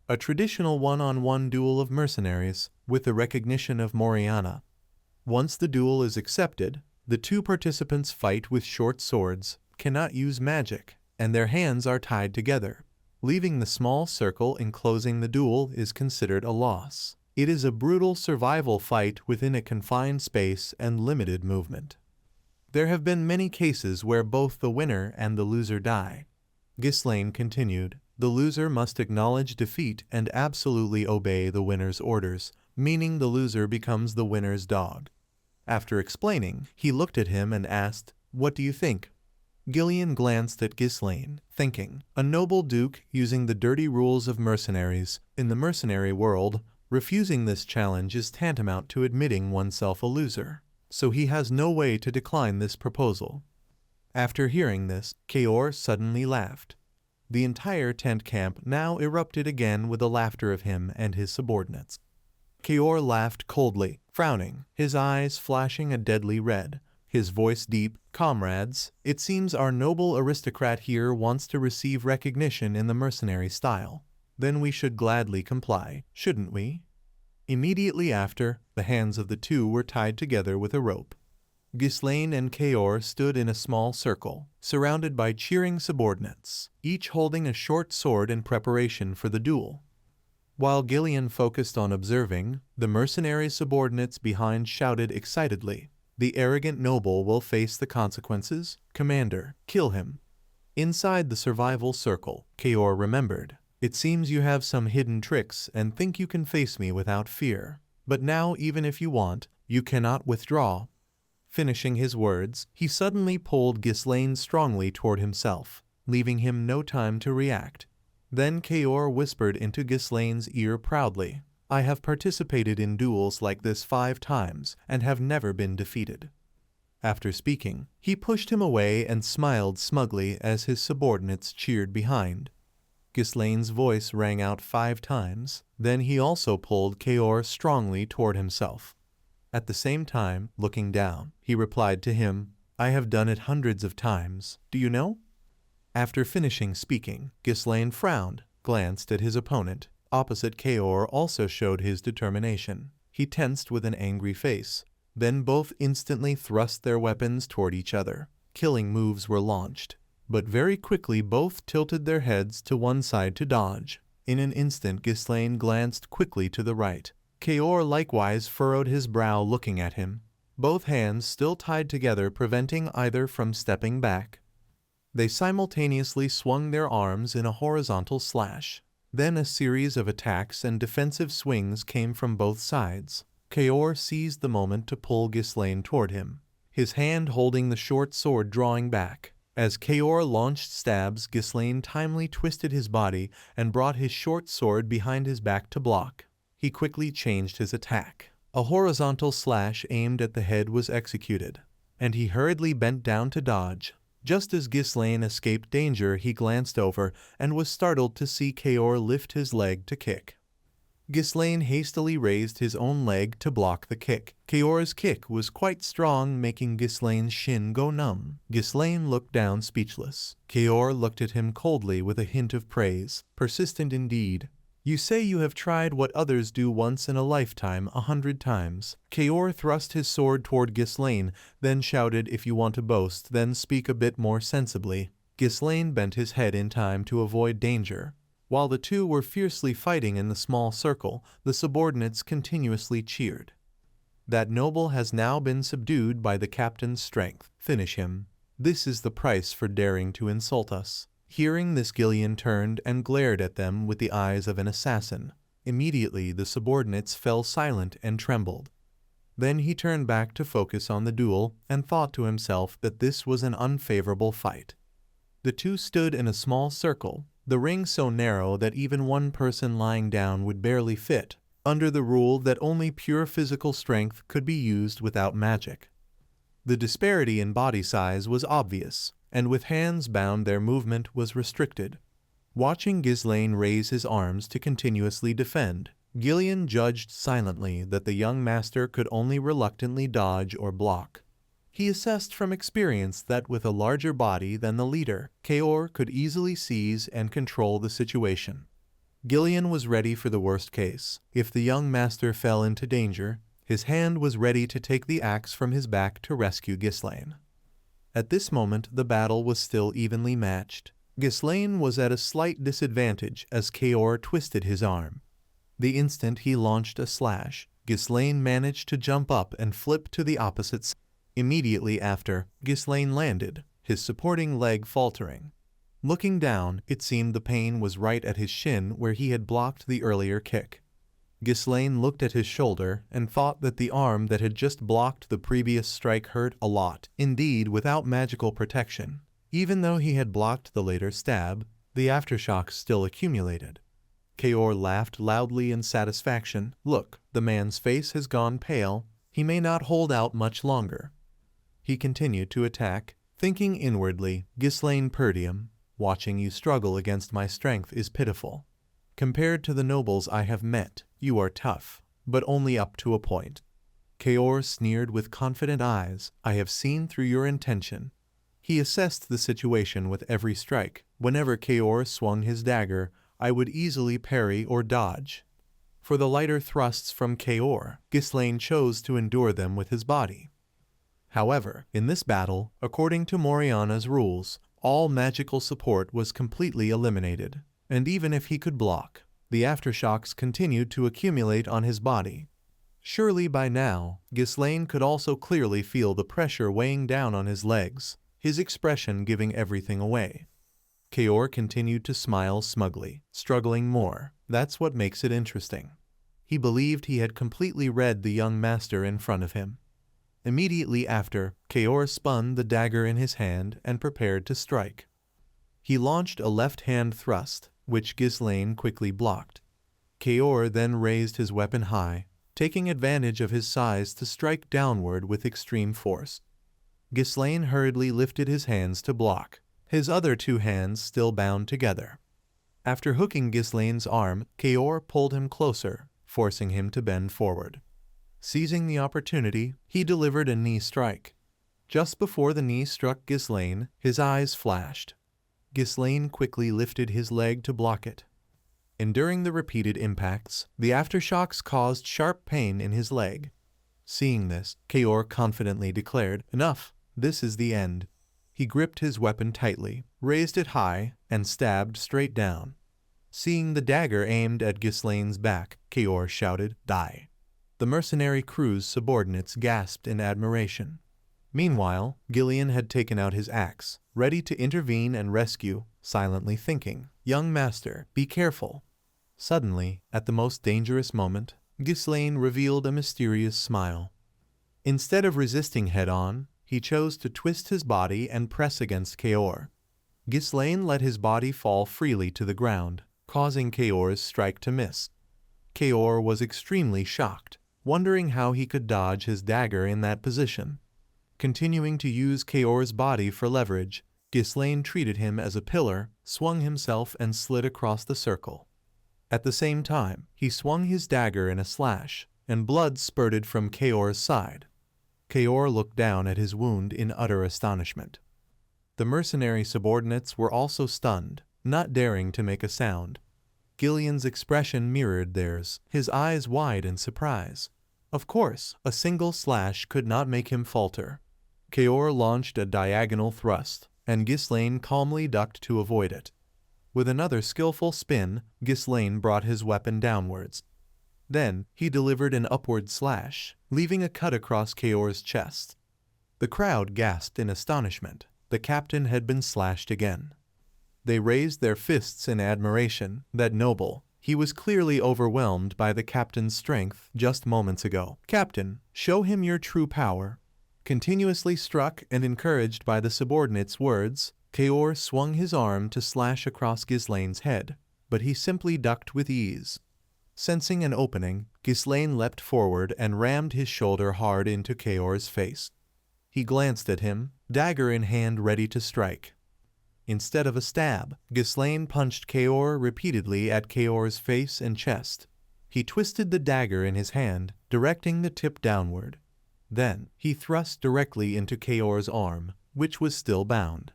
A traditional one-on-one duel of mercenaries, with the recognition of Moriana. Once the duel is accepted, the two participants fight with short swords, cannot use magic, and their hands are tied together. Leaving the small circle enclosing the duel is considered a loss. It is a brutal survival fight within a confined space and limited movement. There have been many cases where both the winner and the loser die." Ghislaine continued, "The loser must acknowledge defeat and absolutely obey the winner's orders, meaning the loser becomes the winner's dog." After explaining, he looked at him and asked, "What do you think?" Gillian glanced at Ghislaine, thinking, a noble duke using the dirty rules of mercenaries. In the mercenary world, refusing this challenge is tantamount to admitting oneself a loser, so he has no way to decline this proposal. After hearing this, Kaor suddenly laughed. The entire tent camp now erupted again with the laughter of him and his subordinates. Kaor laughed coldly, frowning, his eyes flashing a deadly red. His voice deep, "Comrades, it seems our noble aristocrat here wants to receive recognition in the mercenary style. Then we should gladly comply, shouldn't we?" Immediately after, the hands of the two were tied together with a rope. Ghislaine and Kaor stood in a small circle, surrounded by cheering subordinates, each holding a short sword in preparation for the duel. While Gillian focused on observing, the mercenary subordinates behind shouted excitedly, "The arrogant noble will face the consequences. Commander, kill him." Inside the survival circle, Kaor remembered, "It seems you have some hidden tricks and think you can face me without fear. But now, even if you want, you cannot withdraw." Finishing his words, he suddenly pulled Ghislaine strongly toward himself, leaving him no time to react. Then Kaor whispered into Ghislaine's ear proudly, "I have participated in duels like this 5 times and have never been defeated." After speaking, he pushed him away and smiled smugly as his subordinates cheered behind. Ghislaine's voice rang out 5 times. Then he also pulled Kaor strongly toward himself. At the same time, looking down, he replied to him, "I have done it hundreds of times, do you know?" After finishing speaking, Ghislaine frowned, glanced at his opponent. Opposite Kaor also showed his determination. He tensed with an angry face. Then both instantly thrust their weapons toward each other. Killing moves were launched. But very quickly both tilted their heads to one side to dodge. In an instant Ghislaine glanced quickly to the right. Kaor likewise furrowed his brow looking at him, both hands still tied together preventing either from stepping back. They simultaneously swung their arms in a horizontal slash. Then a series of attacks and defensive swings came from both sides. Kaor seized the moment to pull Ghislaine toward him, his hand holding the short sword drawing back. As Kaor launched stabs, Ghislaine timely twisted his body and brought his short sword behind his back to block. He quickly changed his attack. A horizontal slash aimed at the head was executed, and he hurriedly bent down to dodge. Just as Ghislaine escaped danger, he glanced over and was startled to see Kaor lift his leg to kick. Ghislaine hastily raised his own leg to block the kick. Kaor's kick was quite strong, making Ghislaine's shin go numb. Ghislaine looked down speechless. Kaor looked at him coldly with a hint of praise. Persistent indeed. "You say you have tried what others do once in a lifetime 100 times. Kaor thrust his sword toward Ghislaine, then shouted, "If you want to boast, then speak a bit more sensibly." Ghislaine bent his head in time to avoid danger. While the two were fiercely fighting in the small circle, the subordinates continuously cheered. That noble has now been subdued by the captain's strength. Finish him. This is the price for daring to insult us. Hearing this, Gillian turned and glared at them with the eyes of an assassin. Immediately the subordinates fell silent and trembled. Then he turned back to focus on the duel and thought to himself that this was an unfavorable fight. The two stood in a small circle, the ring so narrow that even one person lying down would barely fit, under the rule that only pure physical strength could be used without magic. The disparity in body size was obvious, and with hands bound their movement was restricted. Watching Ghislaine raise his arms to continuously defend, Gillian judged silently that the young master could only reluctantly dodge or block. He assessed from experience that with a larger body than the leader, Kaor could easily seize and control the situation. Gillian was ready for the worst case. If the young master fell into danger, his hand was ready to take the axe from his back to rescue Ghislaine. At this moment the battle was still evenly matched. Ghislaine was at a slight disadvantage as Kaor twisted his arm. The instant he launched a slash, Ghislaine managed to jump up and flip to the opposite side. Immediately after, Ghislaine landed, his supporting leg faltering. Looking down, it seemed the pain was right at his shin where he had blocked the earlier kick. Ghislaine looked at his shoulder and thought that the arm that had just blocked the previous strike hurt a lot. Indeed, without magical protection, even though he had blocked the later stab, the aftershocks still accumulated. Kaor laughed loudly in satisfaction. Look, the man's face has gone pale. He may not hold out much longer. He continued to attack, thinking inwardly, Ghislaine Perdium, watching you struggle against my strength is pitiful. Compared to the nobles I have met, you are tough, but only up to a point. Kaor sneered with confident eyes. I have seen through your intention. He assessed the situation with every strike. Whenever Kaor swung his dagger, I would easily parry or dodge. For the lighter thrusts from Kaor, Ghislaine chose to endure them with his body. However, in this battle, according to Moriana's rules, all magical support was completely eliminated, and even if he could block, the aftershocks continued to accumulate on his body. Surely by now, Ghislaine could also clearly feel the pressure weighing down on his legs, his expression giving everything away. Kaor continued to smile smugly, struggling more. That's what makes it interesting. He believed he had completely read the young master in front of him. Immediately after, Kaor spun the dagger in his hand and prepared to strike. He launched a left-hand thrust, which Ghislaine quickly blocked. Kaor then raised his weapon high, taking advantage of his size to strike downward with extreme force. Ghislaine hurriedly lifted his hands to block, his other two hands still bound together. After hooking Ghislaine's arm, Kaor pulled him closer, forcing him to bend forward. Seizing the opportunity, he delivered a knee strike. Just before the knee struck Ghislaine, his eyes flashed. Ghislaine quickly lifted his leg to block it. Enduring the repeated impacts, the aftershocks caused sharp pain in his leg. Seeing this, Kaor confidently declared, "Enough, this is the end." He gripped his weapon tightly, raised it high, and stabbed straight down. Seeing the dagger aimed at Ghislaine's back, Kaor shouted, "Die!" The mercenary crew's subordinates gasped in admiration. Meanwhile, Gillian had taken out his axe, ready to intervene and rescue, silently thinking, "Young master, be careful." Suddenly, at the most dangerous moment, Ghislaine revealed a mysterious smile. Instead of resisting head-on, he chose to twist his body and press against Kaor. Ghislaine let his body fall freely to the ground, causing Kaor's strike to miss. Kaor was extremely shocked, wondering how he could dodge his dagger in that position. Continuing to use Kaor's body for leverage, Ghislaine treated him as a pillar, swung himself and slid across the circle. At the same time, he swung his dagger in a slash, and blood spurted from Kaor's side. Kaor looked down at his wound in utter astonishment. The mercenary subordinates were also stunned, not daring to make a sound. Gillian's expression mirrored theirs, his eyes wide in surprise. Of course, a single slash could not make him falter. Kaor launched a diagonal thrust, and Ghislaine calmly ducked to avoid it. With another skillful spin, Ghislaine brought his weapon downwards. Then, he delivered an upward slash, leaving a cut across Kaor's chest. The crowd gasped in astonishment. The captain had been slashed again. They raised their fists in admiration. That noble, he was clearly overwhelmed by the captain's strength just moments ago. Captain, show him your true power. Continuously struck and encouraged by the subordinate's words, Kaor swung his arm to slash across Ghislaine's head, but he simply ducked with ease. Sensing an opening, Ghislaine leapt forward and rammed his shoulder hard into Kaor's face. He glanced at him, dagger in hand ready to strike. Instead of a stab, Ghislaine punched Kaor repeatedly at Kaor's face and chest. He twisted the dagger in his hand, directing the tip downward. Then, he thrust directly into Kaor's arm, which was still bound.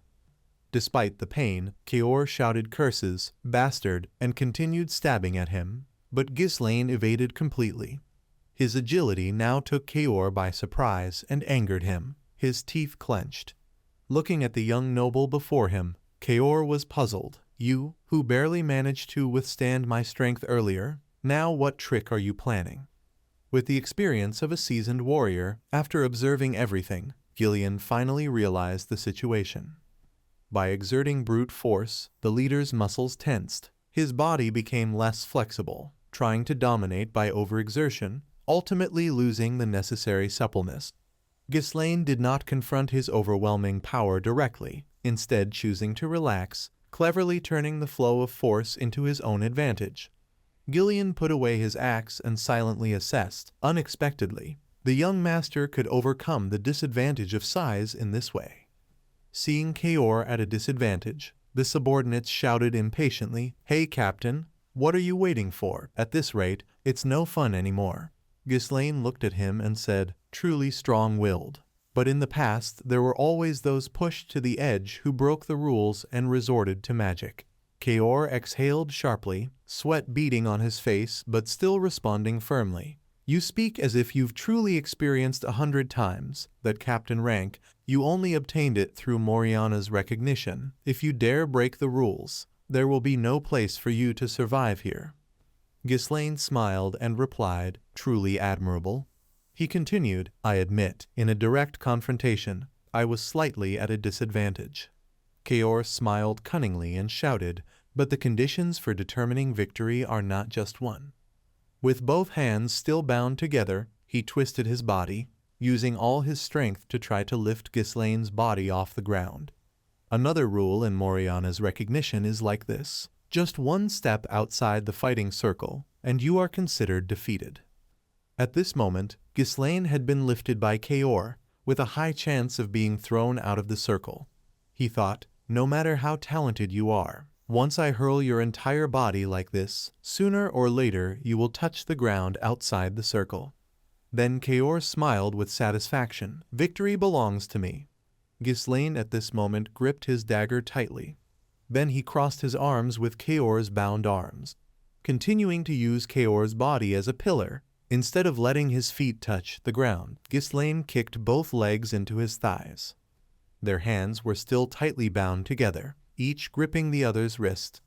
Despite the pain, Kaor shouted curses, bastard, and continued stabbing at him, but Ghislaine evaded completely. His agility now took Kaor by surprise and angered him. His teeth clenched. Looking at the young noble before him, Kaor was puzzled. You, who barely managed to withstand my strength earlier, now what trick are you planning? With the experience of a seasoned warrior, after observing everything, Gillian finally realized the situation. By exerting brute force, the leader's muscles tensed. His body became less flexible, trying to dominate by overexertion, ultimately losing the necessary suppleness. Ghislaine did not confront his overwhelming power directly, instead choosing to relax, cleverly turning the flow of force into his own advantage. Gillian put away his axe and silently assessed. Unexpectedly, the young master could overcome the disadvantage of size in this way. Seeing Kaor at a disadvantage, the subordinates shouted impatiently, "Hey, Captain, what are you waiting for? At this rate, it's no fun anymore." Ghislaine looked at him and said, "Truly strong-willed. But in the past, there were always those pushed to the edge who broke the rules and resorted to magic." Kaor exhaled sharply, sweat beading on his face but still responding firmly. "You speak as if you've truly experienced 100 times that captain rank. You only obtained it through Moriana's recognition. If you dare break the rules, there will be no place for you to survive here." Ghislaine smiled and replied, "Truly admirable." He continued, "I admit, in a direct confrontation, I was slightly at a disadvantage." Kaor smiled cunningly and shouted, "But the conditions for determining victory are not just one." With both hands still bound together, he twisted his body, using all his strength to try to lift Ghislaine's body off the ground. Another rule in Moriana's recognition is like this: just one step outside the fighting circle, and you are considered defeated. At this moment, Ghislaine had been lifted by Kaor, with a high chance of being thrown out of the circle. He thought, no matter how talented you are, once I hurl your entire body like this, sooner or later you will touch the ground outside the circle. Then Kaor smiled with satisfaction. "Victory belongs to me." Ghislaine at this moment gripped his dagger tightly. Then he crossed his arms with Kaor's bound arms, continuing to use Kaor's body as a pillar. Instead of letting his feet touch the ground, Ghislaine kicked both legs into his thighs. Their hands were still tightly bound together, each gripping the other's wrist.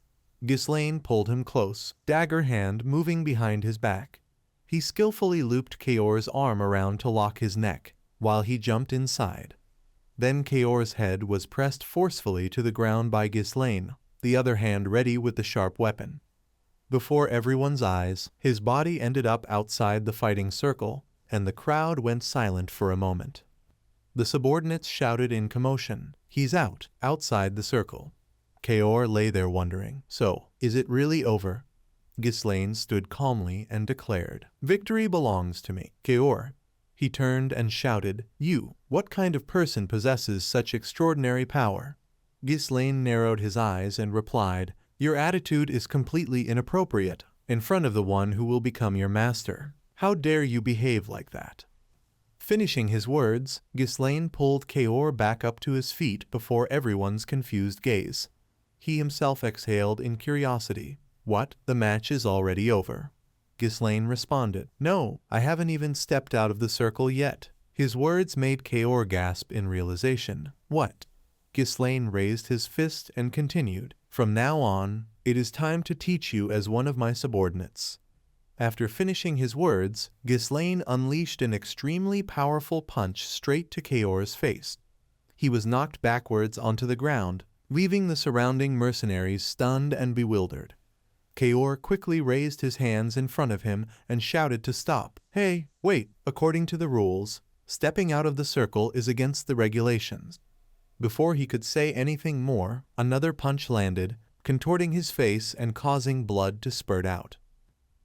Ghislaine pulled him close, dagger hand moving behind his back. He skillfully looped Kaor's arm around to lock his neck, while he jumped inside. Then Kaor's head was pressed forcefully to the ground by Ghislaine, the other hand ready with the sharp weapon. Before everyone's eyes, his body ended up outside the fighting circle, and the crowd went silent for a moment. The subordinates shouted in commotion, "He's out, outside the circle." Kaor lay there wondering, "So, is it really over?" Ghislaine stood calmly and declared, "Victory belongs to me." "Kaor." He turned and shouted, "You, what kind of person possesses such extraordinary power?" Ghislaine narrowed his eyes and replied, "Your attitude is completely inappropriate, in front of the one who will become your master. How dare you behave like that?" Finishing his words, Ghislaine pulled Kaor back up to his feet before everyone's confused gaze. He himself exhaled in curiosity. "What? The match is already over?" Ghislaine responded, "No, I haven't even stepped out of the circle yet." His words made Kaor gasp in realization. "What? Ghislaine raised his fist and continued, "From now on, it is time to teach you as one of my subordinates." After finishing his words, Ghislaine unleashed an extremely powerful punch straight to Kaor's face. He was knocked backwards onto the ground, leaving the surrounding mercenaries stunned and bewildered. Kaor quickly raised his hands in front of him and shouted to stop. "Hey, wait! According to the rules, stepping out of the circle is against the regulations." Before he could say anything more, another punch landed, contorting his face and causing blood to spurt out.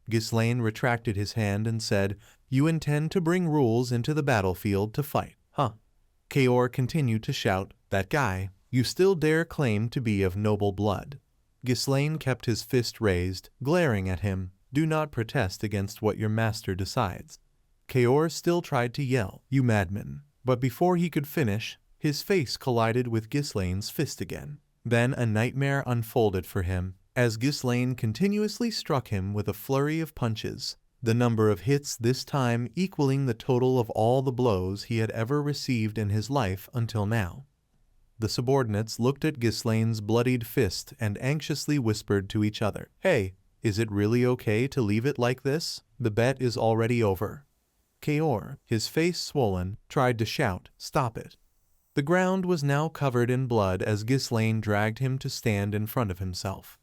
Ghislaine retracted his hand and said, "You intend to bring rules into the battlefield to fight, huh?" Kaor continued to shout, "That guy, you still dare claim to be of noble blood." Ghislaine kept his fist raised, glaring at him. "Do not protest against what your master decides." Kaor still tried to yell, "You madman," but before he could finish, his face collided with Ghislaine's fist again. Then a nightmare unfolded for him, as Ghislaine continuously struck him with a flurry of punches, the number of hits this time equaling the total of all the blows he had ever received in his life until now. The subordinates looked at Ghislaine's bloodied fist and anxiously whispered to each other, "Hey, is it really okay to leave it like this? The bet is already over." Kaor, his face swollen, tried to shout, "Stop it." The ground was now covered in blood as Ghislaine dragged him to stand in front of himself.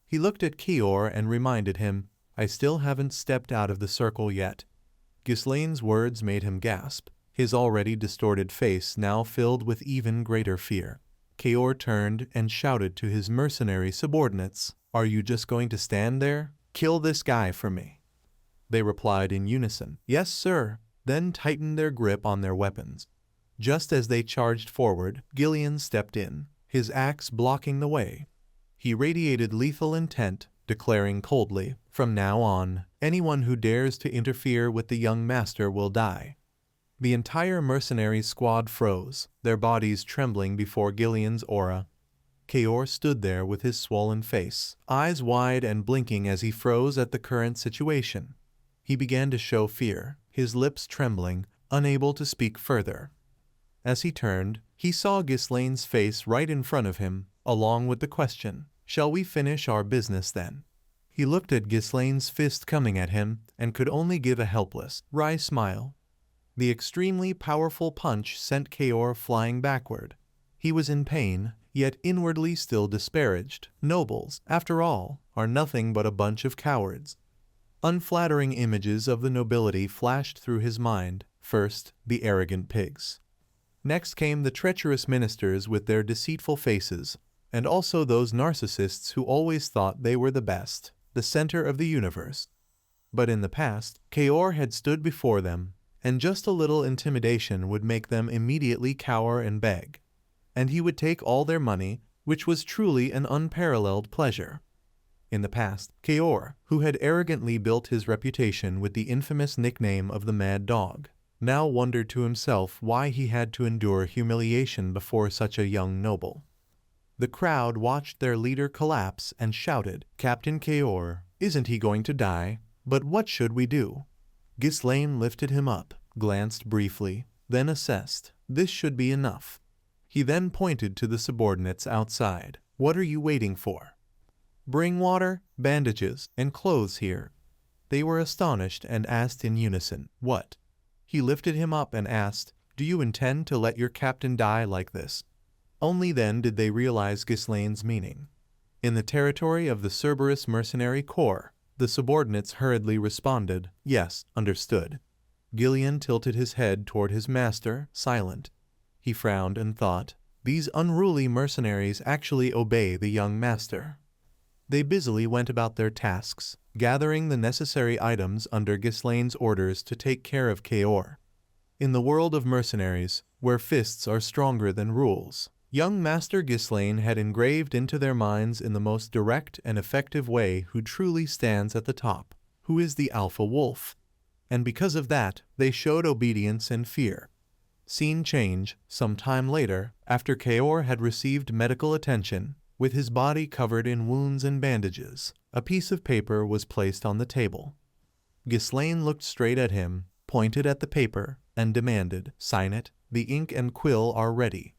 He looked at Kaor and reminded him, "I still haven't stepped out of the circle yet." Ghislaine's words made him gasp, his already distorted face now filled with even greater fear. Kaor turned and shouted to his mercenary subordinates, "Are you just going to stand there? Kill this guy for me." They replied in unison, "Yes, sir," then tightened their grip on their weapons. Just as they charged forward, Gillian stepped in, his axe blocking the way. He radiated lethal intent, declaring coldly, "From now on, anyone who dares to interfere with the young master will die." The entire mercenary squad froze, their bodies trembling before Gillian's aura. Kaor stood there with his swollen face, eyes wide and blinking as he froze at the current situation. He began to show fear, his lips trembling, unable to speak further. As he turned, he saw Ghislaine's face right in front of him, along with the question, "Shall we finish our business then?" He looked at Ghislaine's fist coming at him and could only give a helpless, wry smile. The extremely powerful punch sent Kaor flying backward. He was in pain, yet inwardly still disparaged. Nobles, after all, are nothing but a bunch of cowards. Unflattering images of the nobility flashed through his mind. First, the arrogant pigs. Next came the treacherous ministers with their deceitful faces, and also those narcissists who always thought they were the best, the center of the universe. But in the past, Kaor had stood before them, and just a little intimidation would make them immediately cower and beg. And he would take all their money, which was truly an unparalleled pleasure. In the past, Kaor, who had arrogantly built his reputation with the infamous nickname of the Mad Dog, now wondered to himself why he had to endure humiliation before such a young noble. The crowd watched their leader collapse and shouted, "Captain Kaor, isn't he going to die? But what should we do?" Ghislaine lifted him up, glanced briefly, then assessed, "This should be enough." He then pointed to the subordinates outside. "What are you waiting for? Bring water, bandages, and clothes here." They were astonished and asked in unison, "What?" He lifted him up and asked, "Do you intend to let your captain die like this?" Only then did they realize Ghislaine's meaning. In the territory of the Cerberus Mercenary Corps, the subordinates hurriedly responded, "Yes, understood." Gillian tilted his head toward his master, silent. He frowned and thought, "These unruly mercenaries actually obey the young master." They busily went about their tasks, gathering the necessary items under Ghislaine's orders to take care of Kaor. In the world of mercenaries, where fists are stronger than rules, young Master Ghislaine had engraved into their minds in the most direct and effective way who truly stands at the top, who is the alpha wolf. And because of that, they showed obedience and fear. Scene change, some time later, after Kaor had received medical attention, with his body covered in wounds and bandages, a piece of paper was placed on the table. Ghislaine looked straight at him, pointed at the paper, and demanded, "Sign it, the ink and quill are ready."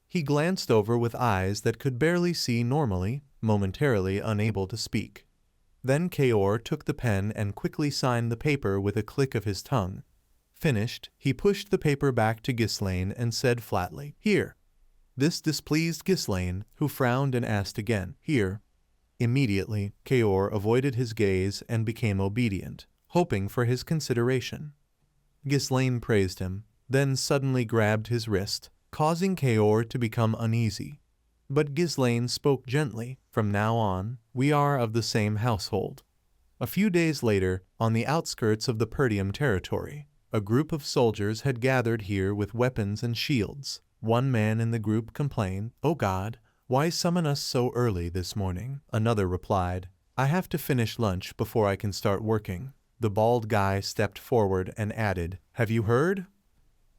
He glanced over with eyes that could barely see normally, momentarily unable to speak. Then Kaor took the pen and quickly signed the paper with a click of his tongue. Finished, he pushed the paper back to Ghislaine and said flatly, "Here." This displeased Ghislaine, who frowned and asked again, "Here." Immediately, Kaor avoided his gaze and became obedient, hoping for his consideration. Ghislaine praised him, then suddenly grabbed his wrist, causing Kaor to become uneasy. But Ghislaine spoke gently, "From now on, we are of the same household." A few days later, on the outskirts of the Perdium territory, a group of soldiers had gathered here with weapons and shields. One man in the group complained, "Oh God, why summon us so early this morning?" Another replied, "I have to finish lunch before I can start working." The bald guy stepped forward and added, "Have you heard?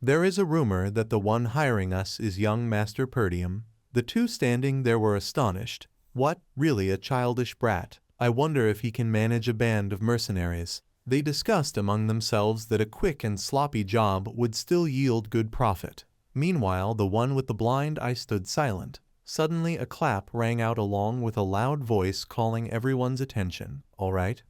There is a rumor that the one hiring us is young Master Perdium." The two standing there were astonished. "What? Really a childish brat? I wonder if he can manage a band of mercenaries." They discussed among themselves that a quick and sloppy job would still yield good profit. Meanwhile, the one with the blind eye stood silent. Suddenly a clap rang out along with a loud voice calling everyone's attention. "All right,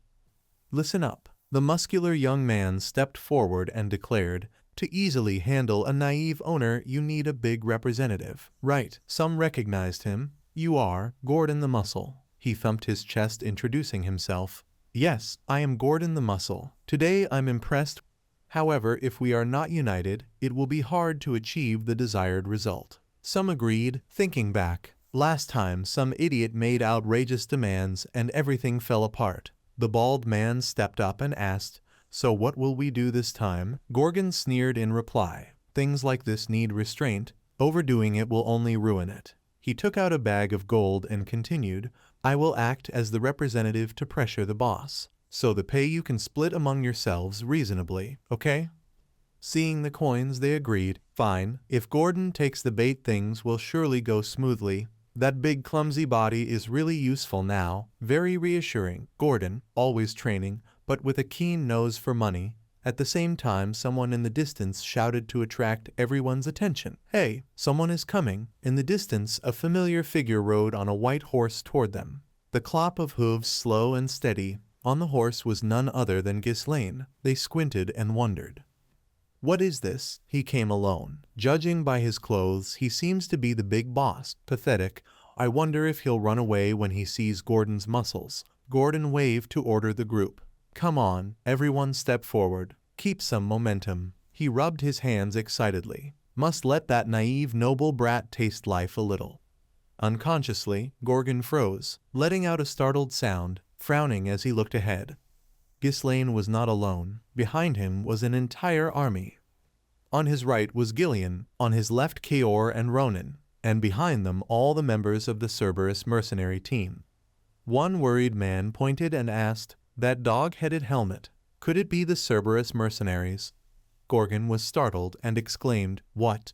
listen up." The muscular young man stepped forward and declared, "To easily handle a naive owner, you need a big representative." "Right." Some recognized him. "You are Gordon the Muscle." He thumped his chest, introducing himself. "Yes, I am Gordon the Muscle. Today I'm impressed. However, if we are not united, it will be hard to achieve the desired result." Some agreed, thinking back. Last time, some idiot made outrageous demands and everything fell apart. The bald man stepped up and asked, "So what will we do this time?" Gorgon sneered in reply, "Things like this need restraint. Overdoing it will only ruin it." He took out a bag of gold and continued, "I will act as the representative to pressure the boss. So the pay you can split among yourselves reasonably, okay?" Seeing the coins, they agreed, "Fine. If Gordon takes the bait, things will surely go smoothly. That big clumsy body is really useful now, very reassuring. Gordon, always training, but with a keen nose for money." At the same time, someone in the distance shouted to attract everyone's attention, "Hey, someone is coming." In the distance, a familiar figure rode on a white horse toward them. The clop of hooves slow and steady. On the horse was none other than Ghislaine. They squinted and wondered. "What is this?" He came alone. Judging by his clothes, he seems to be the big boss. Pathetic. I wonder if he'll run away when he sees Gordon's muscles. Gordon waved to order the group. "Come on, everyone step forward. Keep some momentum." He rubbed his hands excitedly. Must let that naive noble brat taste life a little. Unconsciously, Gorgon froze, letting out a startled sound, frowning as he looked ahead. Ghislaine was not alone. Behind him was an entire army. On his right was Gillian, on his left Kaor and Ronan, and behind them all the members of the Cerberus mercenary team. One worried man pointed and asked, "That dog-headed helmet, could it be the Cerberus mercenaries?" Gorgon was startled and exclaimed, "What?"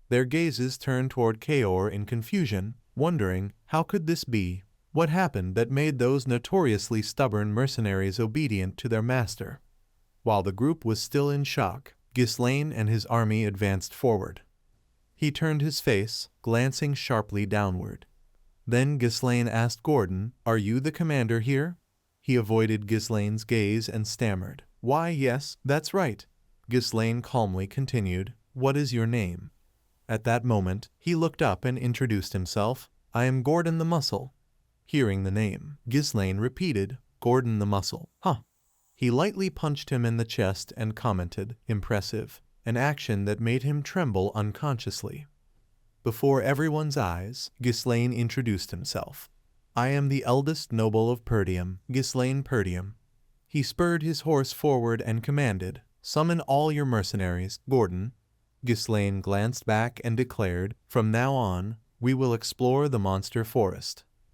Their gazes turned toward Kaor in confusion, wondering, how could this be? What happened that made those notoriously stubborn mercenaries obedient to their master? While the group was still in shock, Ghislaine and his army advanced forward. He turned his face, glancing sharply downward. Then Ghislaine asked Gordon, "Are you the commander here?" He avoided Ghislaine's gaze and stammered, "Why, yes, that's right." Ghislaine calmly continued, "What is your name?" At that moment, he looked up and introduced himself. "I am Gordon the Muscle." Hearing the name, Ghislaine repeated, "Gordon the Muscle. Huh." He lightly punched him in the chest and commented, "Impressive," an action that made him tremble unconsciously. Before everyone's eyes, Ghislaine introduced himself. "I am the eldest noble of Perdium, Ghislaine Perdium." He spurred his horse forward and commanded, "Summon all your mercenaries, Gordon." Ghislaine glanced back and declared, "From now on, we will explore the monster forest."